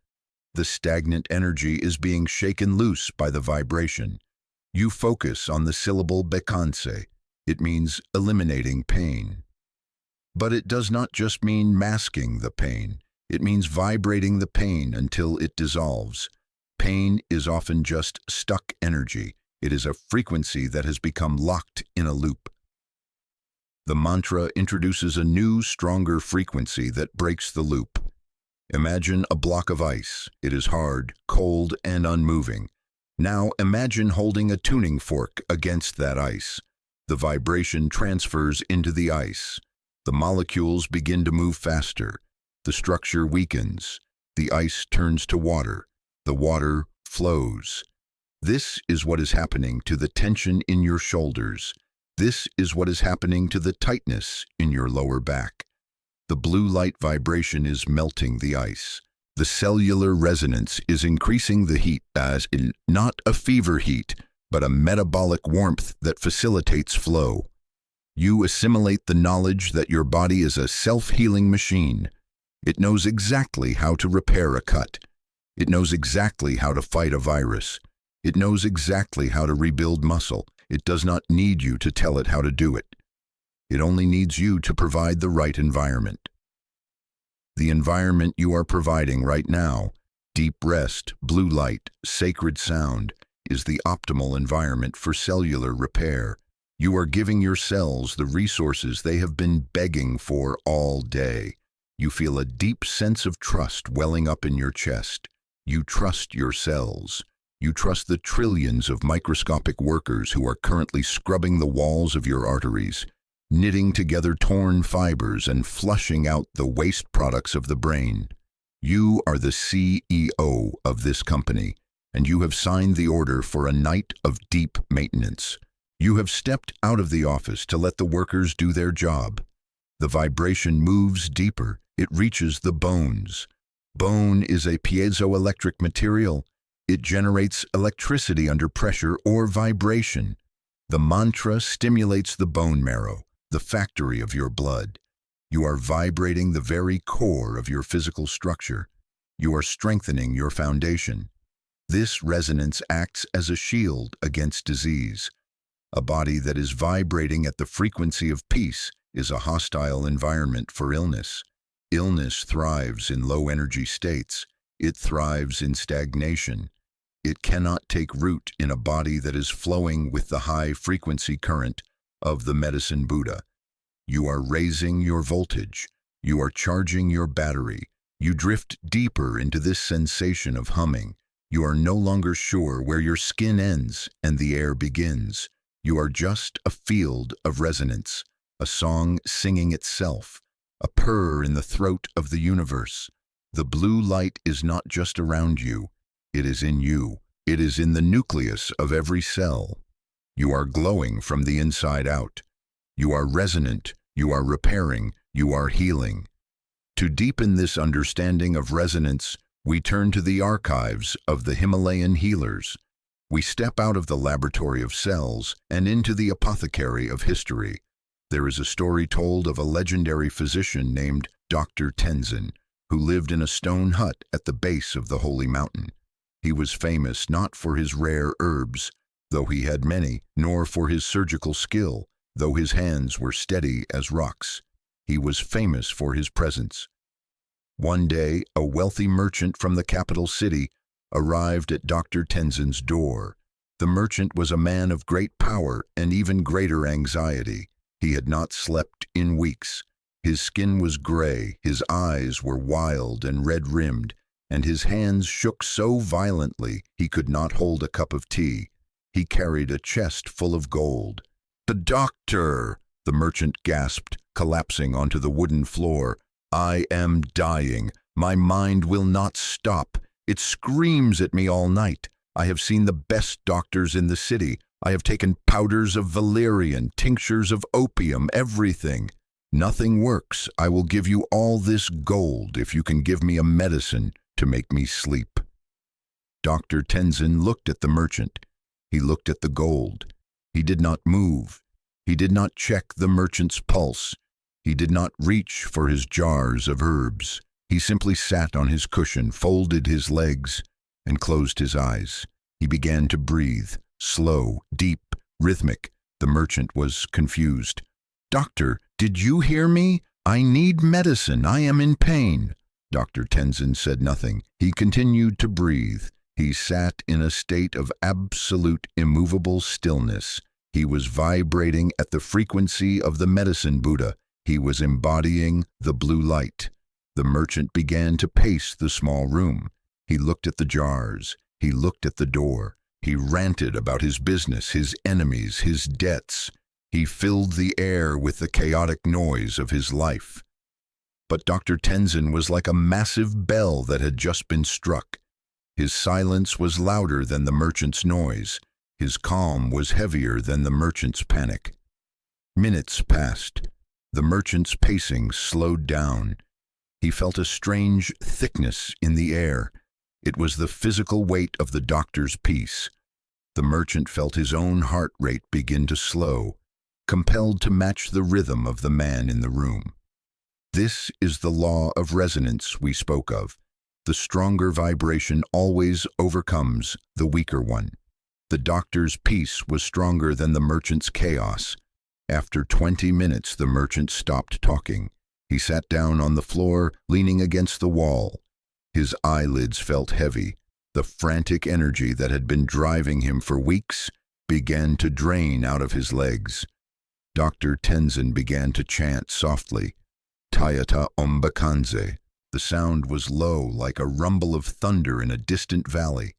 The stagnant energy is being shaken loose by the vibration. You focus on the syllable bekanse. It means eliminating pain. But it does not just mean masking the pain. It means vibrating the pain until it dissolves. Pain is often just stuck energy. It is a frequency that has become locked in a loop. The mantra introduces a new, stronger frequency that breaks the loop. Imagine a block of ice. It is hard, cold, and unmoving. Now imagine holding a tuning fork against that ice. The vibration transfers into the ice. The molecules begin to move faster. The structure weakens. The ice turns to water. The water flows. This is what is happening to the tension in your shoulders. This is what is happening to the tightness in your lower back. The blue light vibration is melting the ice. The cellular resonance is increasing the heat as in not a fever heat, but a metabolic warmth that facilitates flow. You assimilate the knowledge that your body is a self-healing machine. It knows exactly how to repair a cut. It knows exactly how to fight a virus. It knows exactly how to rebuild muscle. It does not need you to tell it how to do it. It only needs you to provide the right environment. The environment you are providing right now, deep rest, blue light, sacred sound, is the optimal environment for cellular repair. You are giving your cells the resources they have been begging for all day. You feel a deep sense of trust welling up in your chest. You trust your cells. You trust the trillions of microscopic workers who are currently scrubbing the walls of your arteries, knitting together torn fibers and flushing out the waste products of the brain. You are the CEO of this company, and you have signed the order for a night of deep maintenance. You have stepped out of the office to let the workers do their job. The vibration moves deeper. It reaches the bones. Bone is a piezoelectric material. It generates electricity under pressure or vibration. The mantra stimulates the bone marrow, the factory of your blood. You are vibrating the very core of your physical structure. You are strengthening your foundation. This resonance acts as a shield against disease. A body that is vibrating at the frequency of peace is a hostile environment for illness. Illness thrives in low-energy states. It thrives in stagnation. It cannot take root in a body that is flowing with the high-frequency current of the medicine Buddha. You are raising your voltage. You are charging your battery. You drift deeper into this sensation of humming. You are no longer sure where your skin ends and the air begins. You are just a field of resonance, a song singing itself, a purr in the throat of the universe. The blue light is not just around you. It is in you. It is in the nucleus of every cell. You are glowing from the inside out. You are resonant. You are repairing. You are healing. To deepen this understanding of resonance, we turn to the archives of the Himalayan healers. We step out of the laboratory of cells and into the apothecary of history. There is a story told of a legendary physician named Dr. Tenzin, who lived in a stone hut at the base of the holy mountain. He was famous not for his rare herbs, though he had many, nor for his surgical skill, though his hands were steady as rocks. He was famous for his presence. One day, a wealthy merchant from the capital city arrived at Dr. Tenzin's door. The merchant was a man of great power and even greater anxiety. He had not slept in weeks. His skin was gray, his eyes were wild and red-rimmed, and his hands shook so violently he could not hold a cup of tea. He carried a chest full of gold. "The doctor!" the merchant gasped, collapsing onto the wooden floor. "I am dying. My mind will not stop. It screams at me all night. I have seen the best doctors in the city. I have taken powders of valerian, tinctures of opium, everything. Nothing works. I will give you all this gold if you can give me a medicine to make me sleep." Dr. Tenzin looked at the merchant. He looked at the gold. He did not move. He did not check the merchant's pulse. He did not reach for his jars of herbs. He simply sat on his cushion, folded his legs, and closed his eyes. He began to breathe, slow, deep, rhythmic. The merchant was confused. "Doctor, did you hear me? I need medicine. I am in pain." Dr. Tenzin said nothing. He continued to breathe. He sat in a state of absolute immovable stillness. He was vibrating at the frequency of the medicine Buddha. He was embodying the blue light. The merchant began to pace the small room. He looked at the jars. He looked at the door. He ranted about his business, his enemies, his debts. He filled the air with the chaotic noise of his life. But Dr. Tenzin was like a massive bell that had just been struck. His silence was louder than the merchant's noise. His calm was heavier than the merchant's panic. Minutes passed. The merchant's pacing slowed down. He felt a strange thickness in the air. It was the physical weight of the doctor's peace. The merchant felt his own heart rate begin to slow, compelled to match the rhythm of the man in the room. This is the law of resonance we spoke of. The stronger vibration always overcomes the weaker one. The doctor's peace was stronger than the merchant's chaos. After 20 minutes, the merchant stopped talking. He sat down on the floor, leaning against the wall. His eyelids felt heavy. The frantic energy that had been driving him for weeks began to drain out of his legs. Dr. Tenzin began to chant softly, "Tayata Ombakanze." The sound was low, like a rumble of thunder in a distant valley.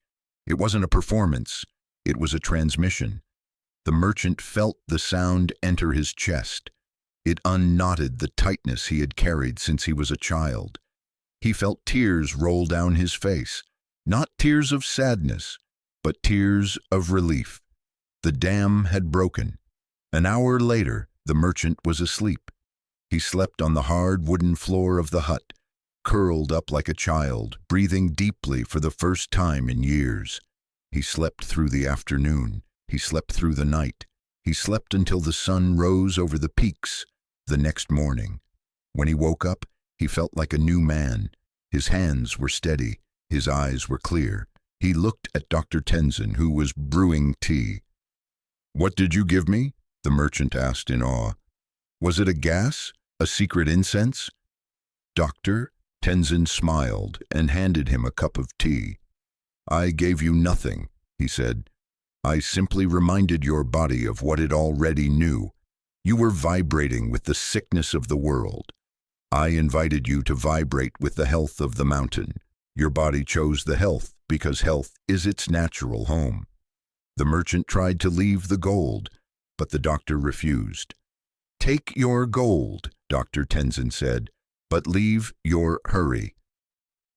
It wasn't a performance. It was a transmission. The merchant felt the sound enter his chest. It unknotted the tightness he had carried since he was a child. He felt tears roll down his face, not tears of sadness, but tears of relief. The dam had broken. An hour later, the merchant was asleep. He slept on the hard wooden floor of the hut, curled up like a child, breathing deeply for the first time in years. He slept through the afternoon. He slept through the night. He slept until the sun rose over the peaks the next morning. When he woke up, he felt like a new man. His hands were steady. His eyes were clear. He looked at Dr. Tenzin, who was brewing tea. "What did you give me?" the merchant asked in awe. "Was it a gas? A secret incense?" Dr. Tenzin smiled and handed him a cup of tea. "I gave you nothing," he said. "I simply reminded your body of what it already knew. You were vibrating with the sickness of the world. I invited you to vibrate with the health of the mountain. Your body chose the health because health is its natural home." The merchant tried to leave the gold, but the doctor refused. "Take your gold," Dr. Tenzin said, "but leave your hurry."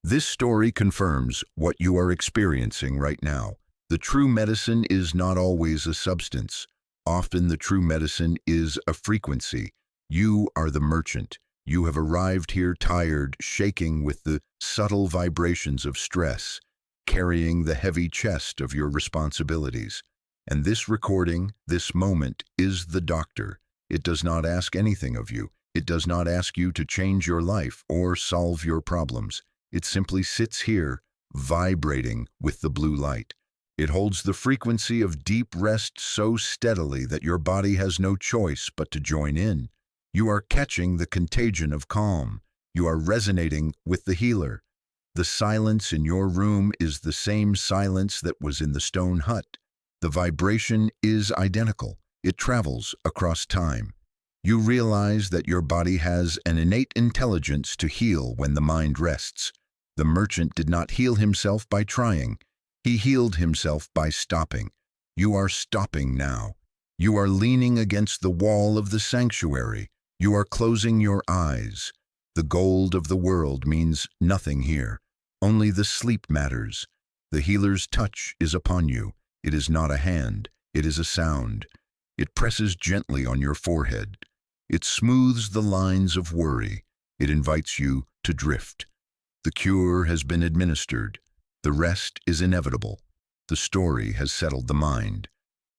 This story confirms what you are experiencing right now. The true medicine is not always a substance. Often the true medicine is a frequency. You are the merchant. You have arrived here tired, shaking with the subtle vibrations of stress, carrying the heavy chest of your responsibilities. And this recording, this moment, is the doctor. It does not ask anything of you. It does not ask you to change your life or solve your problems. It simply sits here, vibrating with the blue light. It holds the frequency of deep rest so steadily that your body has no choice but to join in. You are catching the contagion of calm. You are resonating with the healer. The silence in your room is the same silence that was in the stone hut. The vibration is identical. It travels across time. You realize that your body has an innate intelligence to heal when the mind rests. The merchant did not heal himself by trying. He healed himself by stopping. You are stopping now. You are leaning against the wall of the sanctuary. You are closing your eyes. The gold of the world means nothing here. Only the sleep matters. The healer's touch is upon you. It is not a hand. It is a sound. It presses gently on your forehead. It smooths the lines of worry. It invites you to drift. The cure has been administered. The rest is inevitable. The story has settled the mind.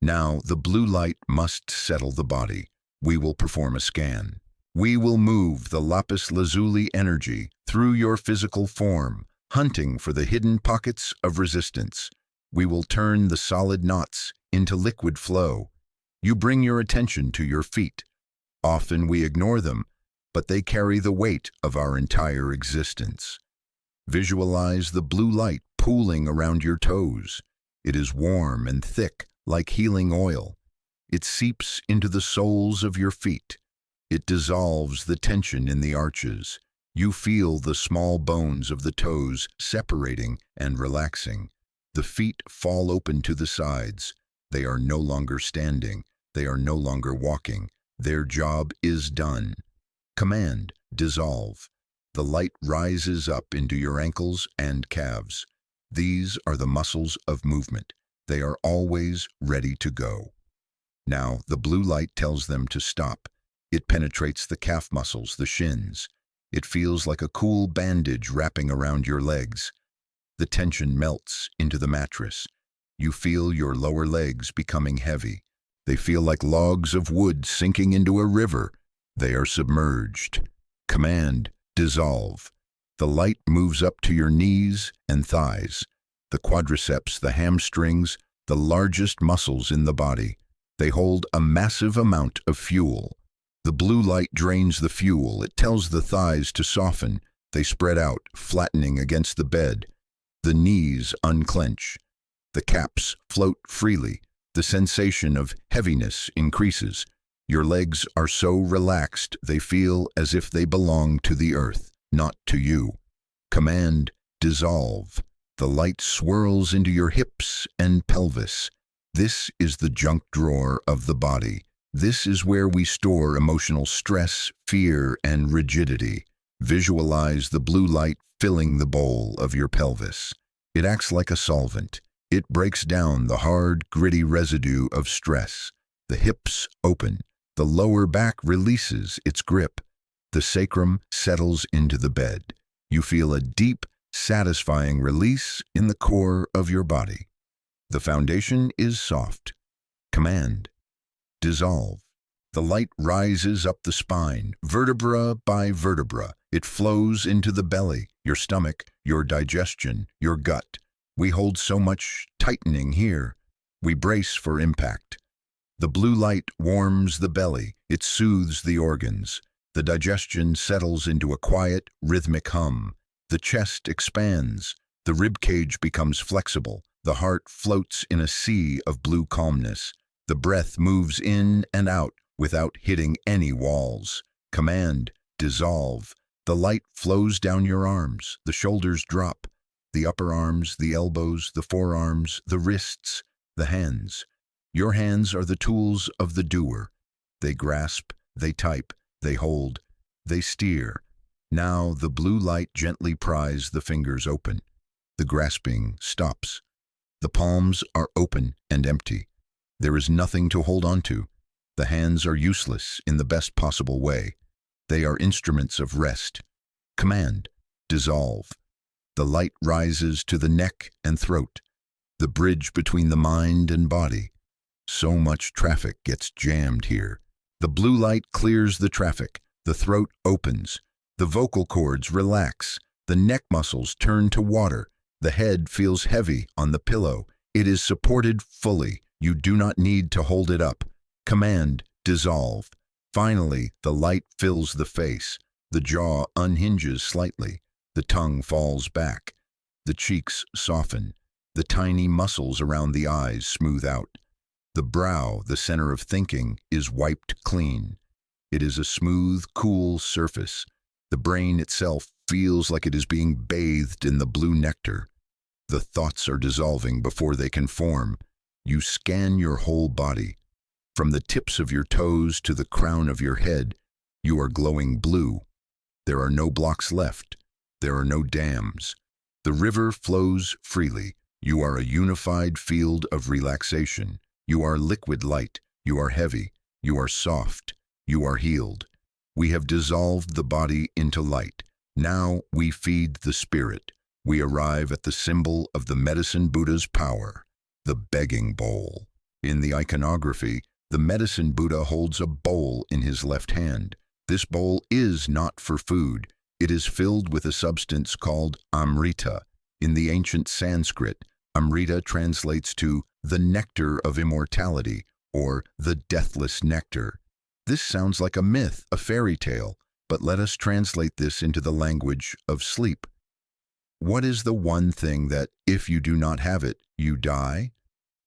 Now, the blue light must settle the body. We will perform a scan. We will move the lapis lazuli energy through your physical form, hunting for the hidden pockets of resistance. We will turn the solid knots into liquid flow. You bring your attention to your feet. Often we ignore them, but they carry the weight of our entire existence. Visualize the blue light pooling around your toes. It is warm and thick, like healing oil. It seeps into the soles of your feet. It dissolves the tension in the arches. You feel the small bones of the toes separating and relaxing. The feet fall open to the sides. They are no longer standing. They are no longer walking. Their job is done. Command, dissolve. The light rises up into your ankles and calves. These are the muscles of movement. They are always ready to go. Now, the blue light tells them to stop. It penetrates the calf muscles, the shins. It feels like a cool bandage wrapping around your legs. The tension melts into the mattress. You feel your lower legs becoming heavy. They feel like logs of wood sinking into a river. They are submerged. Command, dissolve. The light moves up to your knees and thighs. The quadriceps, the hamstrings, the largest muscles in the body. They hold a massive amount of fuel. The blue light drains the fuel. It tells the thighs to soften. They spread out, flattening against the bed. The knees unclench. The caps float freely. The sensation of heaviness increases. Your legs are so relaxed they feel as if they belong to the earth, not to you. Command, dissolve. The light swirls into your hips and pelvis. This is the junk drawer of the body. This is where we store emotional stress, fear, and rigidity. Visualize the blue light filling the bowl of your pelvis. It acts like a solvent. It breaks down the hard, gritty residue of stress. The hips open. The lower back releases its grip. The sacrum settles into the bed. You feel a deep, satisfying release in the core of your body. The foundation is soft. Command, dissolve. The light rises up the spine, vertebra by vertebra. It flows into the belly, your stomach, your digestion, your gut. We hold so much tightening here. We brace for impact. The blue light warms the belly. It soothes the organs. The digestion settles into a quiet, rhythmic hum. The chest expands. The rib cage becomes flexible. The heart floats in a sea of blue calmness. The breath moves in and out without hitting any walls. Command, dissolve. The light flows down your arms. The shoulders drop. The upper arms, the elbows, the forearms, the wrists, the hands. Your hands are the tools of the doer. They grasp, they type, they hold, they steer. Now the blue light gently pries the fingers open. The grasping stops. The palms are open and empty. There is nothing to hold on to. The hands are useless in the best possible way. They are instruments of rest. Command, dissolve. The light rises to the neck and throat, the bridge between the mind and body. So much traffic gets jammed here. The blue light clears the traffic. The throat opens. The vocal cords relax. The neck muscles turn to water. The head feels heavy on the pillow. It is supported fully. You do not need to hold it up. Command, dissolve. Finally, the light fills the face. The jaw unhinges slightly. The tongue falls back. The cheeks soften. The tiny muscles around the eyes smooth out. The brow, the center of thinking, is wiped clean. It is a smooth, cool surface. The brain itself feels like it is being bathed in the blue nectar. The thoughts are dissolving before they can form. You scan your whole body. From the tips of your toes to the crown of your head, you are glowing blue. There are no blocks left. There are no dams. The river flows freely. You are a unified field of relaxation. You are liquid light. You are heavy. You are soft. You are healed. We have dissolved the body into light. Now we feed the spirit. we arrive at the symbol of the medicine Buddha's power, the begging bowl. In the iconography, the medicine Buddha holds a bowl in his left hand. This bowl is not for food. It is filled with a substance called amrita. In the ancient Sanskrit, amrita translates to the nectar of immortality, or the deathless nectar. This sounds like a myth, a fairy tale, but let us translate this into the language of sleep. What is the one thing that, if you do not have it, you die?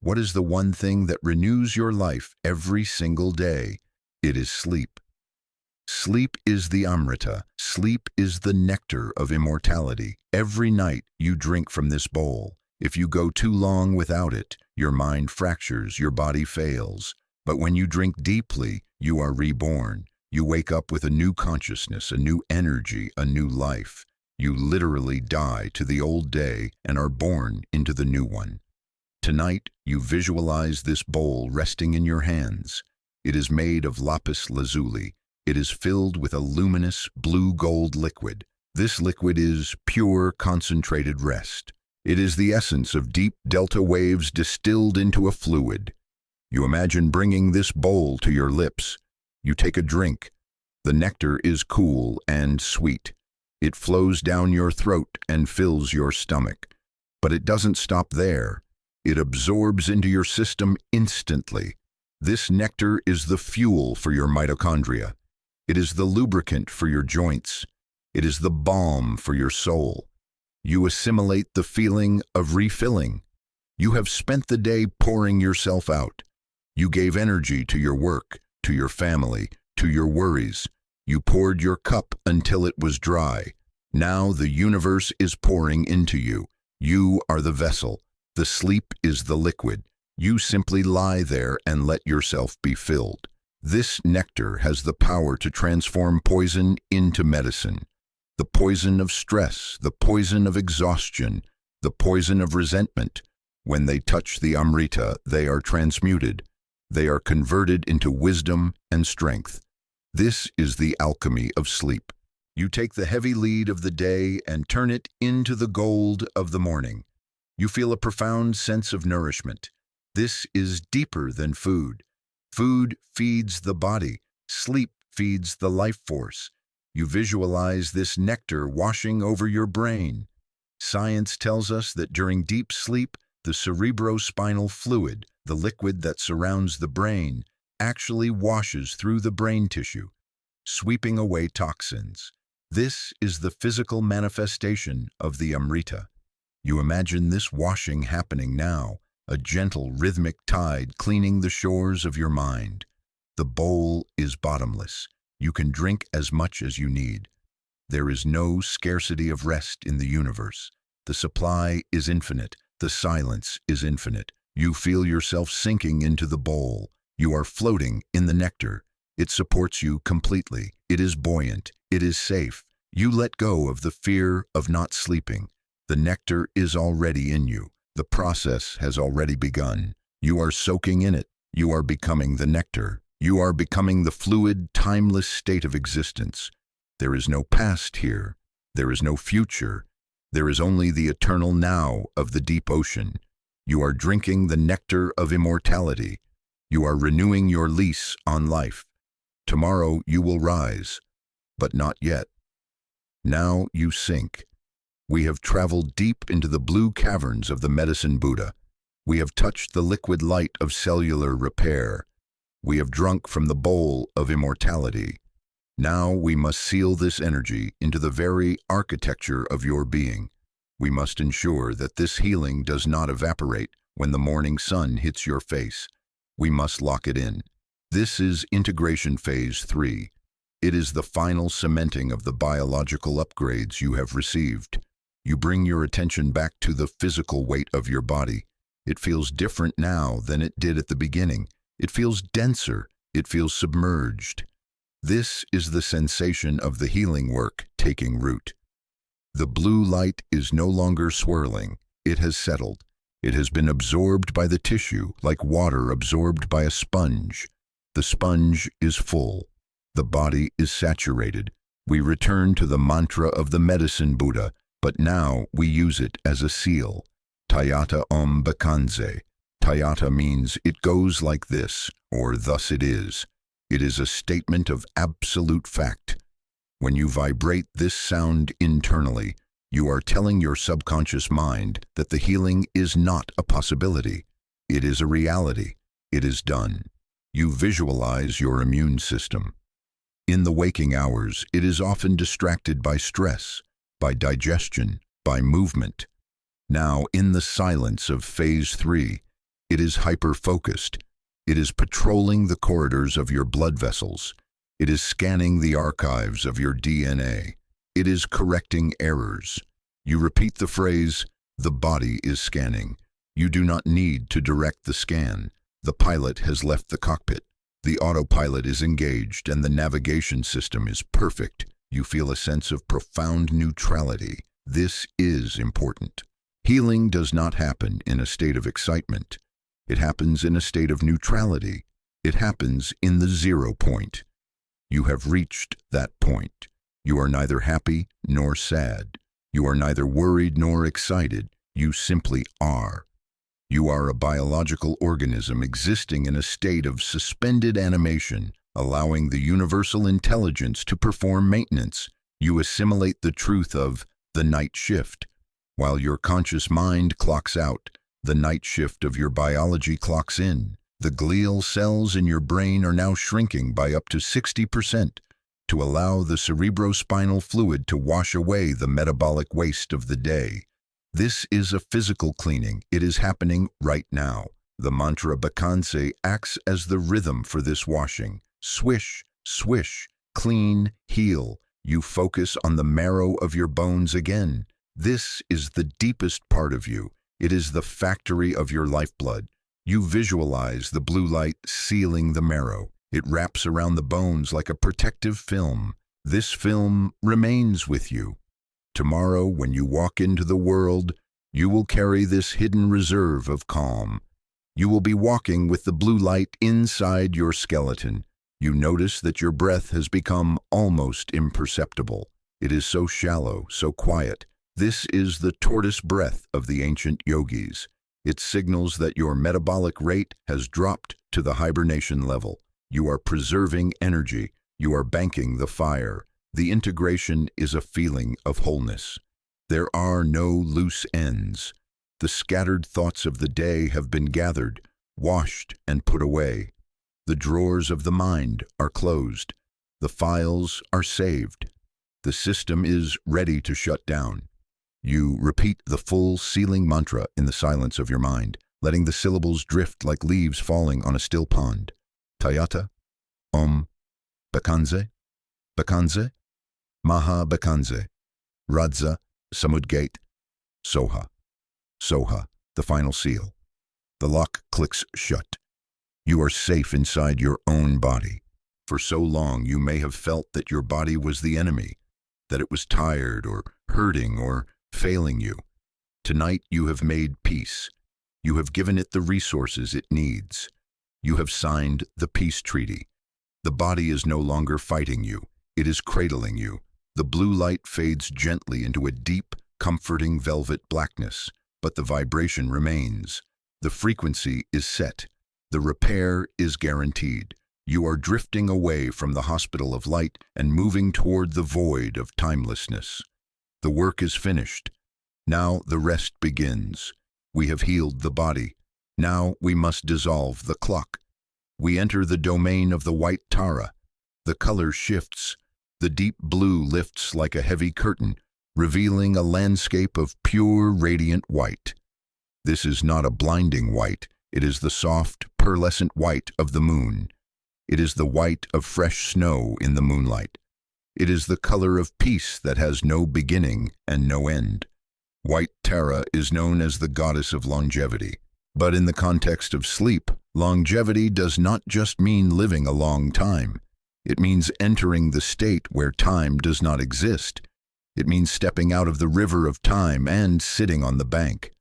What is the one thing that renews your life every single day? It is sleep. Sleep is the amrita. Sleep is the nectar of immortality. Every night you drink from this bowl. If you go too long without it, your mind fractures, your body fails. But when you drink deeply, you are reborn. You wake up with a new consciousness, a new energy, a new life. You literally die to the old day and are born into the new one. Tonight, you visualize this bowl resting in your hands. It is made of lapis lazuli. It is filled with a luminous blue-gold liquid. This liquid is pure, concentrated rest. It is the essence of deep delta waves distilled into a fluid. You imagine bringing this bowl to your lips. You take a drink. The nectar is cool and sweet. It flows down your throat and fills your stomach. But it doesn't stop there. It absorbs into your system instantly. This nectar is the fuel for your mitochondria. It is the lubricant for your joints. It is the balm for your soul. You assimilate the feeling of refilling. You have spent the day pouring yourself out. You gave energy to your work, to your family, to your worries. You poured your cup until it was dry. Now the universe is pouring into you. You are the vessel. The sleep is the liquid. You simply lie there and let yourself be filled. This nectar has the power to transform poison into medicine. The poison of stress, the poison of exhaustion, the poison of resentment. When they touch the amrita, they are transmuted. They are converted into wisdom and strength. This is the alchemy of sleep. You take the heavy lead of the day and turn it into the gold of the morning. You feel a profound sense of nourishment. This is deeper than food. Food feeds the body. Sleep feeds the life force. You visualize this nectar washing over your brain. Science tells us that during deep sleep, the cerebrospinal fluid, the liquid that surrounds the brain, actually washes through the brain tissue, sweeping away toxins. This is the physical manifestation of the amrita. You imagine this washing happening now, a gentle rhythmic tide cleaning the shores of your mind. The bowl is bottomless. You can drink as much as you need. There is no scarcity of rest in the universe. The supply is infinite. The silence is infinite. You feel yourself sinking into the bowl. You are floating in the nectar. It supports you completely. It is buoyant. It is safe. You let go of the fear of not sleeping. The nectar is already in you. The process has already begun. You are soaking in it. You are becoming the nectar. You are becoming the fluid, timeless state of existence. There is no past here. There is no future. There is only the eternal now of the deep ocean. You are drinking the nectar of immortality. You are renewing your lease on life. Tomorrow you will rise, but not yet. Now you sink. We have traveled deep into the blue caverns of the medicine Buddha. We have touched the liquid light of cellular repair. We have drunk from the bowl of immortality. Now we must seal this energy into the very architecture of your being. We must ensure that this healing does not evaporate when the morning sun hits your face. We must lock it in. This is integration phase 3. It is the final cementing of the biological upgrades you have received. You bring your attention back to the physical weight of your body. It feels different now than it did at the beginning. It feels denser. It feels submerged. This is the sensation of the healing work taking root. The blue light is no longer swirling. It has settled. It has been absorbed by the tissue, like water absorbed by a sponge. The sponge is full. The body is saturated. We return to the mantra of the medicine Buddha. but now we use it as a seal. Tayata Om Bakanze. Tayata means it goes like this, or thus it is. It is a statement of absolute fact. When you vibrate this sound internally, you are telling your subconscious mind that the healing is not a possibility. It is a reality. It is done. You visualize your immune system. In the waking hours, it is often distracted by stress, by digestion, by movement. Now, in the silence of Phase 3, it is hyper-focused. It is patrolling the corridors of your blood vessels. It is scanning the archives of your DNA. It is correcting errors. You repeat the phrase, "The body is scanning." You do not need to direct the scan. The pilot has left the cockpit. The autopilot is engaged and the navigation system is perfect. You feel a sense of profound neutrality. This is important. Healing does not happen in a state of excitement. It happens in a state of neutrality. It happens in the 0 point. You have reached that point. You are neither happy nor sad. You are neither worried nor excited. You simply are. You are a biological organism existing in a state of suspended animation, allowing the universal intelligence to perform maintenance. You assimilate the truth of the night shift. While your conscious mind clocks out, the night shift of your biology clocks in. The glial cells in your brain are now shrinking by up to 60% to allow the cerebrospinal fluid to wash away the metabolic waste of the day. This is a physical cleaning. It is happening right now. The mantra Bakanse acts as the rhythm for this washing. Swish, swish, clean, heal. You focus on the marrow of your bones again. This is the deepest part of you. It is the factory of your lifeblood. You visualize the blue light sealing the marrow. It wraps around the bones like a protective film. This film remains with you. Tomorrow, when you walk into the world, you will carry this hidden reserve of calm. You will be walking with the blue light inside your skeleton. You notice that your breath has become almost imperceptible. It is so shallow, so quiet. This is the tortoise breath of the ancient yogis. It signals that your metabolic rate has dropped to the hibernation level. You are preserving energy. You are banking the fire. The integration is a feeling of wholeness. There are no loose ends. The scattered thoughts of the day have been gathered, washed, and put away. The drawers of the mind are closed. The files are saved. The system is ready to shut down. You repeat the full sealing mantra in the silence of your mind, letting the syllables drift like leaves falling on a still pond. Tayata, Om, Bakanze, Bakanze, Maha Bakanze, Radza, Samudgate, Soha. Soha, the final seal. The lock clicks shut. You are safe inside your own body. For so long you may have felt that your body was the enemy, that it was tired or hurting or failing you. Tonight you have made peace. You have given it the resources it needs. You have signed the peace treaty. The body is no longer fighting you. It is cradling you. The blue light fades gently into a deep, comforting velvet blackness, but the vibration remains. The frequency is set. The repair is guaranteed. You are drifting away from the hospital of light and moving toward the void of timelessness. The work is finished. Now the rest begins. We have healed the body. Now we must dissolve the clock. We enter the domain of the white Tara. The color shifts. The deep blue lifts like a heavy curtain, revealing a landscape of pure, radiant white. This is not a blinding white. It is the soft, pearlescent white of the moon. It is the white of fresh snow in the moonlight. It is the color of peace that has no beginning and no end. White Tara is known as the goddess of longevity. But in the context of sleep, longevity does not just mean living a long time. It means entering the state where time does not exist. It means stepping out of the river of time and sitting on the bank.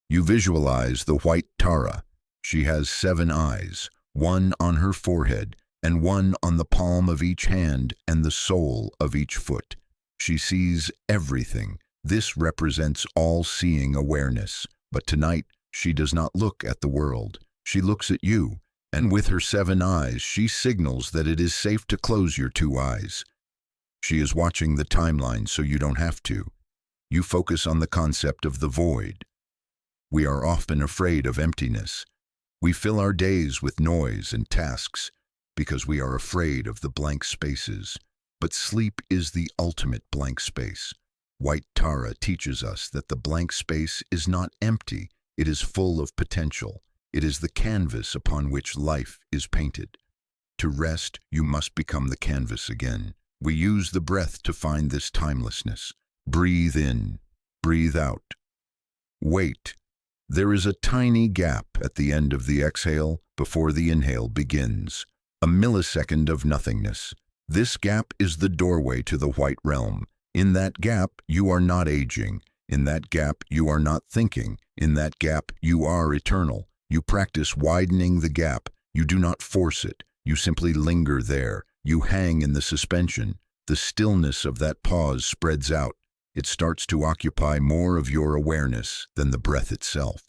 You visualize the white Tara. She has 7 eyes, one on her forehead, and one on the palm of each hand and the sole of each foot. She sees everything. This represents all-seeing awareness. But tonight, she does not look at the world. She looks at you, and with her 7 eyes, she signals that it is safe to close your 2 eyes. She is watching the timeline so you don't have to. You focus on the concept of the void. We are often afraid of emptiness. We fill our days with noise and tasks because we are afraid of the blank spaces. But sleep is the ultimate blank space. White Tara teaches us that the blank space is not empty, it is full of potential. It is the canvas upon which life is painted. To rest, you must become the canvas again. We use the breath to find this timelessness. Breathe in, breathe out. Wait. There is a tiny gap at the end of the exhale before the inhale begins. A millisecond of nothingness. This gap is the doorway to the white realm. In that gap, you are not aging. In that gap, you are not thinking. In that gap, you are eternal. You practice widening the gap. You do not force it. You simply linger there. You hang in the suspension. The stillness of that pause spreads out. It starts to occupy more of your awareness than the breath itself.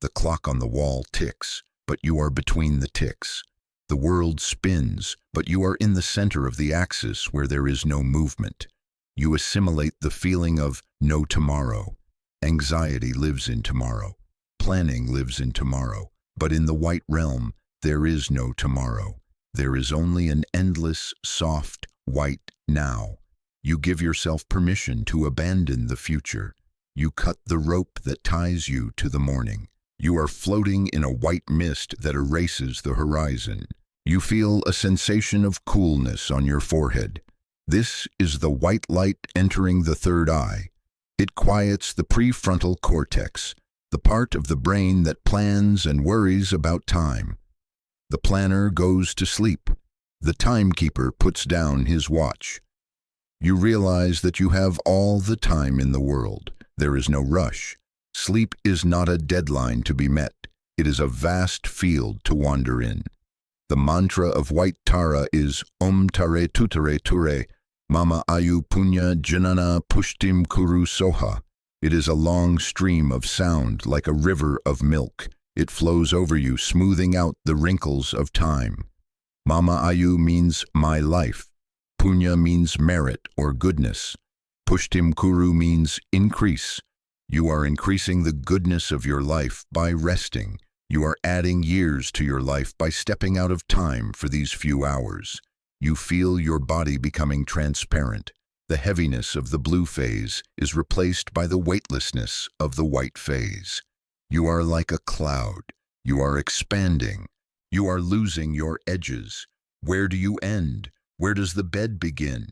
The clock on the wall ticks, but you are between the ticks. The world spins, but you are in the center of the axis where there is no movement. You assimilate the feeling of no tomorrow. Anxiety lives in tomorrow. Planning lives in tomorrow. But in the white realm, there is no tomorrow. There is only an endless, soft, white now. You give yourself permission to abandon the future. You cut the rope that ties you to the morning. You are floating in a white mist that erases the horizon. You feel a sensation of coolness on your forehead. This is the white light entering the third eye. It quiets the prefrontal cortex, the part of the brain that plans and worries about time. The planner goes to sleep. The timekeeper puts down his watch. You realize that you have all the time in the world. There is no rush. Sleep is not a deadline to be met. It is a vast field to wander in. The mantra of White Tara is Om Tare Tutare Ture, Mama Ayu Punya Janana Pushtim Kuru Soha. It is a long stream of sound like a river of milk. It flows over you, smoothing out the wrinkles of time. Mama Ayu means my life. Punya means merit or goodness. Pushtim Kuru means increase. You are increasing the goodness of your life by resting. You are adding years to your life by stepping out of time for these few hours. You feel your body becoming transparent. The heaviness of the blue phase is replaced by the weightlessness of the white phase. You are like a cloud. You are expanding. You are losing your edges. Where do you end? Where does the bed begin?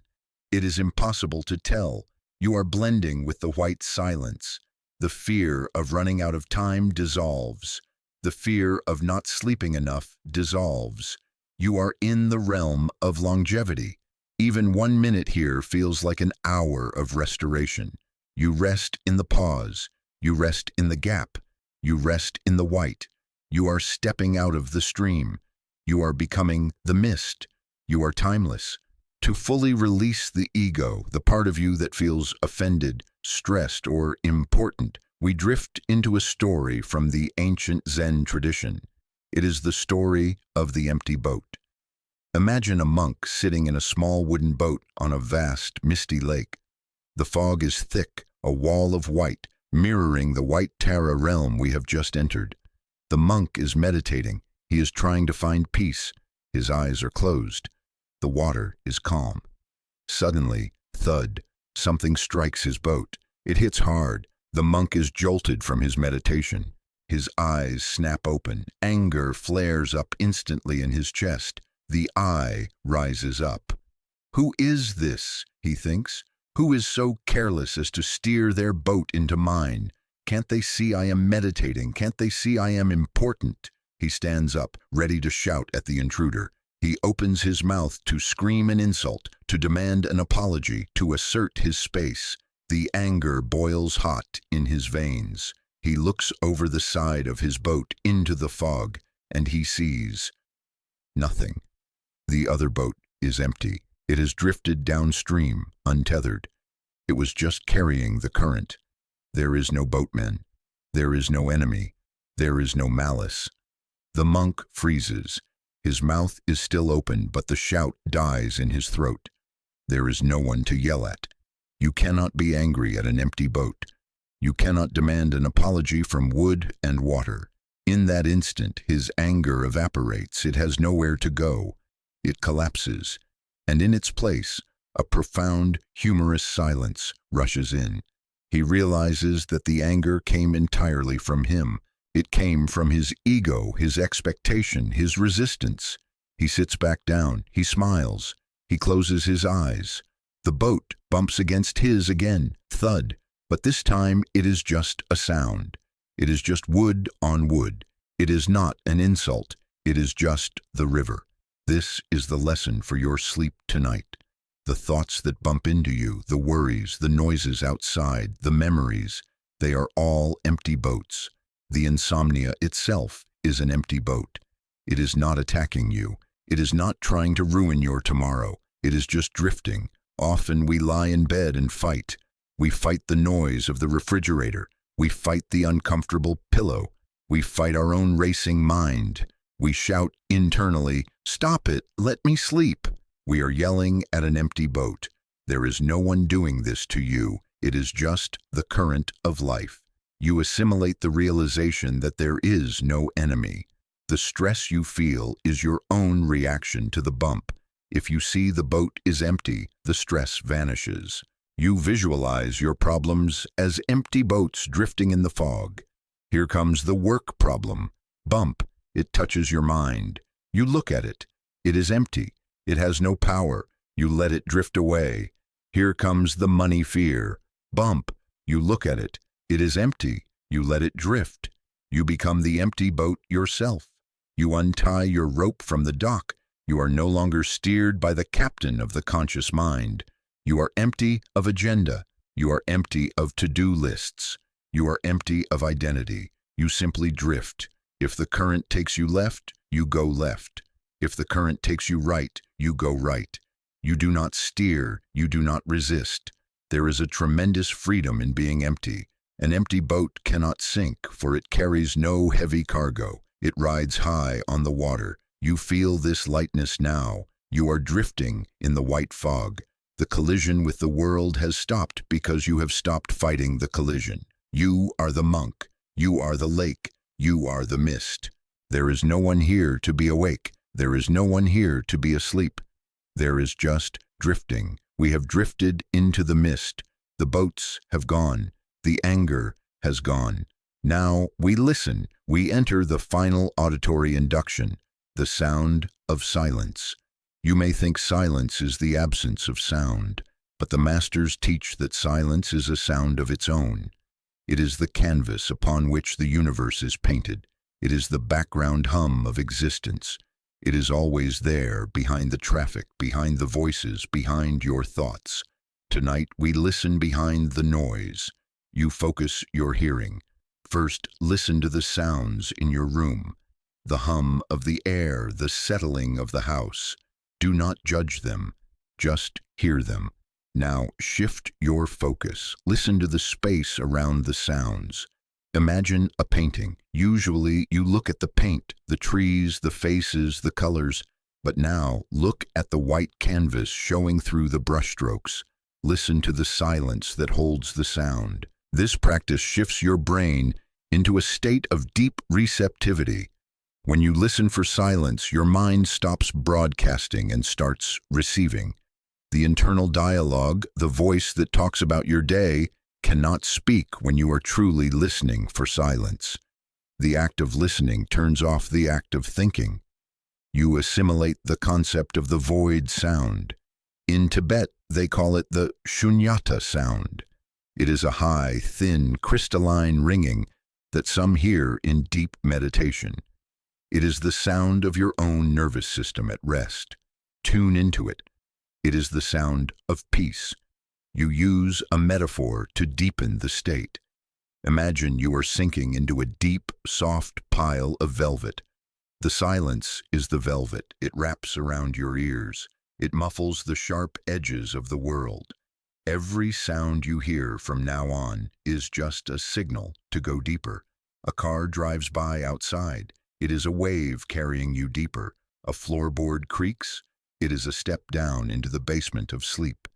It is impossible to tell. You are blending with the white silence. The fear of running out of time dissolves. The fear of not sleeping enough dissolves. You are in the realm of longevity. Even 1 minute here feels like an hour of restoration. You rest in the pause. You rest in the gap. You rest in the white. You are stepping out of the stream. You are becoming the mist. You are timeless. To fully release the ego, the part of you that feels offended, stressed, or important, we drift into a story from the ancient Zen tradition. It is the story of the empty boat. Imagine a monk sitting in a small wooden boat on a vast, misty lake. The fog is thick, a wall of white, mirroring the White Tara realm we have just entered. The monk is meditating. He is trying to find peace. His eyes are closed. The water is calm. Suddenly, thud, something strikes his boat. It hits hard. The monk is jolted from his meditation. His eyes snap open. Anger flares up instantly in his chest. The eye rises up. Who is this, he thinks? Who is so careless as to steer their boat into mine? Can't they see I am meditating? Can't they see I am important? He stands up, ready to shout at the intruder. He opens his mouth to scream an insult, to demand an apology, to assert his space. The anger boils hot in his veins. He looks over the side of his boat into the fog, and he sees nothing. The other boat is empty. It has drifted downstream, untethered. It was just carrying the current. There is no boatman. There is no enemy. There is no malice. The monk freezes. His mouth is still open, but the shout dies in his throat. There is no one to yell at. You cannot be angry at an empty boat. You cannot demand an apology from wood and water. In that instant, his anger evaporates. It has nowhere to go. It collapses. And in its place, a profound, humorous silence rushes in. He realizes that the anger came entirely from him. It came from his ego, his expectation, his resistance. He sits back down. He smiles. He closes his eyes. The boat bumps against his again. Thud. But this time it is just a sound. It is just wood on wood. It is not an insult. It is just the river. This is the lesson for your sleep tonight. The thoughts that bump into you, the worries, the noises outside, the memories, they are all empty boats. The insomnia itself is an empty boat. It is not attacking you. It is not trying to ruin your tomorrow. It is just drifting. Often we lie in bed and fight. We fight the noise of the refrigerator. We fight the uncomfortable pillow. We fight our own racing mind. We shout internally, "Stop it, let me sleep." We are yelling at an empty boat. There is no one doing this to you. It is just the current of life. You assimilate the realization that there is no enemy. The stress you feel is your own reaction to the bump. If you see the boat is empty, the stress vanishes. You visualize your problems as empty boats drifting in the fog. Here comes the work problem. Bump. It touches your mind. You look at it. It is empty. It has no power. You let it drift away. Here comes the money fear. Bump. You look at it. It is empty. You let it drift. You become the empty boat yourself. You untie your rope from the dock. You are no longer steered by the captain of the conscious mind. You are empty of agenda. You are empty of to-do lists. You are empty of identity. You simply drift. If the current takes you left, you go left. If the current takes you right, you go right. You do not steer. You do not resist. There is a tremendous freedom in being empty. An empty boat cannot sink, for it carries no heavy cargo. It rides high on the water. You feel this lightness now. You are drifting in the white fog. The collision with the world has stopped because you have stopped fighting the collision. You are the monk. You are the lake. You are the mist. There is no one here to be awake. There is no one here to be asleep. There is just drifting. We have drifted into the mist. The boats have gone. The anger has gone. Now we listen. We enter the final auditory induction, the sound of silence. You may think silence is the absence of sound, but the masters teach that silence is a sound of its own. It is the canvas upon which the universe is painted. It is the background hum of existence. It is always there, behind the traffic, behind the voices, behind your thoughts. Tonight we listen behind the noise. You focus your hearing. First, listen to the sounds in your room. The hum of the air, the settling of the house. Do not judge them. Just hear them. Now shift your focus. Listen to the space around the sounds. Imagine a painting. Usually you look at the paint, the trees, the faces, the colors, but now look at the white canvas showing through the brushstrokes. Listen to the silence that holds the sound. This practice shifts your brain into a state of deep receptivity. When you listen for silence, your mind stops broadcasting and starts receiving. The internal dialogue, the voice that talks about your day, cannot speak when you are truly listening for silence. The act of listening turns off the act of thinking. You assimilate the concept of the void sound. In Tibet, they call it the shunyata sound. It is a high, thin, crystalline ringing that some hear in deep meditation. It is the sound of your own nervous system at rest. Tune into it. It is the sound of peace. You use a metaphor to deepen the state. Imagine you are sinking into a deep, soft pile of velvet. The silence is the velvet. It wraps around your ears. It muffles the sharp edges of the world. Every sound you hear from now on is just a signal to go deeper. A car drives by outside. It is a wave carrying you deeper. A floorboard creaks. It is a step down into the basement of sleep.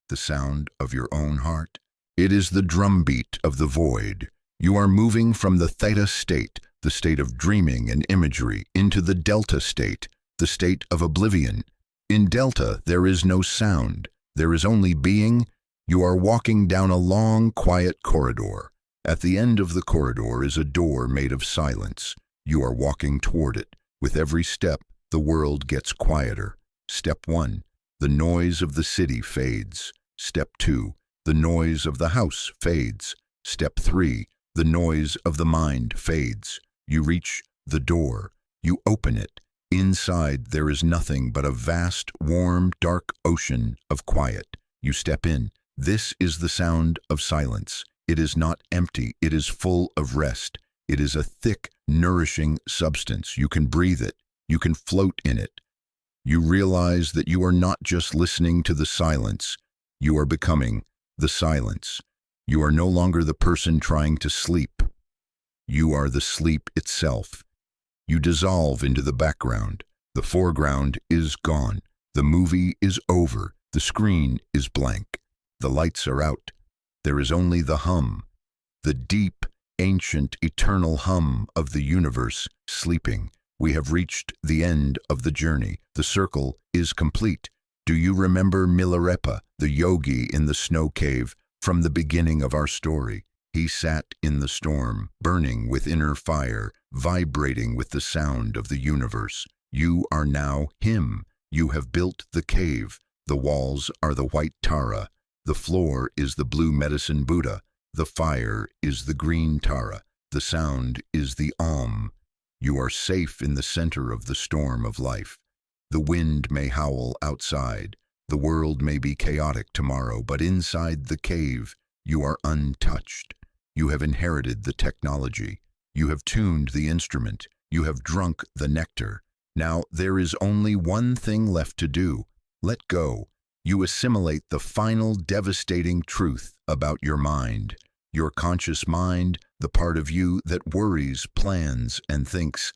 The sound of your own heart. It is the drumbeat of the void. You are moving from the theta state, the state of dreaming and imagery, into the delta state, the state of oblivion. In delta, there is no sound. There is only being. You are walking down a long, quiet corridor. At the end of the corridor is a door made of silence. You are walking toward it. With every step, the world gets quieter. Step 1, the noise of the city fades. Step 2, the noise of the house fades. Step 3, the noise of the mind fades. You reach the door. You open it. Inside, there is nothing but a vast, warm, dark ocean of quiet. You step in. This is the sound of silence. It is not empty. It is full of rest. It is a thick, nourishing substance. You can breathe it. You can float in it. You realize that you are not just listening to the silence. You are becoming the silence. You are no longer the person trying to sleep. You are the sleep itself. You dissolve into the background. The foreground is gone. The movie is over. The screen is blank. The lights are out. There is only the hum, the deep, ancient, eternal hum of the universe sleeping. We have reached the end of the journey. The circle is complete. Do you remember Milarepa, the yogi in the snow cave, from the beginning of our story? He sat in the storm, burning with inner fire, vibrating with the sound of the universe. You are now him. You have built the cave. The walls are the white Tara. The floor is the blue medicine Buddha. The fire is the green Tara. The sound is the Om. You are safe in the center of the storm of life. The wind may howl outside. The world may be chaotic tomorrow, but inside the cave, you are untouched. You have inherited the technology. You have tuned the instrument. You have drunk the nectar. Now there is only one thing left to do. Let go. You assimilate the final devastating truth about your mind. Your conscious mind, the part of you that worries, plans, and thinks,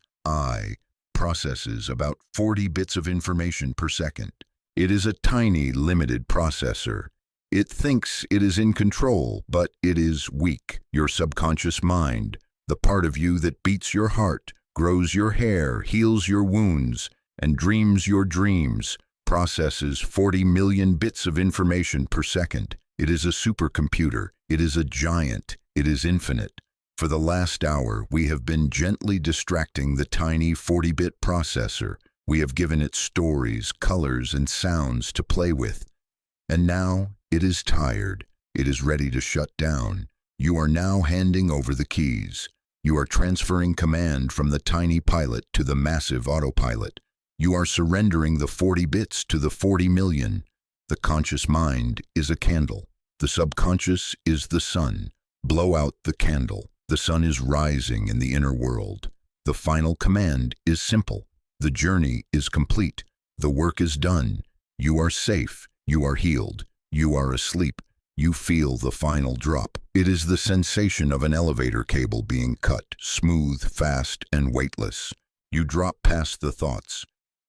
processes about 40 bits of information per second. It is a tiny, limited processor. It thinks it is in control, but it is weak. Your subconscious mind, the part of you that beats your heart, grows your hair, heals your wounds, and dreams your dreams, processes 40 million bits of information per second. It is a supercomputer. It is a giant. It is infinite. For the last hour, we have been gently distracting the tiny 40-bit processor. We have given it stories, colors, and sounds to play with. And now, it is tired. It is ready to shut down. You are now handing over the keys. You are transferring command from the tiny pilot to the massive autopilot. You are surrendering the 40 bits to the 40 million. The conscious mind is a candle. The subconscious is the sun. Blow out the candle. The sun is rising in the inner world. The final command is simple. The journey is complete. The work is done. You are safe. You are healed. You are asleep. You feel the final drop. It is the sensation of an elevator cable being cut, smooth, fast, and weightless. You drop past the thoughts.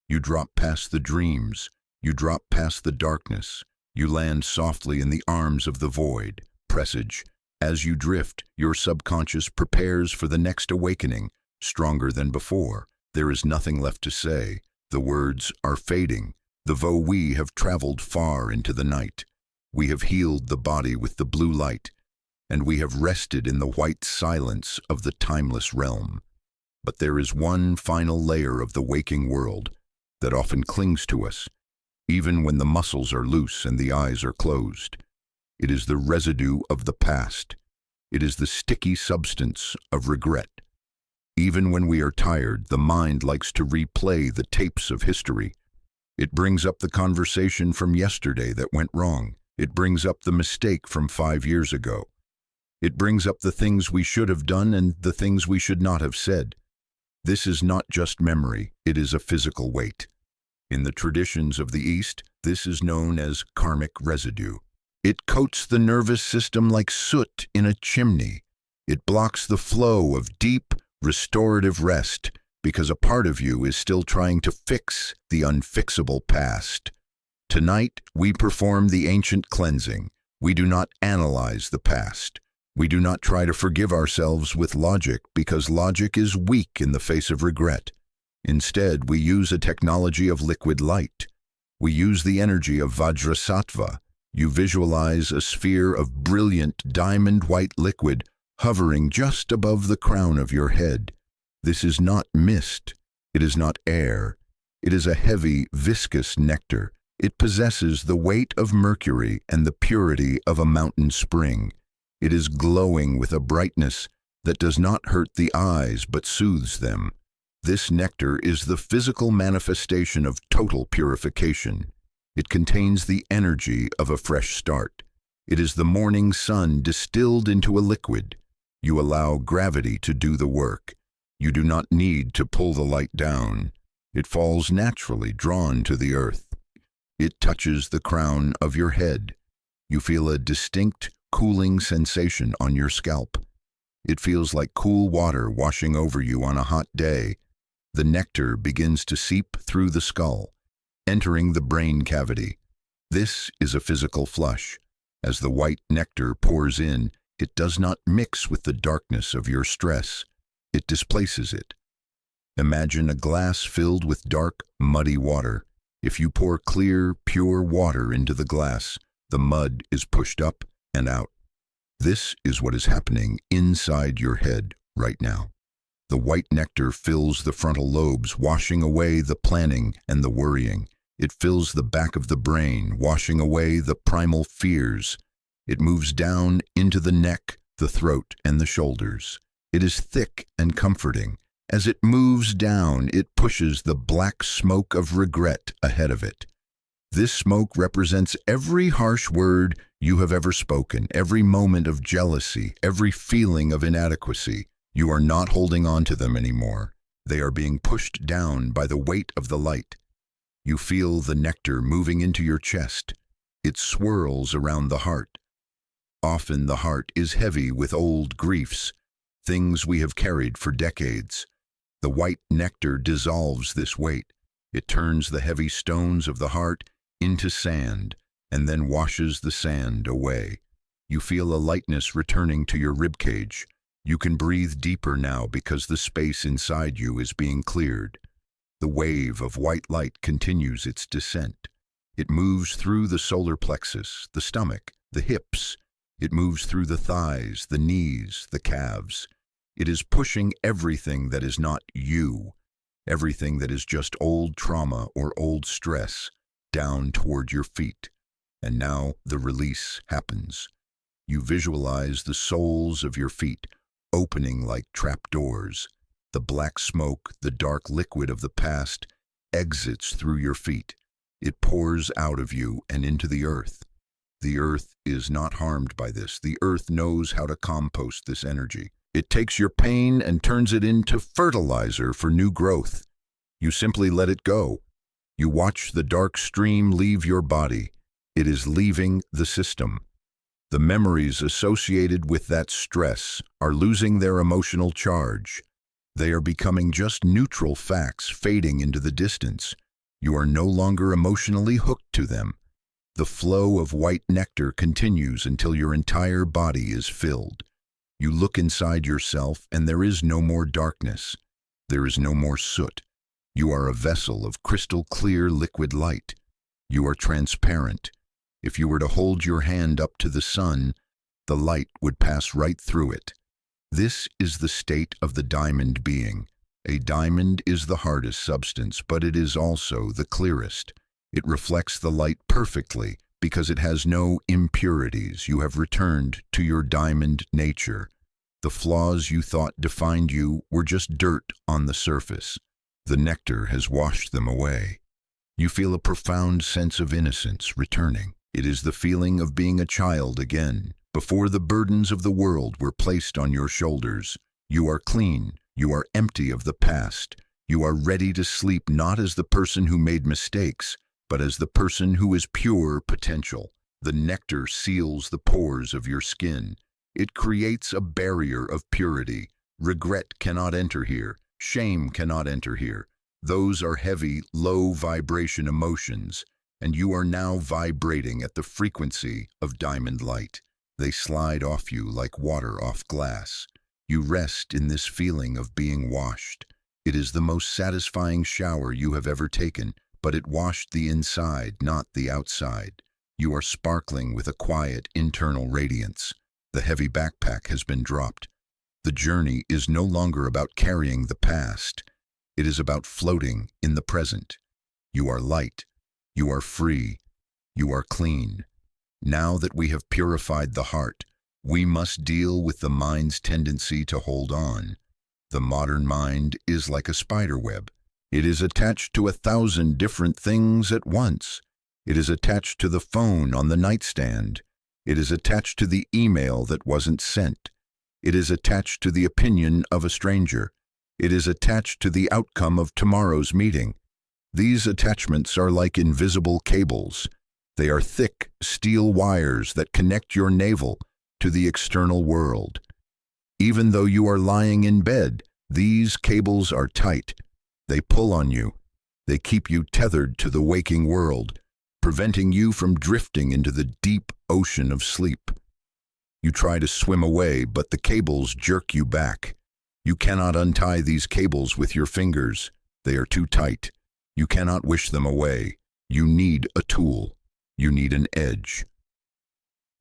You drop past the dreams. You drop past the darkness. You land softly in the arms of the void. Presage. As you drift, your subconscious prepares for the next awakening, stronger than before. There is nothing left to say. The words are fading. Though we have traveled far into the night. We have healed the body with the blue light, and we have rested in the white silence of the timeless realm. But there is one final layer of the waking world that often clings to us, even when the muscles are loose and the eyes are closed. It is the residue of the past. It is the sticky substance of regret. Even when we are tired, the mind likes to replay the tapes of history. It brings up the conversation from yesterday that went wrong. It brings up the mistake from 5 years ago. It brings up the things we should have done and the things we should not have said. This is not just memory, it is a physical weight. In the traditions of the East, this is known as karmic residue. It coats the nervous system like soot in a chimney. It blocks the flow of deep, restorative rest because a part of you is still trying to fix the unfixable past. Tonight, we perform the ancient cleansing. We do not analyze the past. We do not try to forgive ourselves with logic because logic is weak in the face of regret. Instead, we use a technology of liquid light. We use the energy of Vajrasattva. You visualize a sphere of brilliant diamond-white liquid hovering just above the crown of your head. This is not mist. It is not air. It is a heavy, viscous nectar. It possesses the weight of mercury and the purity of a mountain spring. It is glowing with a brightness that does not hurt the eyes but soothes them. This nectar is the physical manifestation of total purification. It contains the energy of a fresh start. It is the morning sun distilled into a liquid. You allow gravity to do the work. You do not need to pull the light down. It falls naturally, drawn to the earth. It touches the crown of your head. You feel a distinct, cooling sensation on your scalp. It feels like cool water washing over you on a hot day. The nectar begins to seep through the skull, entering the brain cavity. This is a physical flush. As the white nectar pours in, it does not mix with the darkness of your stress. It displaces it. Imagine a glass filled with dark, muddy water. If you pour clear, pure water into the glass, the mud is pushed up and out. This is what is happening inside your head right now. The white nectar fills the frontal lobes, washing away the planning and the worrying. It fills the back of the brain, washing away the primal fears. It moves down into the neck, the throat, and the shoulders. It is thick and comforting. As it moves down, it pushes the black smoke of regret ahead of it. This smoke represents every harsh word you have ever spoken, every moment of jealousy, every feeling of inadequacy. You are not holding on to them anymore. They are being pushed down by the weight of the light. You feel the nectar moving into your chest. It swirls around the heart. Often the heart is heavy with old griefs, things we have carried for decades. The white nectar dissolves this weight. It turns the heavy stones of the heart into sand and then washes the sand away. You feel a lightness returning to your ribcage. You can breathe deeper now because the space inside you is being cleared. The wave of white light continues its descent. It moves through the solar plexus, the stomach, the hips. It moves through the thighs, the knees, the calves. It is pushing everything that is not you, everything that is just old trauma or old stress, down toward your feet. And now the release happens. You visualize the soles of your feet opening like trapdoors. The black smoke, the dark liquid of the past, exits through your feet. It pours out of you and into the earth. The earth is not harmed by this. The earth knows how to compost this energy. It takes your pain and turns it into fertilizer for new growth. You simply let it go. You watch the dark stream leave your body. It is leaving the system. The memories associated with that stress are losing their emotional charge. They are becoming just neutral facts fading into the distance. You are no longer emotionally hooked to them. The flow of white nectar continues until your entire body is filled. You look inside yourself and there is no more darkness. There is no more soot. You are a vessel of crystal clear liquid light. You are transparent. If you were to hold your hand up to the sun, the light would pass right through it. This is the state of the diamond being. A diamond is the hardest substance, but it is also the clearest. It reflects the light perfectly because it has no impurities. You have returned to your diamond nature. The flaws you thought defined you were just dirt on the surface. The nectar has washed them away. You feel a profound sense of innocence returning. It is the feeling of being a child again. Before the burdens of the world were placed on your shoulders, you are clean. You are empty of the past. You are ready to sleep not as the person who made mistakes, but as the person who is pure potential. The nectar seals the pores of your skin. It creates a barrier of purity. Regret cannot enter here. Shame cannot enter here. Those are heavy, low vibration emotions, and you are now vibrating at the frequency of diamond light. They slide off you like water off glass. You rest in this feeling of being washed. It is the most satisfying shower you have ever taken, but it washed the inside, not the outside. You are sparkling with a quiet internal radiance. The heavy backpack has been dropped. The journey is no longer about carrying the past. It is about floating in the present. You are light. You are free. You are clean. Now that we have purified the heart, we must deal with the mind's tendency to hold on. The modern mind is like a spider web. It is attached to 1,000 different things at once. It is attached to the phone on the nightstand. It is attached to the email that wasn't sent. It is attached to the opinion of a stranger. It is attached to the outcome of tomorrow's meeting. These attachments are like invisible cables. They are thick steel wires that connect your navel to the external world. Even though you are lying in bed, these cables are tight. They pull on you. They keep you tethered to the waking world, preventing you from drifting into the deep ocean of sleep. You try to swim away, but the cables jerk you back. You cannot untie these cables with your fingers. They are too tight. You cannot wish them away. You need a tool. You need an edge.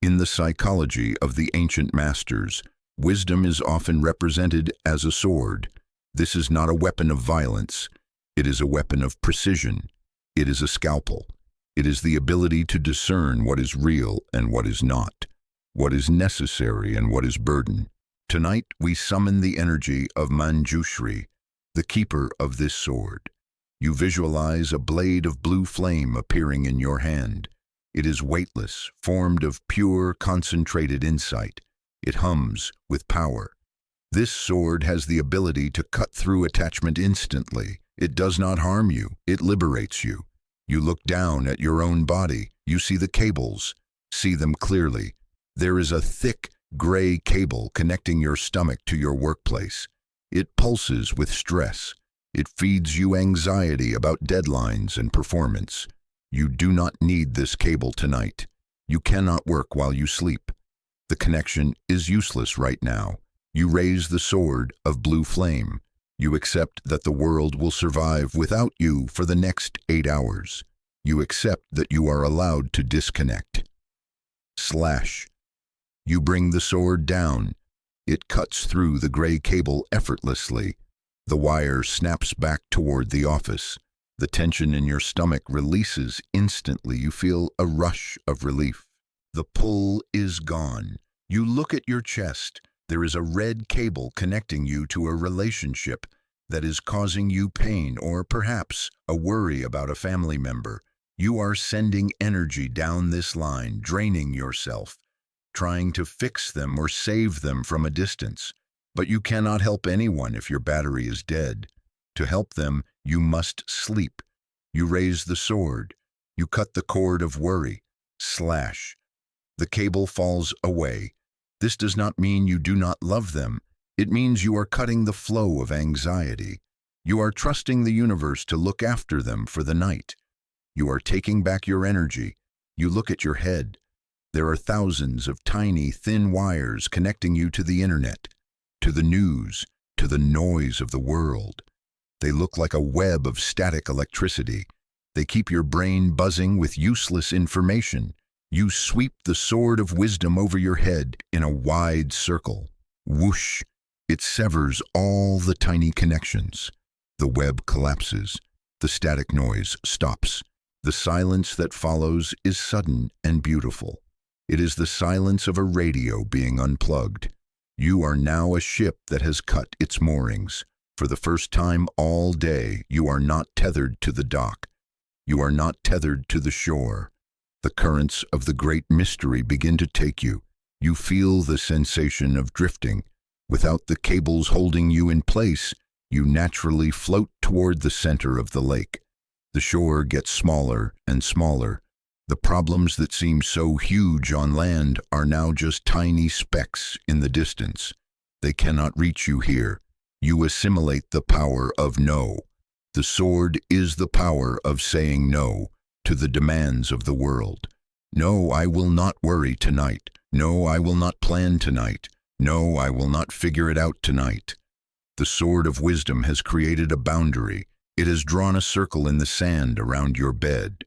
In the psychology of the ancient masters, wisdom is often represented as a sword. This is not a weapon of violence. It is a weapon of precision. It is a scalpel. It is the ability to discern what is real and what is not, what is necessary and what is burden. Tonight we summon the energy of Manjushri, the keeper of this sword. You visualize a blade of blue flame appearing in your hand. It is weightless, formed of pure, concentrated insight. It hums with power. This sword has the ability to cut through attachment instantly. It does not harm you. It liberates you. You look down at your own body. You see the cables. See them clearly. There is a thick, gray cable connecting your stomach to your workplace. It pulses with stress. It feeds you anxiety about deadlines and performance. You do not need this cable tonight. You cannot work while you sleep. The connection is useless right now. You raise the sword of blue flame. You accept that the world will survive without you for the next 8 hours. You accept that you are allowed to disconnect. Slash. You bring the sword down. It cuts through the gray cable effortlessly. The wire snaps back toward the office. The tension in your stomach releases instantly. You feel a rush of relief. The pull is gone. You look at your chest. There is a red cable connecting you to a relationship that is causing you pain or perhaps a worry about a family member. You are sending energy down this line, draining yourself, trying to fix them or save them from a distance. But you cannot help anyone if your battery is dead. To help them, you must sleep. You raise the sword. You cut the cord of worry. Slash. The cable falls away. This does not mean you do not love them. It means you are cutting the flow of anxiety. You are trusting the universe to look after them for the night. You are taking back your energy. You look at your head. There are thousands of tiny, thin wires connecting you to the internet, to the news, to the noise of the world. They look like a web of static electricity. They keep your brain buzzing with useless information. You sweep the sword of wisdom over your head in a wide circle. Whoosh! It severs all the tiny connections. The web collapses. The static noise stops. The silence that follows is sudden and beautiful. It is the silence of a radio being unplugged. You are now a ship that has cut its moorings. For the first time all day, you are not tethered to the dock. You are not tethered to the shore. The currents of the great mystery begin to take you. You feel the sensation of drifting. Without the cables holding you in place, you naturally float toward the center of the lake. The shore gets smaller and smaller. The problems that seem so huge on land are now just tiny specks in the distance. They cannot reach you here. You assimilate the power of no. The sword is the power of saying no to the demands of the world. No, I will not worry tonight. No, I will not plan tonight. No, I will not figure it out tonight. The sword of wisdom has created a boundary. It has drawn a circle in the sand around your bed.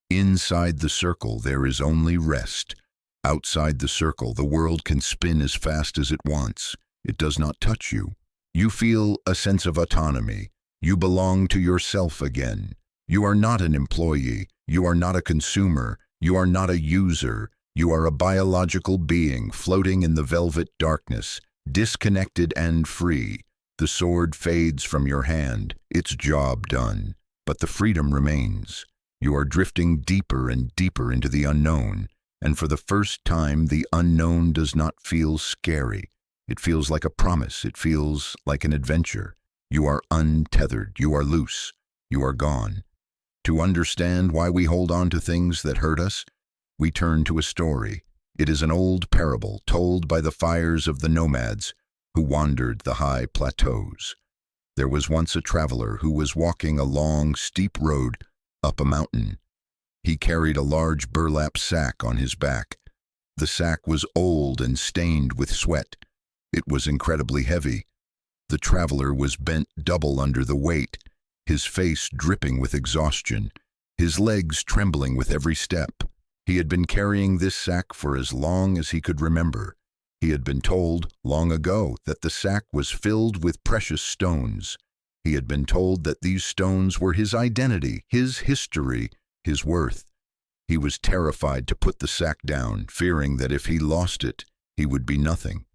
Inside the circle, there is only rest. Outside the circle, the world can spin as fast as it wants. It does not touch you. You feel a sense of autonomy. You belong to yourself again. You are not an employee. You are not a consumer. You are not a user. You are a biological being floating in the velvet darkness, disconnected and free. The sword fades from your hand, its job done, but the freedom remains. You are drifting deeper and deeper into the unknown, and for the first time the unknown does not feel scary. It feels like a promise. It feels like an adventure. You are untethered. You are loose. You are gone. To understand why we hold on to things that hurt us, we turn to a story. It is an old parable told by the fires of the nomads who wandered the high plateaus. There was once a traveler who was walking a long, steep road up a mountain. He carried a large burlap sack on his back. The sack was old and stained with sweat. It was incredibly heavy. The traveler was bent double under the weight, his face dripping with exhaustion, his legs trembling with every step. He had been carrying this sack for as long as he could remember. He had been told long ago that the sack was filled with precious stones. He had been told that these stones were his identity, his history, his worth. He was terrified to put the sack down, fearing that if he lost it, he would be nothing.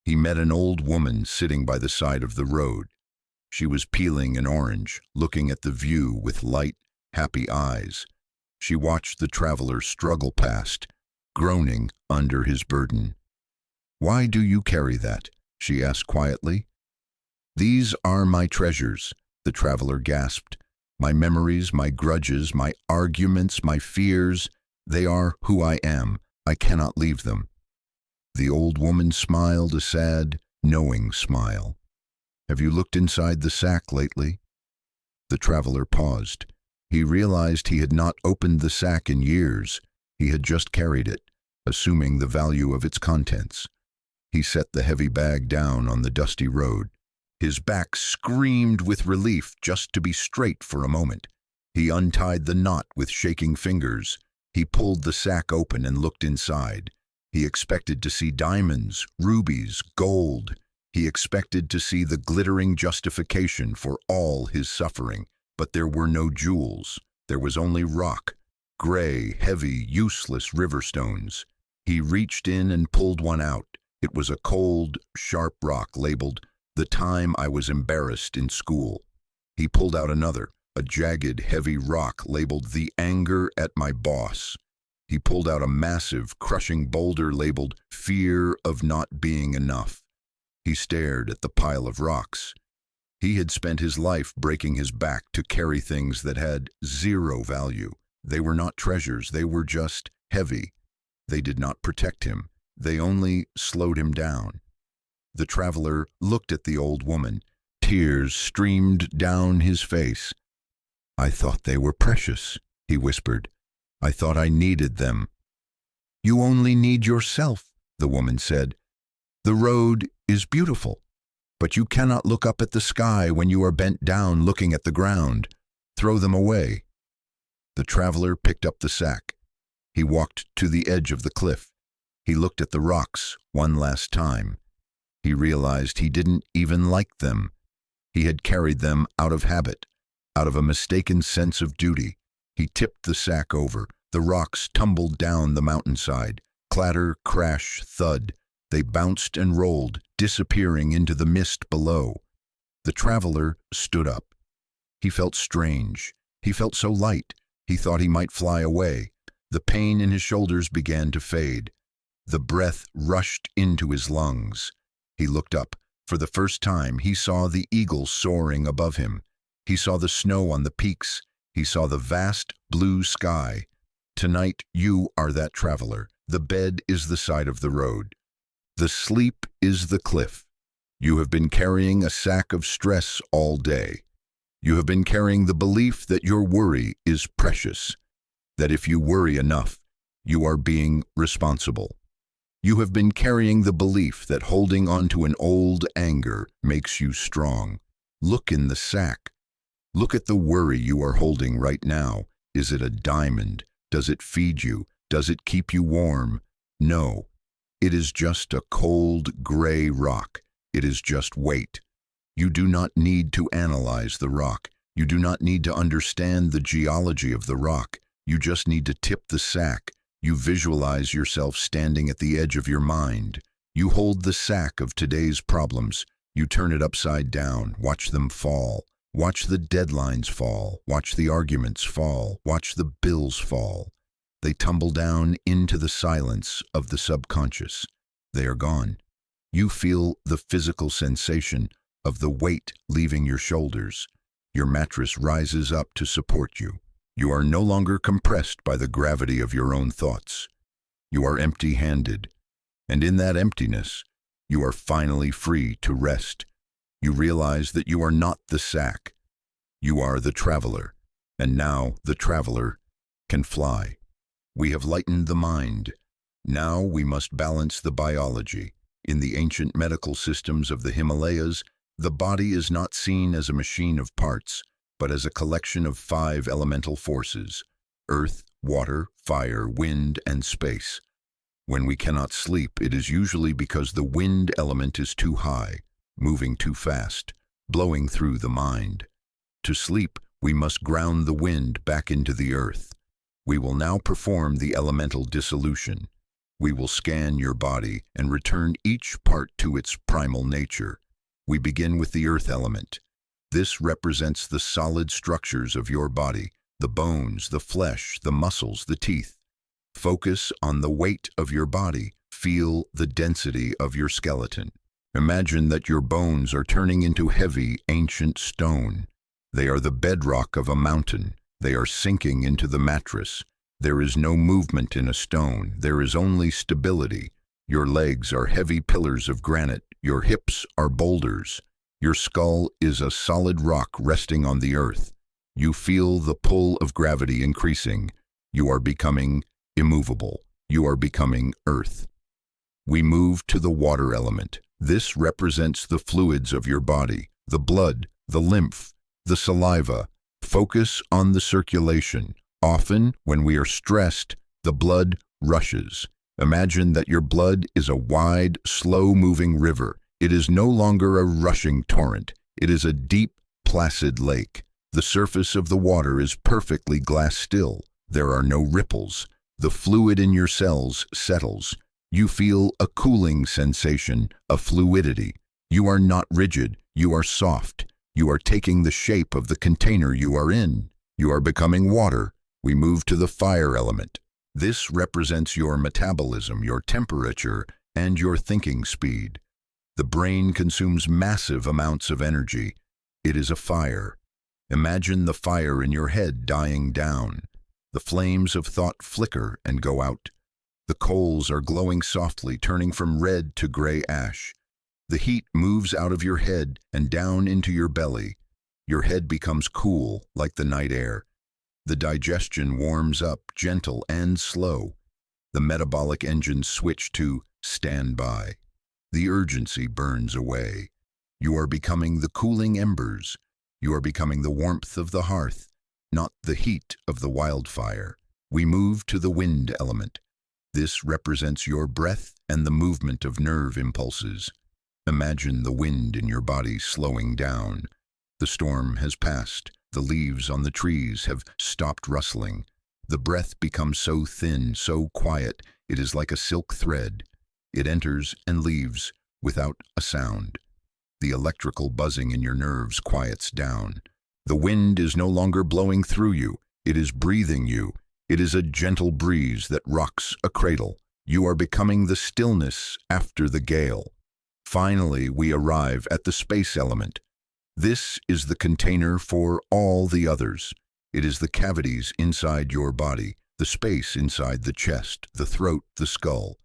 He met an old woman sitting by the side of the road. She was peeling an orange, looking at the view with light, happy eyes. She watched the traveler struggle past, groaning under his burden. "Why do you carry that?" she asked quietly. "These are my treasures," the traveler gasped. "My memories, my grudges, my arguments, my fears, they are who I am. I cannot leave them." The old woman smiled a sad, knowing smile. "Have you looked inside the sack lately?" The traveler paused. He realized he had not opened the sack in years. He had just carried it, assuming the value of its contents. He set the heavy bag down on the dusty road. His back screamed with relief just to be straight for a moment. He untied the knot with shaking fingers. He pulled the sack open and looked inside. He expected to see diamonds, rubies, gold. He expected to see the glittering justification for all his suffering. But there were no jewels. There was only rock, gray, heavy, useless river stones. He reached in and pulled one out. It was a cold, sharp rock labeled, "The time I was embarrassed in school." He pulled out another, a jagged, heavy rock labeled, "The anger at my boss." He pulled out a massive, crushing boulder labeled, "Fear of not being enough." He stared at the pile of rocks. He had spent his life breaking his back to carry things that had zero value. They were not treasures, they were just heavy. They did not protect him. They only slowed him down. The traveler looked at the old woman. Tears streamed down his face. "I thought they were precious," he whispered. "I thought I needed them." "You only need yourself," the woman said. "The road is beautiful, but you cannot look up at the sky when you are bent down looking at the ground. Throw them away." The traveler picked up the sack. He walked to the edge of the cliff. He looked at the rocks one last time. He realized he didn't even like them. He had carried them out of habit, out of a mistaken sense of duty. He tipped the sack over. The rocks tumbled down the mountainside. Clatter, crash, thud. They bounced and rolled, disappearing into the mist below. The traveler stood up. He felt strange. He felt so light. He thought he might fly away. The pain in his shoulders began to fade. The breath rushed into his lungs. He looked up. For the first time, he saw the eagle soaring above him. He saw the snow on the peaks. He saw the vast blue sky. Tonight, you are that traveler. The bed is the side of the road. The sleep is the cliff. You have been carrying a sack of stress all day. You have been carrying the belief that your worry is precious, that if you worry enough, you are being responsible. You have been carrying the belief that holding on to an old anger makes you strong. Look in the sack. Look at the worry you are holding right now. Is it a diamond? Does it feed you? Does it keep you warm? No. It is just a cold, gray rock. It is just weight. You do not need to analyze the rock. You do not need to understand the geology of the rock. You just need to tip the sack. You visualize yourself standing at the edge of your mind. You hold the sack of today's problems. You turn it upside down. Watch them fall. Watch the deadlines fall. Watch the arguments fall. Watch the bills fall. They tumble down into the silence of the subconscious. They are gone. You feel the physical sensation of the weight leaving your shoulders. Your mattress rises up to support you. You are no longer compressed by the gravity of your own thoughts. You are empty-handed, and in that emptiness, you are finally free to rest. You realize that you are not the sack. You are the traveler, and now the traveler can fly. We have lightened the mind. Now we must balance the biology. In the ancient medical systems of the Himalayas, the body is not seen as a machine of parts, but as a collection of 5 elemental forces: earth, water, fire, wind, and space. When we cannot sleep, it is usually because the wind element is too high, moving too fast, blowing through the mind. To sleep, we must ground the wind back into the earth. We will now perform the elemental dissolution. We will scan your body and return each part to its primal nature. We begin with the earth element. This represents the solid structures of your body, the bones, the flesh, the muscles, the teeth. Focus on the weight of your body. Feel the density of your skeleton. Imagine that your bones are turning into heavy, ancient stone. They are the bedrock of a mountain. They are sinking into the mattress. There is no movement in a stone. There is only stability. Your legs are heavy pillars of granite. Your hips are boulders. Your skull is a solid rock resting on the earth. You feel the pull of gravity increasing. You are becoming immovable. You are becoming earth. We move to the water element. This represents the fluids of your body, the blood, the lymph, the saliva. Focus on the circulation. Often, when we are stressed, the blood rushes. Imagine that your blood is a wide, slow-moving river. It is no longer a rushing torrent. It is a deep, placid lake. The surface of the water is perfectly glass still. There are no ripples. The fluid in your cells settles. You feel a cooling sensation, a fluidity. You are not rigid. You are soft. You are taking the shape of the container you are in. You are becoming water. We move to the fire element. This represents your metabolism, your temperature, and your thinking speed. The brain consumes massive amounts of energy. It is a fire. Imagine the fire in your head dying down. The flames of thought flicker and go out. The coals are glowing softly, turning from red to gray ash. The heat moves out of your head and down into your belly. Your head becomes cool, like the night air. The digestion warms up, gentle and slow. The metabolic engines switch to standby. The urgency burns away. You are becoming the cooling embers. You are becoming the warmth of the hearth, not the heat of the wildfire. We move to the wind element. This represents your breath and the movement of nerve impulses. Imagine the wind in your body slowing down. The storm has passed. The leaves on the trees have stopped rustling. The breath becomes so thin, so quiet, it is like a silk thread. It enters and leaves without a sound. The electrical buzzing in your nerves quiets down. The wind is no longer blowing through you. It is breathing you. It is a gentle breeze that rocks a cradle. You are becoming the stillness after the gale. Finally, we arrive at the space element. This is the container for all the others. It is the cavities inside your body, the space inside the chest, the throat, the skull.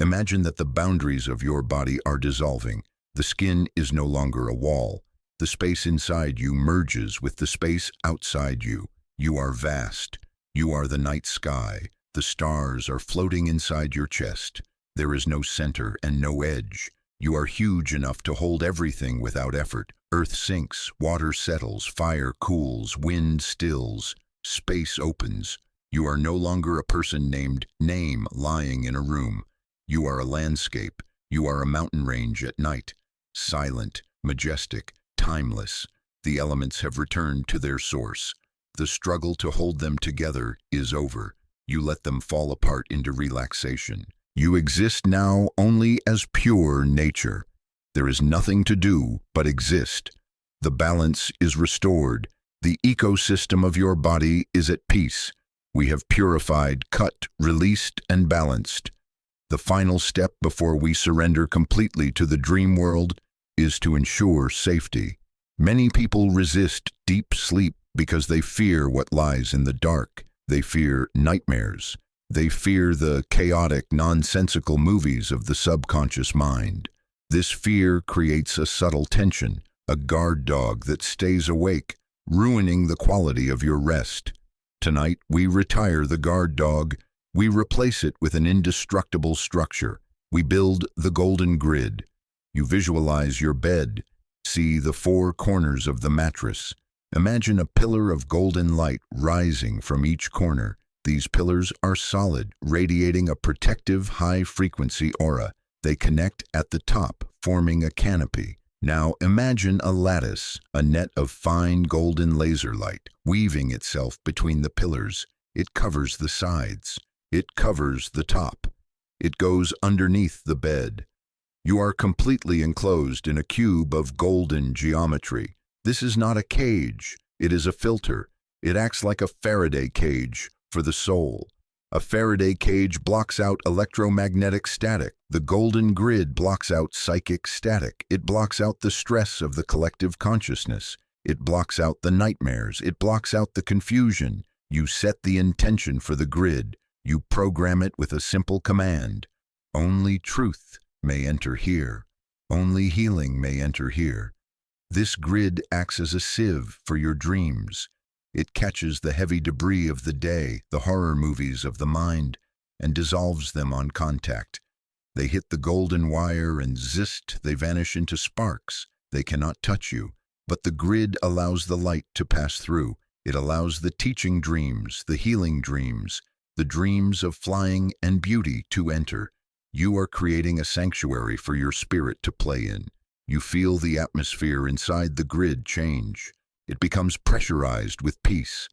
Imagine that the boundaries of your body are dissolving. The skin is no longer a wall. The space inside you merges with the space outside you. You are vast. You are the night sky. The stars are floating inside your chest. There is no center and no edge. You are huge enough to hold everything without effort. Earth sinks, water settles, fire cools, wind stills, space opens. You are no longer a person named Name lying in a room. You are a landscape. You are a mountain range at night. Silent, majestic, timeless. The elements have returned to their source. The struggle to hold them together is over. You let them fall apart into relaxation. You exist now only as pure nature. There is nothing to do but exist. The balance is restored. The ecosystem of your body is at peace. We have purified, cut, released, and balanced. The final step before we surrender completely to the dream world is to ensure safety. Many people resist deep sleep because they fear what lies in the dark. They fear nightmares. They fear the chaotic, nonsensical movies of the subconscious mind. This fear creates a subtle tension, a guard dog that stays awake, ruining the quality of your rest. Tonight, we retire the guard dog. We replace it with an indestructible structure. We build the golden grid. You visualize your bed. See the four corners of the mattress. Imagine a pillar of golden light rising from each corner. These pillars are solid, radiating a protective, high-frequency aura. They connect at the top, forming a canopy. Now imagine a lattice, a net of fine golden laser light, weaving itself between the pillars. It covers the sides. It covers the top. It goes underneath the bed. You are completely enclosed in a cube of golden geometry. This is not a cage. It is a filter. It acts like a Faraday cage for the soul. A Faraday cage blocks out electromagnetic static. The golden grid blocks out psychic static. It blocks out the stress of the collective consciousness. It blocks out the nightmares. It blocks out the confusion. You set the intention for the grid. You program it with a simple command. Only truth may enter here. Only healing may enter here. This grid acts as a sieve for your dreams. It catches the heavy debris of the day, the horror movies of the mind, and dissolves them on contact. They hit the golden wire and zist, they vanish into sparks. They cannot touch you, but the grid allows the light to pass through. It allows the teaching dreams, the healing dreams, the dreams of flying and beauty to enter. You are creating a sanctuary for your spirit to play in. You feel the atmosphere inside the grid change. It becomes pressurized with peace.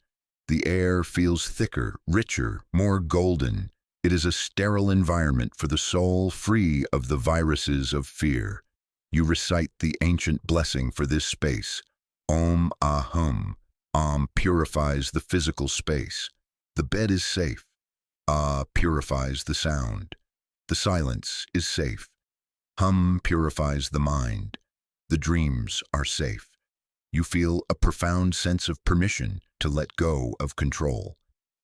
The air feels thicker, richer, more golden. It is a sterile environment for the soul, free of the viruses of fear. You recite the ancient blessing for this space. Om Ahum. Om purifies the physical space. The bed is safe. Ah purifies the sound. The silence is safe. Hum purifies the mind. The dreams are safe. You feel a profound sense of permission to let go of control.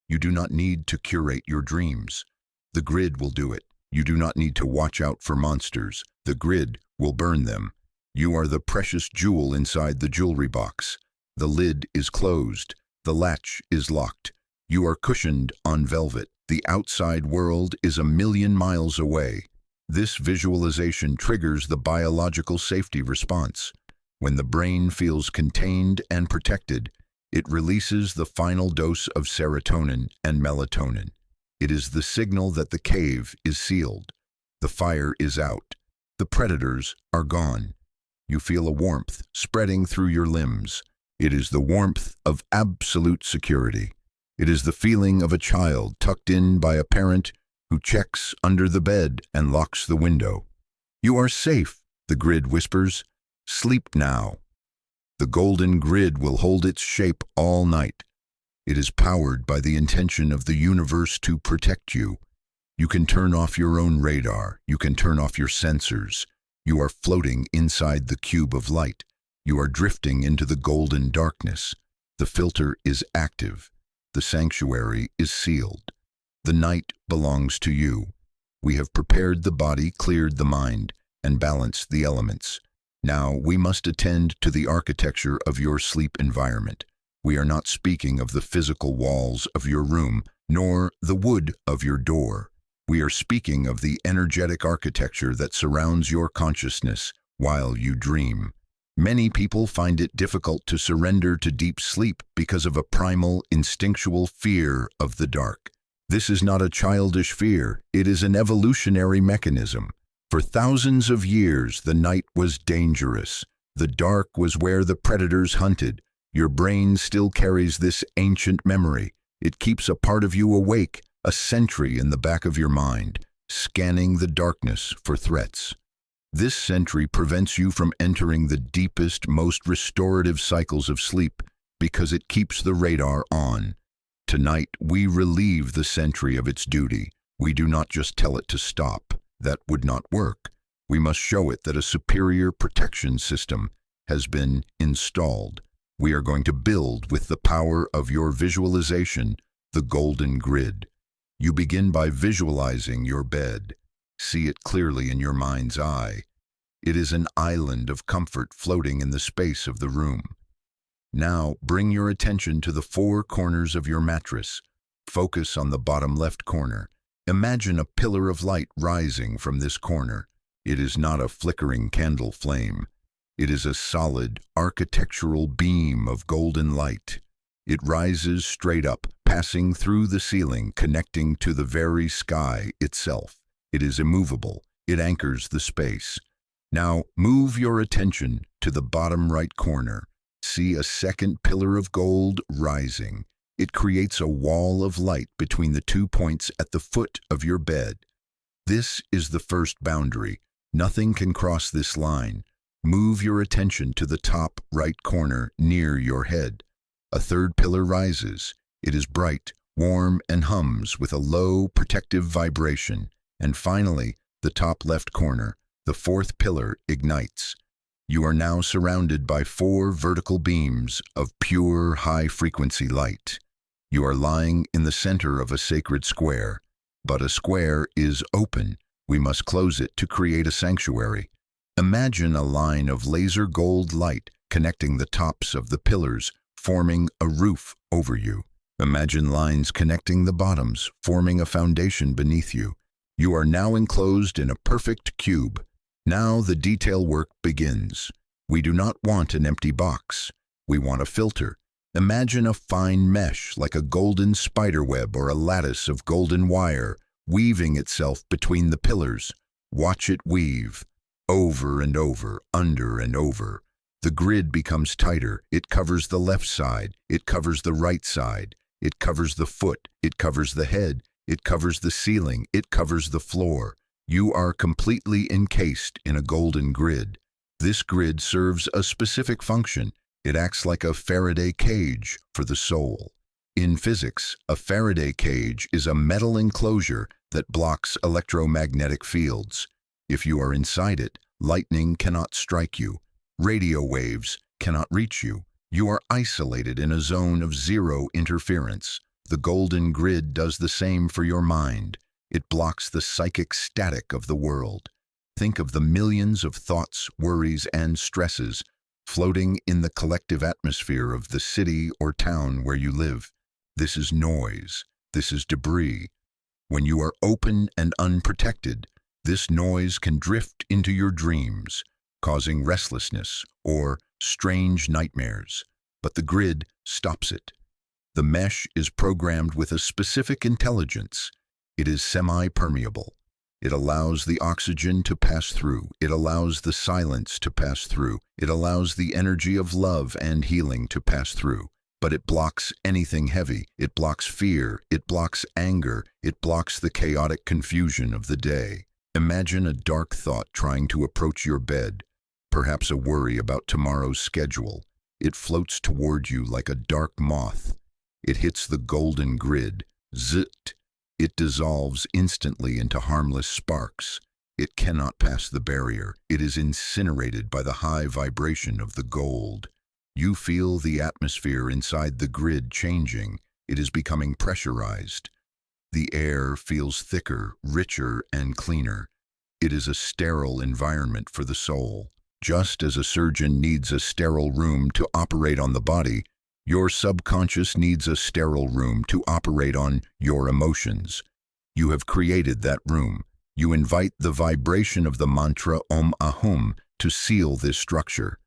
You do not need to curate your dreams. The grid will do it. You do not need to watch out for monsters. The grid will burn them. You are the precious jewel inside the jewelry box. The lid is closed. The latch is locked. You are cushioned on velvet. The outside world is 1,000,000 miles away. This visualization triggers the biological safety response. When the brain feels contained and protected, it releases the final dose of serotonin and melatonin. It is the signal that the cave is sealed. The fire is out. The predators are gone. You feel a warmth spreading through your limbs. It is the warmth of absolute security. It is the feeling of a child tucked in by a parent who checks under the bed and locks the window. You are safe, the grid whispers. Sleep now. The golden grid will hold its shape all night. It is powered by the intention of the universe to protect you. You can turn off your own radar. You can turn off your sensors. You are floating inside the cube of light. You are drifting into the golden darkness. The filter is active. The sanctuary is sealed. The night belongs to you. We have prepared the body, cleared the mind, and balanced the elements. Now we must attend to the architecture of your sleep environment. We are not speaking of the physical walls of your room, nor the wood of your door. We are speaking of the energetic architecture that surrounds your consciousness while you dream. Many people find it difficult to surrender to deep sleep because of a primal, instinctual fear of the dark. This is not a childish fear, it is an evolutionary mechanism. For thousands of years, the night was dangerous. The dark was where the predators hunted. Your brain still carries this ancient memory. It keeps a part of you awake, a sentry in the back of your mind, scanning the darkness for threats. This sentry prevents you from entering the deepest, most restorative cycles of sleep because it keeps the radar on. Tonight, we relieve the sentry of its duty. We do not just tell it to stop. That would not work. We must show it that a superior protection system has been installed. We are going to build with the power of your visualization, the golden grid. You begin by visualizing your bed. See it clearly in your mind's eye. It is an island of comfort floating in the space of the room. Now, bring your attention to the four corners of your mattress. Focus on the bottom left corner. Imagine a pillar of light rising from this corner. It is not a flickering candle flame. It is a solid, architectural beam of golden light. It rises straight up, passing through the ceiling, connecting to the very sky itself. It is immovable. It anchors the space. Now, move your attention to the bottom right corner. See a second pillar of gold rising. It creates a wall of light between the 2 points at the foot of your bed. This is the first boundary. Nothing can cross this line. Move your attention to the top right corner near your head. A third pillar rises. It is bright, warm, and hums with a low, protective vibration. And finally, the top left corner, the fourth pillar, ignites. You are now surrounded by 4 vertical beams of pure, high-frequency light. You are lying in the center of a sacred square, but a square is open. We must close it to create a sanctuary. Imagine a line of laser gold light connecting the tops of the pillars, forming a roof over you. Imagine lines connecting the bottoms, forming a foundation beneath you. You are now enclosed in a perfect cube. Now the detail work begins. We do not want an empty box. We want a filter. Imagine a fine mesh like a golden spiderweb or a lattice of golden wire weaving itself between the pillars. Watch it weave, over and over, under and over. The grid becomes tighter. It covers the left side. It covers the right side. It covers the foot. It covers the head. It covers the ceiling. It covers the floor. You are completely encased in a golden grid. This grid serves a specific function. It acts like a Faraday cage for the soul. In physics, a Faraday cage is a metal enclosure that blocks electromagnetic fields. If you are inside it, lightning cannot strike you. Radio waves cannot reach you. You are isolated in a zone of zero interference. The golden grid does the same for your mind. It blocks the psychic static of the world. Think of the millions of thoughts, worries, and stresses floating in the collective atmosphere of the city or town where you live. This is noise. This is debris. When you are open and unprotected, this noise can drift into your dreams, causing restlessness or strange nightmares. But the grid stops it. The mesh is programmed with a specific intelligence. It is semi-permeable. It allows the oxygen to pass through. It allows the silence to pass through. It allows the energy of love and healing to pass through. But it blocks anything heavy. It blocks fear. It blocks anger. It blocks the chaotic confusion of the day. Imagine a dark thought trying to approach your bed, perhaps a worry about tomorrow's schedule. It floats toward you like a dark moth. It hits the golden grid. Zit! It dissolves instantly into harmless sparks. It cannot pass the barrier. It is incinerated by the high vibration of the gold. You feel the atmosphere inside the grid changing. It is becoming pressurized. The air feels thicker, richer, and cleaner. It is a sterile environment for the soul. Just as a surgeon needs a sterile room to operate on the body, your subconscious needs a sterile room to operate on your emotions. You have created that room. You invite the vibration of the mantra Om Ahum to seal this structure.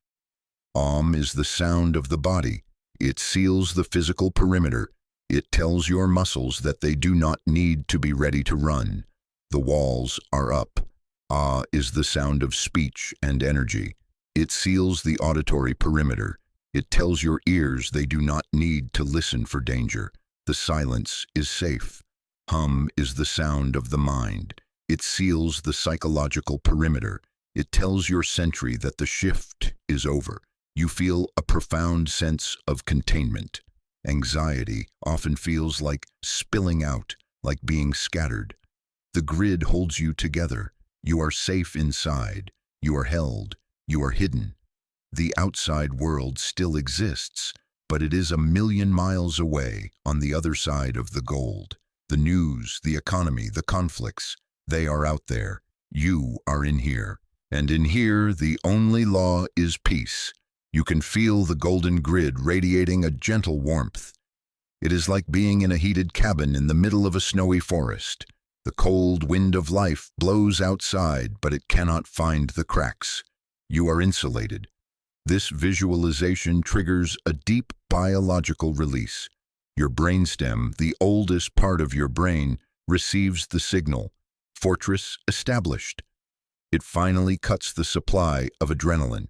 Om is the sound of the body. It seals the physical perimeter. It tells your muscles that they do not need to be ready to run. The walls are up. Ah is the sound of speech and energy. It seals the auditory perimeter. It tells your ears they do not need to listen for danger. The silence is safe. Hum is the sound of the mind. It seals the psychological perimeter. It tells your sentry that the shift is over. You feel a profound sense of containment. Anxiety often feels like spilling out, like being scattered. The grid holds you together. You are safe inside. You are held. You are hidden. The outside world still exists, but it is 1,000,000 miles away on the other side of the gold. The news, the economy, the conflicts, they are out there. You are in here. And in here, the only law is peace. You can feel the golden grid radiating a gentle warmth. It is like being in a heated cabin in the middle of a snowy forest. The cold wind of life blows outside, but it cannot find the cracks. You are insulated. This visualization triggers a deep biological release. Your brainstem, the oldest part of your brain, receives the signal. Fortress established. It finally cuts the supply of adrenaline.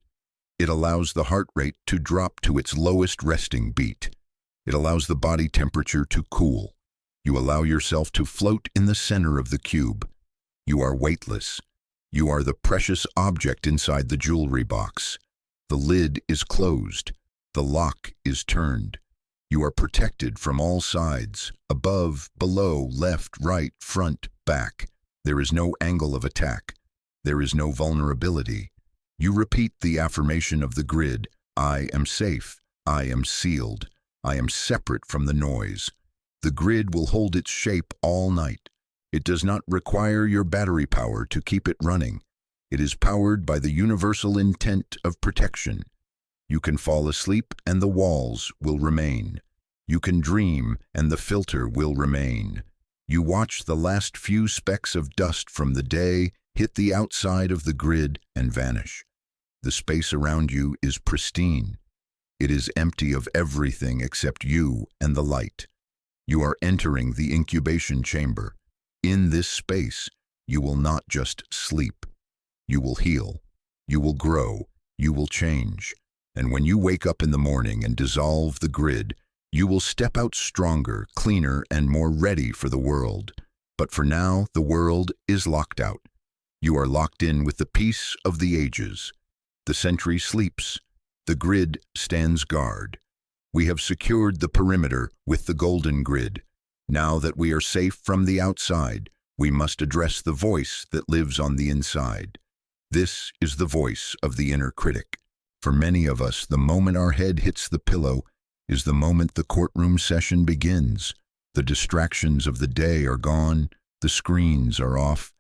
It allows the heart rate to drop to its lowest resting beat. It allows the body temperature to cool. You allow yourself to float in the center of the cube. You are weightless. You are the precious object inside the jewelry box. The lid is closed. The lock is turned. You are protected from all sides, above, below, left, right, front, back. There is no angle of attack. There is no vulnerability. You repeat the affirmation of the grid, I am safe, I am sealed, I am separate from the noise. The grid will hold its shape all night. It does not require your battery power to keep it running. It is powered by the universal intent of protection. You can fall asleep and the walls will remain. You can dream and the filter will remain. You watch the last few specks of dust from the day hit the outside of the grid and vanish. The space around you is pristine. It is empty of everything except you and the light. You are entering the incubation chamber. In this space, you will not just sleep. You will heal. You will grow. You will change. And when you wake up in the morning and dissolve the grid, you will step out stronger, cleaner, and more ready for the world. But for now, the world is locked out. You are locked in with the peace of the ages. The sentry sleeps. The grid stands guard. We have secured the perimeter with the golden grid. Now that we are safe from the outside, we must address the voice that lives on the inside. This is the voice of the inner critic. For many of us, the moment our head hits the pillow is the moment the courtroom session begins. The distractions of the day are gone, the screens are off,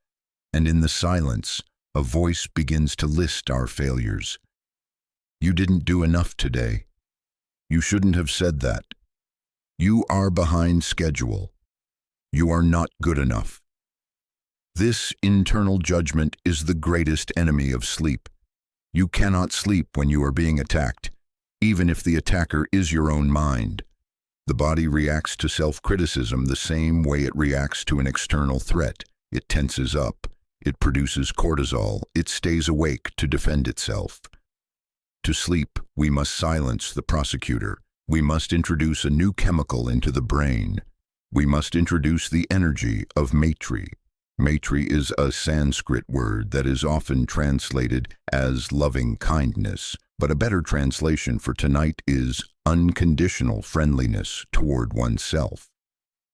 and in the silence, a voice begins to list our failures. You didn't do enough today. You shouldn't have said that. You are behind schedule. You are not good enough. This internal judgment is the greatest enemy of sleep. You cannot sleep when you are being attacked, even if the attacker is your own mind. The body reacts to self-criticism the same way it reacts to an external threat. It tenses up. It produces cortisol. It stays awake to defend itself. To sleep, we must silence the prosecutor. We must introduce a new chemical into the brain. We must introduce the energy of Maitri. Maitri is a Sanskrit word that is often translated as loving kindness, but a better translation for tonight is unconditional friendliness toward oneself.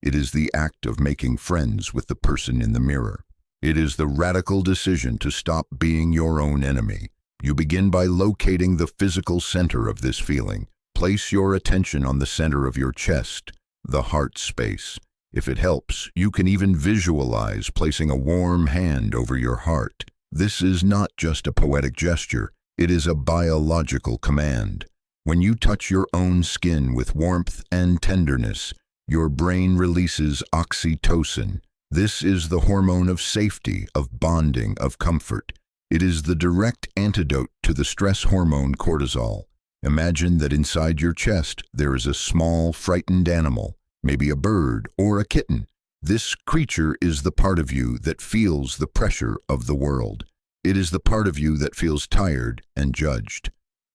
It is the act of making friends with the person in the mirror. It is the radical decision to stop being your own enemy. You begin by locating the physical center of this feeling. Place your attention on the center of your chest, the heart space. If it helps, you can even visualize placing a warm hand over your heart. This is not just a poetic gesture, it is a biological command. When you touch your own skin with warmth and tenderness, your brain releases oxytocin. This is the hormone of safety, of bonding, of comfort. It is the direct antidote to the stress hormone cortisol. Imagine that inside your chest there is a small, frightened animal, maybe a bird or a kitten. This creature is the part of you that feels the pressure of the world. It is the part of you that feels tired and judged.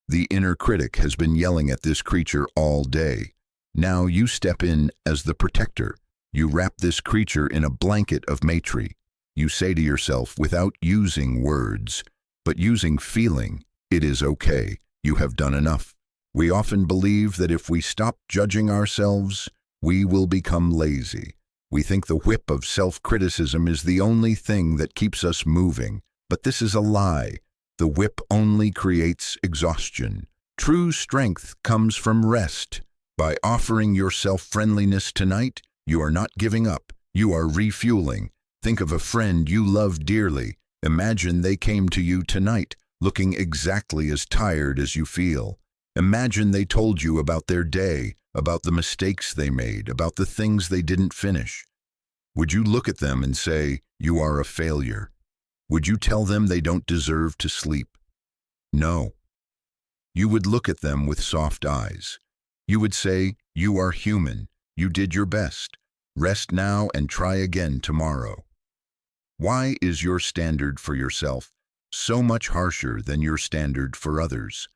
The inner critic has been yelling at this creature all day. Now you step in as the protector. You wrap this creature in a blanket of Maitri. You say to yourself, without using words, but using feeling, it is okay. You have done enough. We often believe that if we stop judging ourselves, we will become lazy. We think the whip of self-criticism is the only thing that keeps us moving, but this is a lie. The whip only creates exhaustion. True strength comes from rest. By offering yourself friendliness tonight, you are not giving up. You are refueling. Think of a friend you love dearly. Imagine they came to you tonight, looking exactly as tired as you feel. Imagine they told you about their day, about the mistakes they made, about the things they didn't finish. Would you look at them and say, "You are a failure"? Would you tell them they don't deserve to sleep? No. You would look at them with soft eyes. You would say, "You are human. You did your best. Rest now and try again tomorrow." Why is your standard for yourself so much harsher than your standard for others?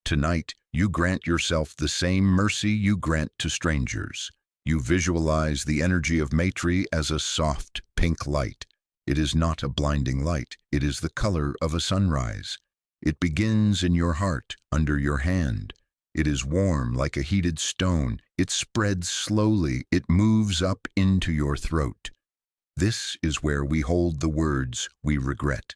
Tonight, you grant yourself the same mercy you grant to strangers. You visualize the energy of Maitri as a soft, pink light. It is not a blinding light. It is the color of a sunrise. It begins in your heart, under your hand. It is warm like a heated stone. It spreads slowly. It moves up into your throat. This is where we hold the words we regret.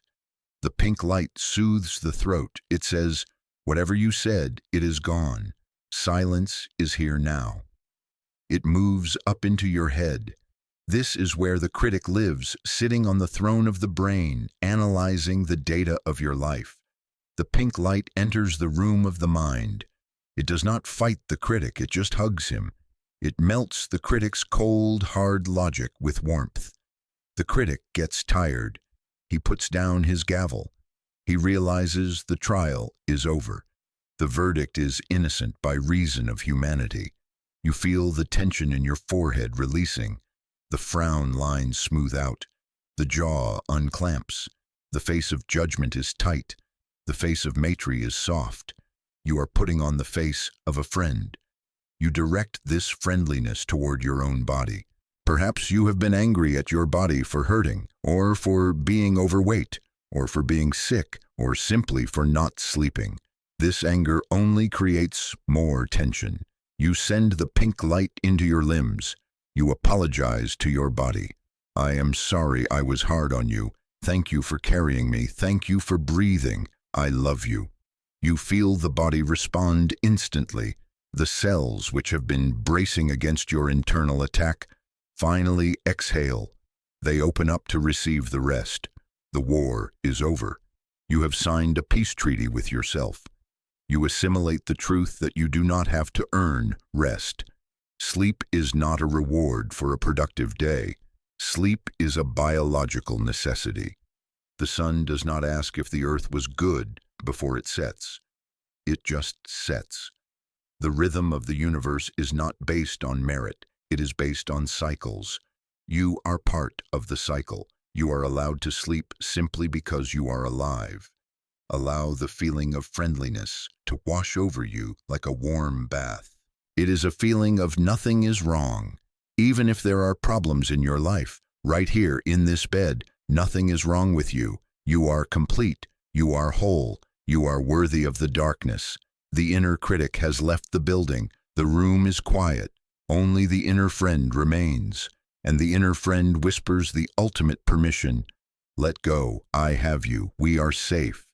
The pink light soothes the throat. It says, "Whatever you said, it is gone. Silence is here now." It moves up into your head. This is where the critic lives, sitting on the throne of the brain, analyzing the data of your life. The pink light enters the room of the mind. It does not fight the critic, it just hugs him. It melts the critic's cold, hard logic with warmth. The critic gets tired. He puts down his gavel. He realizes the trial is over. The verdict is innocent by reason of humanity. You feel the tension in your forehead releasing. The frown lines smooth out. The jaw unclamps. The face of judgment is tight. The face of Maitri is soft. You are putting on the face of a friend. You direct this friendliness toward your own body. Perhaps you have been angry at your body for hurting, or for being overweight, or for being sick, or simply for not sleeping. This anger only creates more tension. You send the pink light into your limbs. You apologize to your body. "I am sorry I was hard on you. Thank you for carrying me. Thank you for breathing. I love you." You feel the body respond instantly. The cells which have been bracing against your internal attack finally exhale. They open up to receive the rest. The war is over. You have signed a peace treaty with yourself. You assimilate the truth that you do not have to earn rest. Sleep is not a reward for a productive day. Sleep is a biological necessity. The sun does not ask if the earth was good before it sets. It just sets. The rhythm of the universe is not based on merit. It is based on cycles. You are part of the cycle. You are allowed to sleep simply because you are alive. Allow the feeling of friendliness to wash over you like a warm bath. It is a feeling of nothing is wrong. Even if there are problems in your life, right here in this bed, nothing is wrong with you. You are complete. You are whole. You are worthy of the darkness. The inner critic has left the building. The room is quiet. Only the inner friend remains. And the inner friend whispers the ultimate permission. "Let go. I have you. We are safe."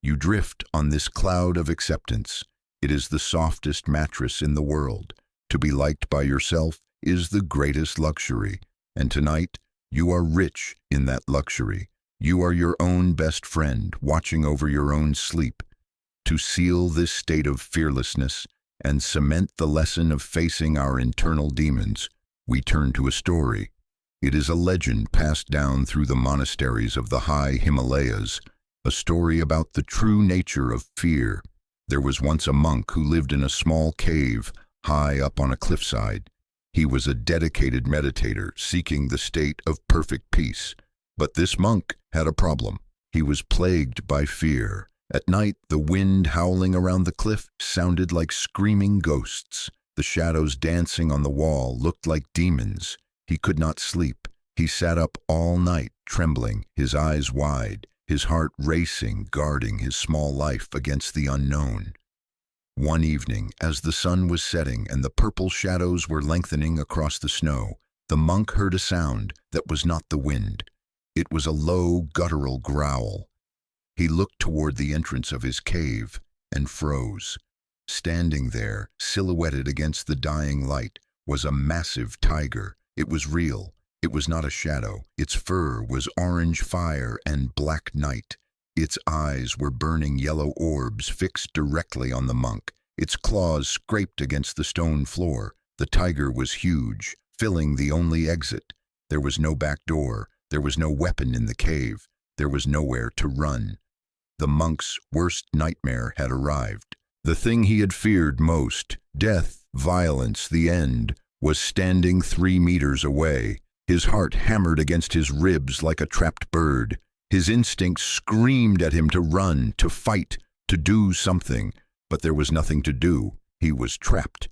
You drift on this cloud of acceptance. It is the softest mattress in the world. To be liked by yourself is the greatest luxury, and tonight you are rich in that luxury. You are your own best friend, watching over your own sleep. To seal this state of fearlessness and cement the lesson of facing our internal demons, we turn to a story. It is a legend passed down through the monasteries of the high Himalayas, a story about the true nature of fear. There was once a monk who lived in a small cave high up on a cliffside. He was a dedicated meditator seeking the state of perfect peace. But this monk had a problem. He was plagued by fear. At night, the wind howling around the cliff sounded like screaming ghosts. The shadows dancing on the wall looked like demons. He could not sleep. He sat up all night, trembling, his eyes wide, his heart racing, guarding his small life against the unknown. One evening, as the sun was setting and the purple shadows were lengthening across the snow, the monk heard a sound that was not the wind. It was a low, guttural growl. He looked toward the entrance of his cave and froze. Standing there, silhouetted against the dying light, was a massive tiger. It was real. It was not a shadow. Its fur was orange fire and black night. Its eyes were burning yellow orbs fixed directly on the monk. Its claws scraped against the stone floor. The tiger was huge, filling the only exit. There was no back door. There was no weapon in the cave. There was nowhere to run. The monk's worst nightmare had arrived. The thing he had feared most, death, violence, the end, was standing 3 meters away. His heart hammered against his ribs like a trapped bird. His instincts screamed at him to run, to fight, to do something, but there was nothing to do. He was trapped.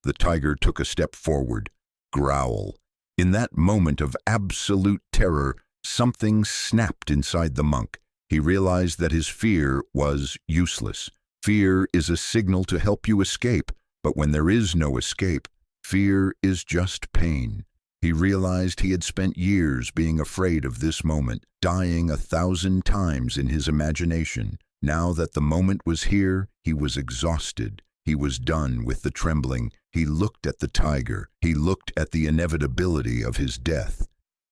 The tiger took a step forward. Growl. In that moment of absolute terror, something snapped inside the monk. He realized that his fear was useless. Fear is a signal to help you escape, but when there is no escape, fear is just pain. He realized he had spent years being afraid of this moment, dying 1,000 times in his imagination. Now that the moment was here, he was exhausted. He was done with the trembling. He looked at the tiger. He looked at the inevitability of his death.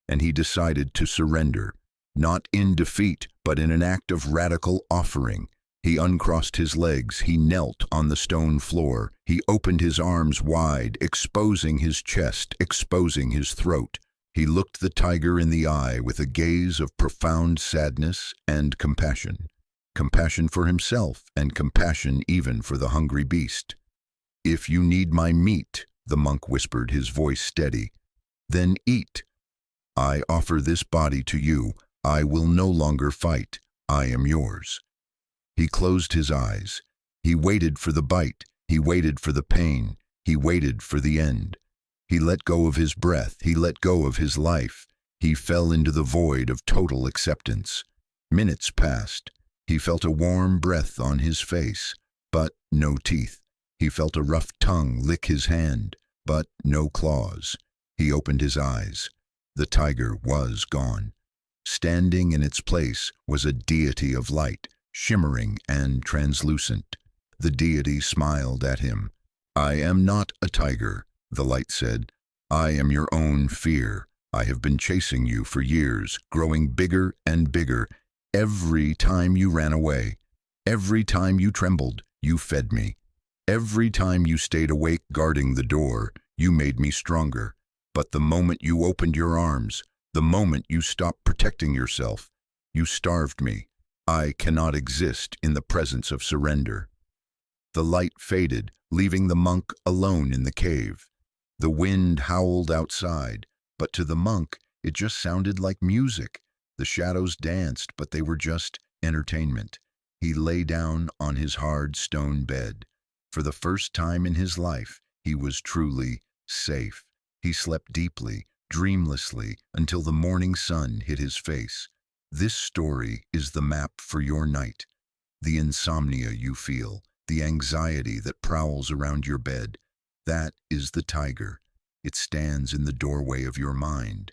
And he decided to surrender, not in defeat, but in an act of radical offering. He uncrossed his legs. He knelt on the stone floor. He opened his arms wide, exposing his chest, exposing his throat. He looked the tiger in the eye with a gaze of profound sadness and compassion. Compassion for himself and compassion even for the hungry beast. "If you need my meat," the monk whispered, his voice steady, "then eat. I offer this body to you. I will no longer fight. I am yours." He closed his eyes. He waited for the bite. He waited for the pain. He waited for the end. He let go of his breath. He let go of his life. He fell into the void of total acceptance. Minutes passed. He felt a warm breath on his face, but no teeth. He felt a rough tongue lick his hand, but no claws. He opened his eyes. The tiger was gone. Standing in its place was a deity of light, shimmering and translucent. The deity smiled at him. "I am not a tiger," the light said. "I am your own fear. I have been chasing you for years, growing bigger and bigger. Every time you ran away, every time you trembled, you fed me. Every time you stayed awake guarding the door, you made me stronger. But the moment you opened your arms, the moment you stopped protecting yourself, you starved me. I cannot exist in the presence of surrender." The light faded, leaving the monk alone in the cave. The wind howled outside, but to the monk it just sounded like music. The shadows danced, but they were just entertainment. He lay down on his hard stone bed. For the first time in his life, he was truly safe. He slept deeply, dreamlessly, until the morning sun hit his face. This story is the map for your night. The insomnia you feel, the anxiety that prowls around your bed, that is the tiger. It stands in the doorway of your mind.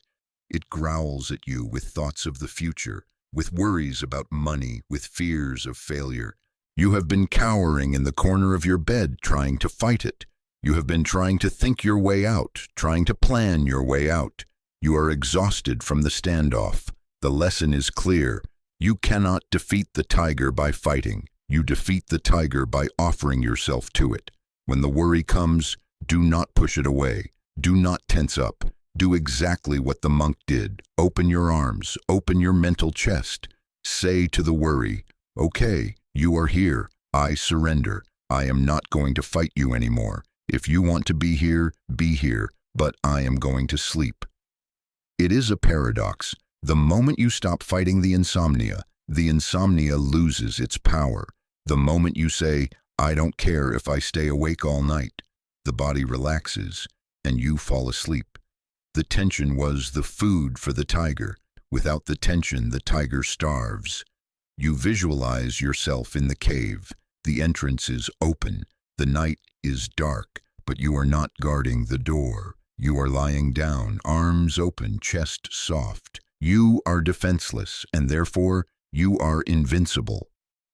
It growls at you with thoughts of the future, with worries about money, with fears of failure. You have been cowering in the corner of your bed trying to fight it. You have been trying to think your way out, trying to plan your way out. You are exhausted from the standoff. The lesson is clear. You cannot defeat the tiger by fighting. You defeat the tiger by offering yourself to it. When the worry comes, do not push it away. Do not tense up. Do exactly what the monk did. Open your arms. Open your mental chest. Say to the worry, "Okay, you are here. I surrender. I am not going to fight you anymore. If you want to be here, but I am going to sleep." It is a paradox. The moment you stop fighting the insomnia loses its power. The moment you say, "I don't care if I stay awake all night," the body relaxes and you fall asleep. The tension was the food for the tiger. Without the tension, the tiger starves. You visualize yourself in the cave. The entrance is open. The night is dark, but you are not guarding the door. You are lying down, arms open, chest soft. You are defenseless, and therefore you are invincible.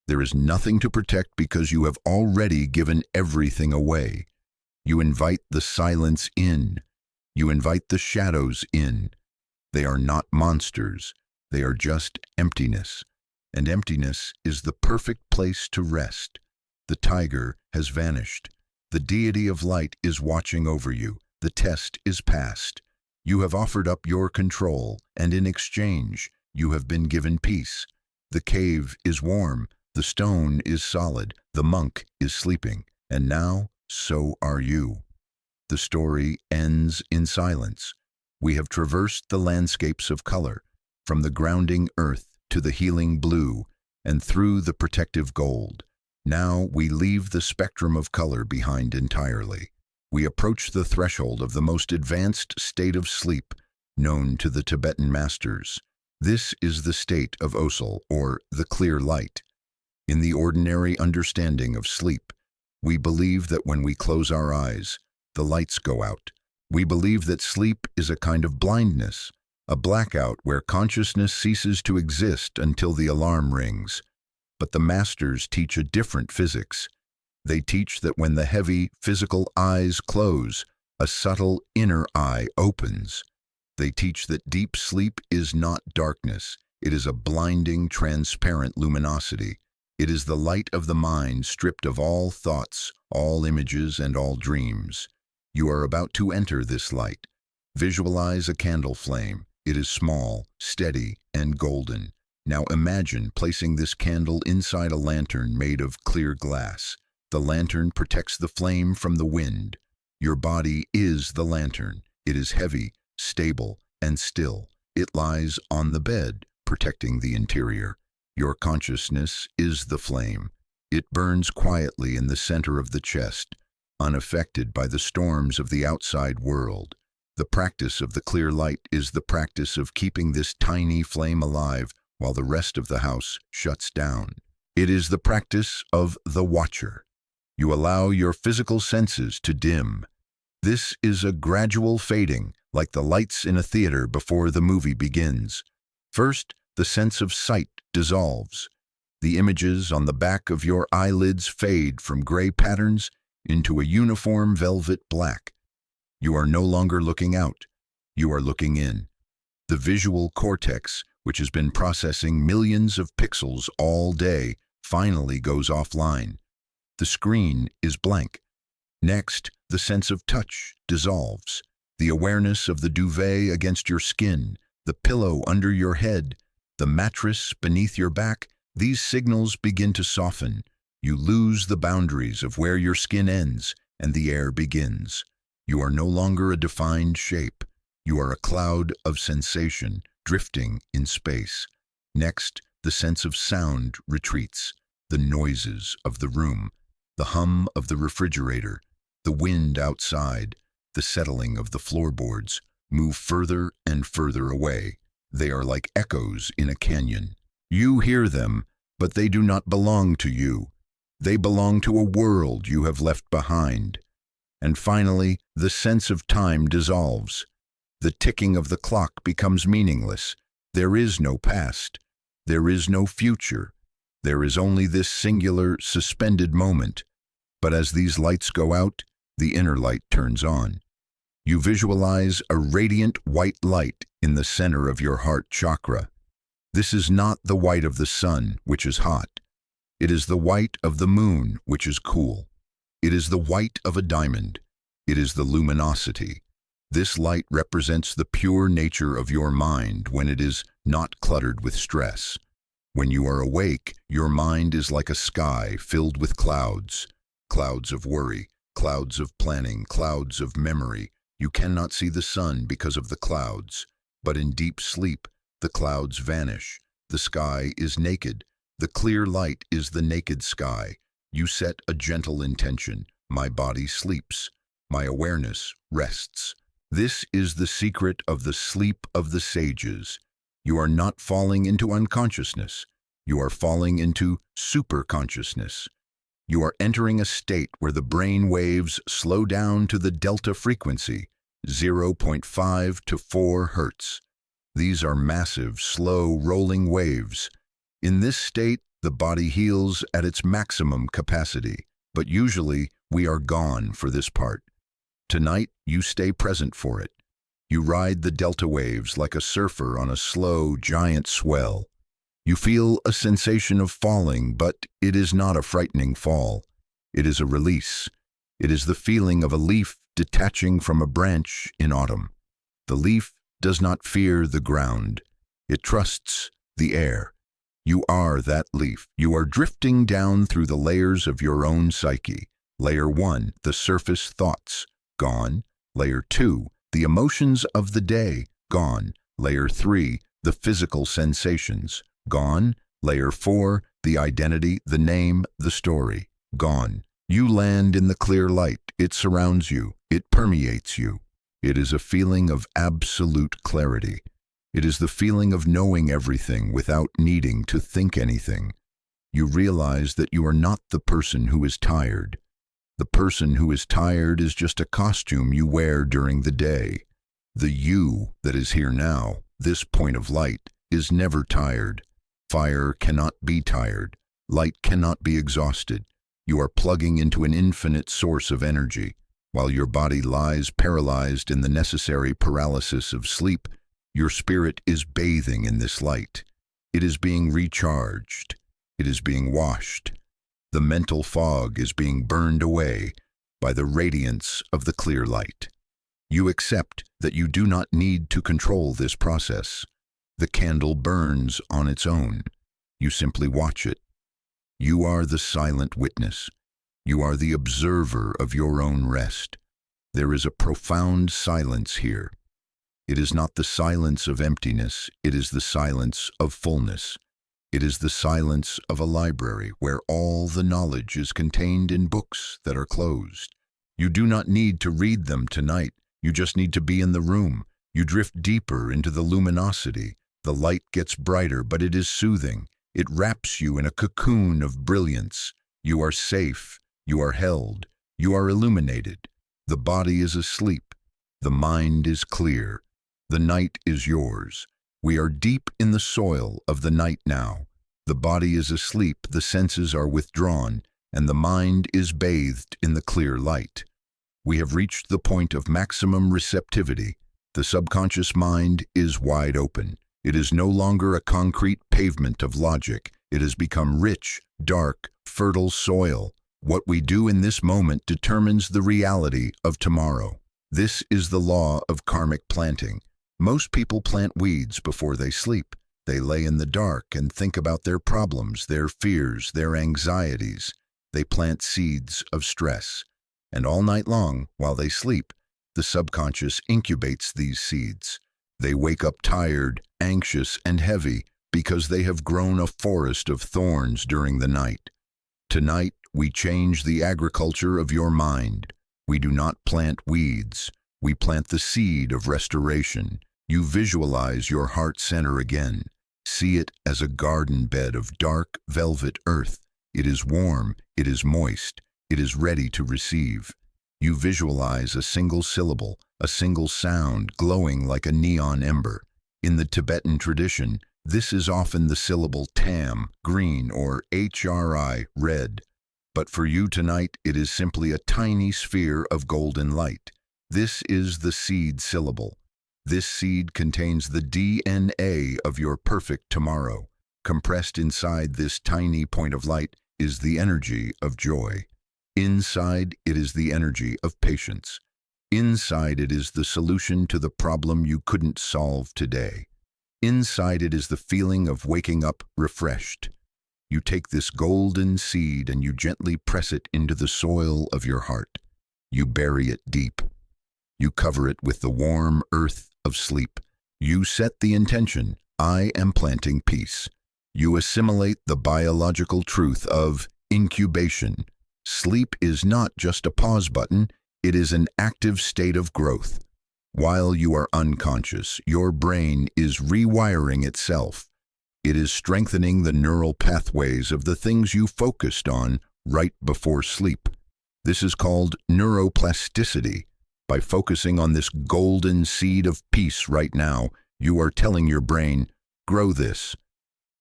There is nothing to protect because you have already given everything away. You invite the silence in. You invite the shadows in. They are not monsters. They are just emptiness. And emptiness is the perfect place to rest. The tiger has vanished. The deity of light is watching over you. The test is passed. You have offered up your control, and in exchange, you have been given peace. The cave is warm. The stone is solid. The monk is sleeping. And now, so are you. The story ends in silence. We have traversed the landscapes of color, from the grounding earth to the healing blue, and through the protective gold. Now we leave the spectrum of color behind entirely. We approach the threshold of the most advanced state of sleep known to the Tibetan masters. This is the state of Osel, or the clear light. In the ordinary understanding of sleep, we believe that when we close our eyes, the lights go out. We believe that sleep is a kind of blindness, a blackout where consciousness ceases to exist until the alarm rings. But the masters teach a different physics. They teach that when the heavy, physical eyes close, a subtle inner eye opens. They teach that deep sleep is not darkness. It is a blinding, transparent luminosity. It is the light of the mind stripped of all thoughts, all images, and all dreams. You are about to enter this light. Visualize a candle flame. It is small, steady, and golden. Now imagine placing this candle inside a lantern made of clear glass. The lantern protects the flame from the wind. Your body is the lantern. It is heavy, stable, and still. It lies on the bed, protecting the interior. Your consciousness is the flame. It burns quietly in the center of the chest, unaffected by the storms of the outside world. The practice of the clear light is the practice of keeping this tiny flame alive while the rest of the house shuts down. It is the practice of the watcher. You allow your physical senses to dim. This is a gradual fading, like the lights in a theater before the movie begins. First, the sense of sight dissolves. The images on the back of your eyelids fade from gray patterns into a uniform velvet black. You are no longer looking out. You are looking in. The visual cortex, which has been processing millions of pixels all day, finally goes offline. The screen is blank. Next, the sense of touch dissolves. The awareness of the duvet against your skin, the pillow under your head, the mattress beneath your back, these signals begin to soften. You lose the boundaries of where your skin ends and the air begins. You are no longer a defined shape. You are a cloud of sensation drifting in space. Next, the sense of sound retreats. The noises of the room, the hum of the refrigerator, the wind outside, the settling of the floorboards move further and further away. They are like echoes in a canyon. You hear them, but they do not belong to you. They belong to a world you have left behind. And finally, the sense of time dissolves. The ticking of the clock becomes meaningless. There is no past. There is no future. There is only this singular, suspended moment. But as these lights go out, the inner light turns on. You visualize a radiant white light in the center of your heart chakra. This is not the white of the sun, which is hot. It is the white of the moon, which is cool. It is the white of a diamond. It is the luminosity. This light represents the pure nature of your mind when it is not cluttered with stress. When you are awake, your mind is like a sky filled with clouds. Clouds of worry, clouds of planning, clouds of memory. You cannot see the sun because of the clouds. But in deep sleep, the clouds vanish. The sky is naked. The clear light is the naked sky. You set a gentle intention. My body sleeps. My awareness rests. This is the secret of the sleep of the sages. You are not falling into unconsciousness. You are falling into superconsciousness. You are entering a state where the brain waves slow down to the delta frequency, 0.5 to 4 hertz. These are massive, slow, rolling waves. In this state, the body heals at its maximum capacity, but usually we are gone for this part. Tonight, you stay present for it. You ride the delta waves like a surfer on a slow, giant swell. You feel a sensation of falling, but it is not a frightening fall. It is a release. It is the feeling of a leaf detaching from a branch in autumn. The leaf does not fear the ground. It trusts the air. You are that leaf. You are drifting down through the layers of your own psyche. Layer 1, the surface thoughts, gone. Layer 2, the emotions of the day, gone. Layer 3, the physical sensations, gone. Layer 4, the identity, the name, the story, gone. You land in the clear light. It surrounds you. It permeates you. It is a feeling of absolute clarity. It is the feeling of knowing everything without needing to think anything. You realize that you are not the person who is tired. The person who is tired is just a costume you wear during the day. The you that is here now, this point of light, is never tired. Fire cannot be tired. Light cannot be exhausted. You are plugging into an infinite source of energy. While your body lies paralyzed in the necessary paralysis of sleep, your spirit is bathing in this light. It is being recharged. It is being washed. The mental fog is being burned away by the radiance of the clear light. You accept that you do not need to control this process. The candle burns on its own. You simply watch it. You are the silent witness. You are the observer of your own rest. There is a profound silence here. It is not the silence of emptiness, it is the silence of fullness. It is the silence of a library where all the knowledge is contained in books that are closed. You do not need to read them tonight. You just need to be in the room. You drift deeper into the luminosity. The light gets brighter, but it is soothing. It wraps you in a cocoon of brilliance. You are safe. You are held. You are illuminated. The body is asleep. The mind is clear. The night is yours. We are deep in the soil of the night now. The body is asleep, the senses are withdrawn, and the mind is bathed in the clear light. We have reached the point of maximum receptivity. The subconscious mind is wide open. It is no longer a concrete pavement of logic. It has become rich, dark, fertile soil. What we do in this moment determines the reality of tomorrow. This is the law of karmic planting. Most people plant weeds before they sleep. They lay in the dark and think about their problems, their fears, their anxieties. They plant seeds of stress. And all night long, while they sleep, the subconscious incubates these seeds. They wake up tired, anxious, and heavy because they have grown a forest of thorns during the night. Tonight, we change the agriculture of your mind. We do not plant weeds. We plant the seed of restoration. You visualize your heart center again. See it as a garden bed of dark, velvet earth. It is warm, it is moist, it is ready to receive. You visualize a single syllable, a single sound glowing like a neon ember. In the Tibetan tradition, this is often the syllable tam, green, or hri, red. But for you tonight, it is simply a tiny sphere of golden light. This is the seed syllable. This seed contains the DNA of your perfect tomorrow. Compressed inside this tiny point of light is the energy of joy. Inside it is the energy of patience. Inside it is the solution to the problem you couldn't solve today. Inside it is the feeling of waking up refreshed. You take this golden seed and you gently press it into the soil of your heart. You bury it deep. You cover it with the warm earth of sleep. You set the intention, I am planting peace. You assimilate the biological truth of incubation. Sleep is not just a pause button, it is an active state of growth. While you are unconscious, your brain is rewiring itself. It is strengthening the neural pathways of the things you focused on right before sleep. This is called neuroplasticity. By focusing on this golden seed of peace right now, you are telling your brain, grow this.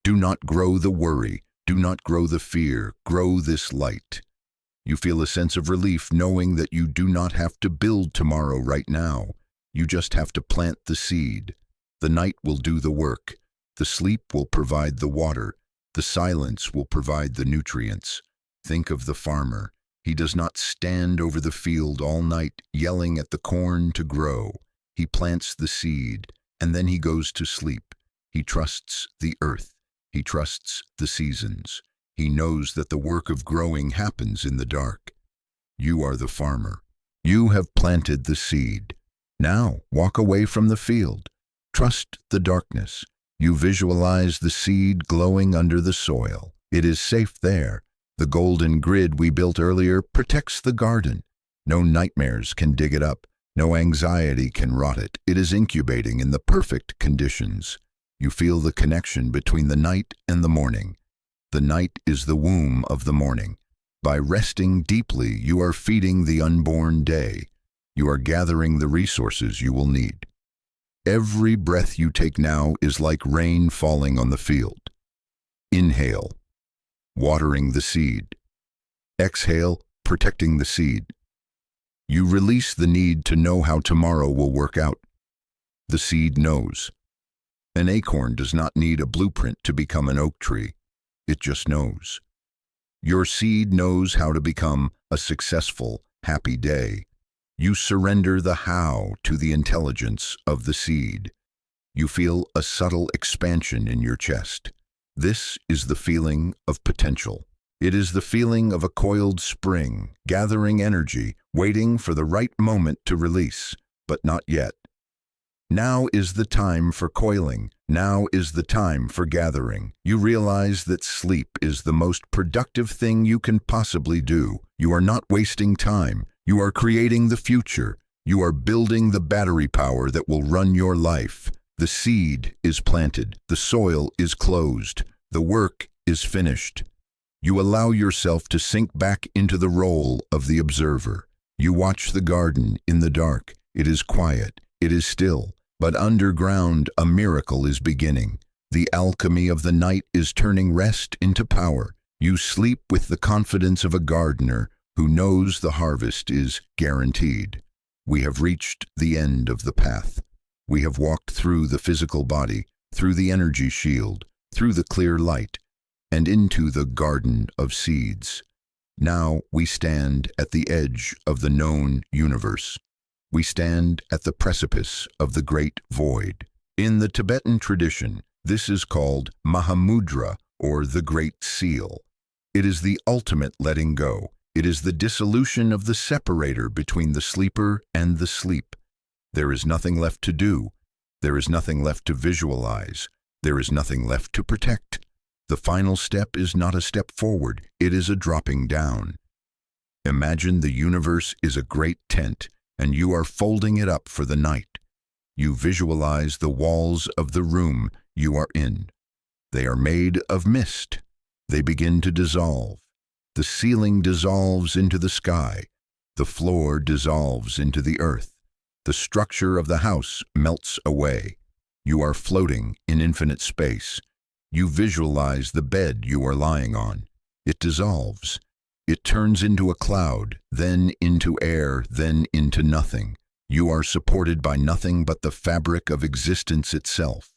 Do not grow the worry. Do not grow the fear. Grow this light. You feel a sense of relief knowing that you do not have to build tomorrow right now. You just have to plant the seed. The night will do the work. The sleep will provide the water. The silence will provide the nutrients. Think of the farmer. He does not stand over the field all night yelling at the corn to grow. He plants the seed, and then he goes to sleep. He trusts the earth. He trusts the seasons. He knows that the work of growing happens in the dark. You are the farmer. You have planted the seed. Now walk away from the field. Trust the darkness. You visualize the seed glowing under the soil. It is safe there. The golden grid we built earlier protects the garden. No nightmares can dig it up. No anxiety can rot it. It is incubating in the perfect conditions. You feel the connection between the night and the morning. The night is the womb of the morning. By resting deeply, you are feeding the unborn day. You are gathering the resources you will need. Every breath you take now is like rain falling on the field. Inhale, watering the seed. Exhale, protecting the seed. You release the need to know how tomorrow will work out. The seed knows. An acorn does not need a blueprint to become an oak tree. It just knows. Your seed knows how to become a successful, happy day. You surrender the how to the intelligence of the seed. You feel a subtle expansion in your chest. This is the feeling of potential. It is the feeling of a coiled spring, gathering energy, waiting for the right moment to release, but not yet. Now is the time for coiling. Now is the time for gathering. You realize that sleep is the most productive thing you can possibly do. You are not wasting time. You are creating the future. You are building the battery power that will run your life. The seed is planted. The soil is closed. The work is finished. You allow yourself to sink back into the role of the observer. You watch the garden in the dark. It is quiet. It is still. But underground, a miracle is beginning. The alchemy of the night is turning rest into power. You sleep with the confidence of a gardener who knows the harvest is guaranteed. We have reached the end of the path. We have walked through the physical body, through the energy shield, through the clear light, and into the garden of seeds. Now we stand at the edge of the known universe. We stand at the precipice of the great void. In the Tibetan tradition, this is called Mahamudra, or the Great Seal. It is the ultimate letting go. It is the dissolution of the separator between the sleeper and the sleep. There is nothing left to do. There is nothing left to visualize. There is nothing left to protect. The final step is not a step forward. It is a dropping down. Imagine the universe is a great tent, and you are folding it up for the night. You visualize the walls of the room you are in. They are made of mist. They begin to dissolve. The ceiling dissolves into the sky. The floor dissolves into the earth. The structure of the house melts away. You are floating in infinite space. You visualize the bed you are lying on. It dissolves. It turns into a cloud, then into air, then into nothing. You are supported by nothing but the fabric of existence itself.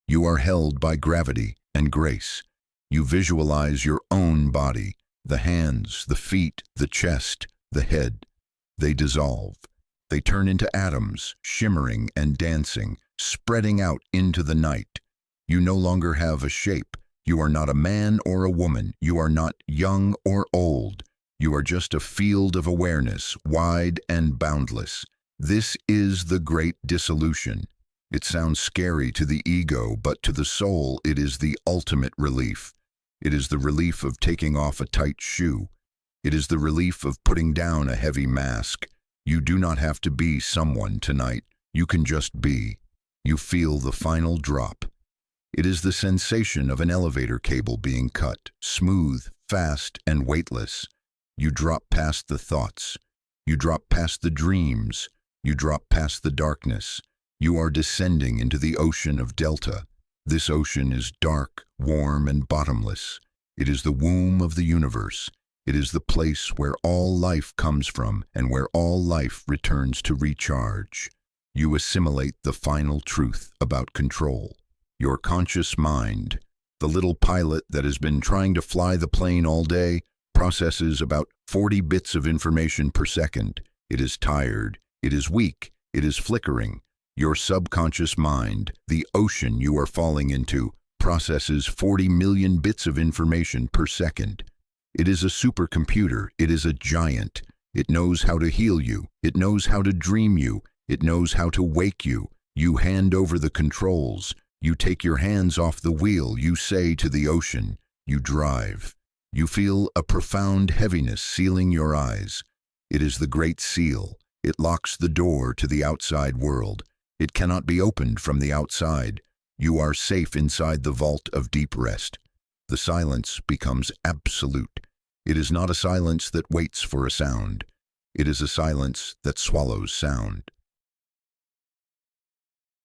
You are held by gravity and grace. You visualize your own body, the hands, the feet, the chest, the head. They dissolve. They turn into atoms, shimmering and dancing, spreading out into the night. You no longer have a shape. You are not a man or a woman. You are not young or old. You are just a field of awareness, wide and boundless. This is the great dissolution. It sounds scary to the ego, but to the soul it is the ultimate relief. It is the relief of taking off a tight shoe. It is the relief of putting down a heavy mask. You do not have to be someone tonight. You can just be. You feel the final drop. It is the sensation of an elevator cable being cut, smooth, fast, and weightless. You drop past the thoughts. You drop past the dreams. You drop past the darkness. You are descending into the ocean of delta. This ocean is dark, warm, and bottomless. It is the womb of the universe. It is the place where all life comes from and where all life returns to recharge. You assimilate the final truth about control. Your conscious mind, the little pilot that has been trying to fly the plane all day, processes about 40 bits of information per second. It is tired. It is weak. It is flickering. Your subconscious mind, the ocean you are falling into, processes 40 million bits of information per second. It is a supercomputer. It is a giant. It knows how to heal you. It knows how to dream you. It knows how to wake you. You hand over the controls. You take your hands off the wheel. You say to the ocean, you drive. You feel a profound heaviness sealing your eyes. It is the Great Seal. It locks the door to the outside world. It cannot be opened from the outside. You are safe inside the vault of deep rest. The silence becomes absolute. It is not a silence that waits for a sound. It is a silence that swallows sound.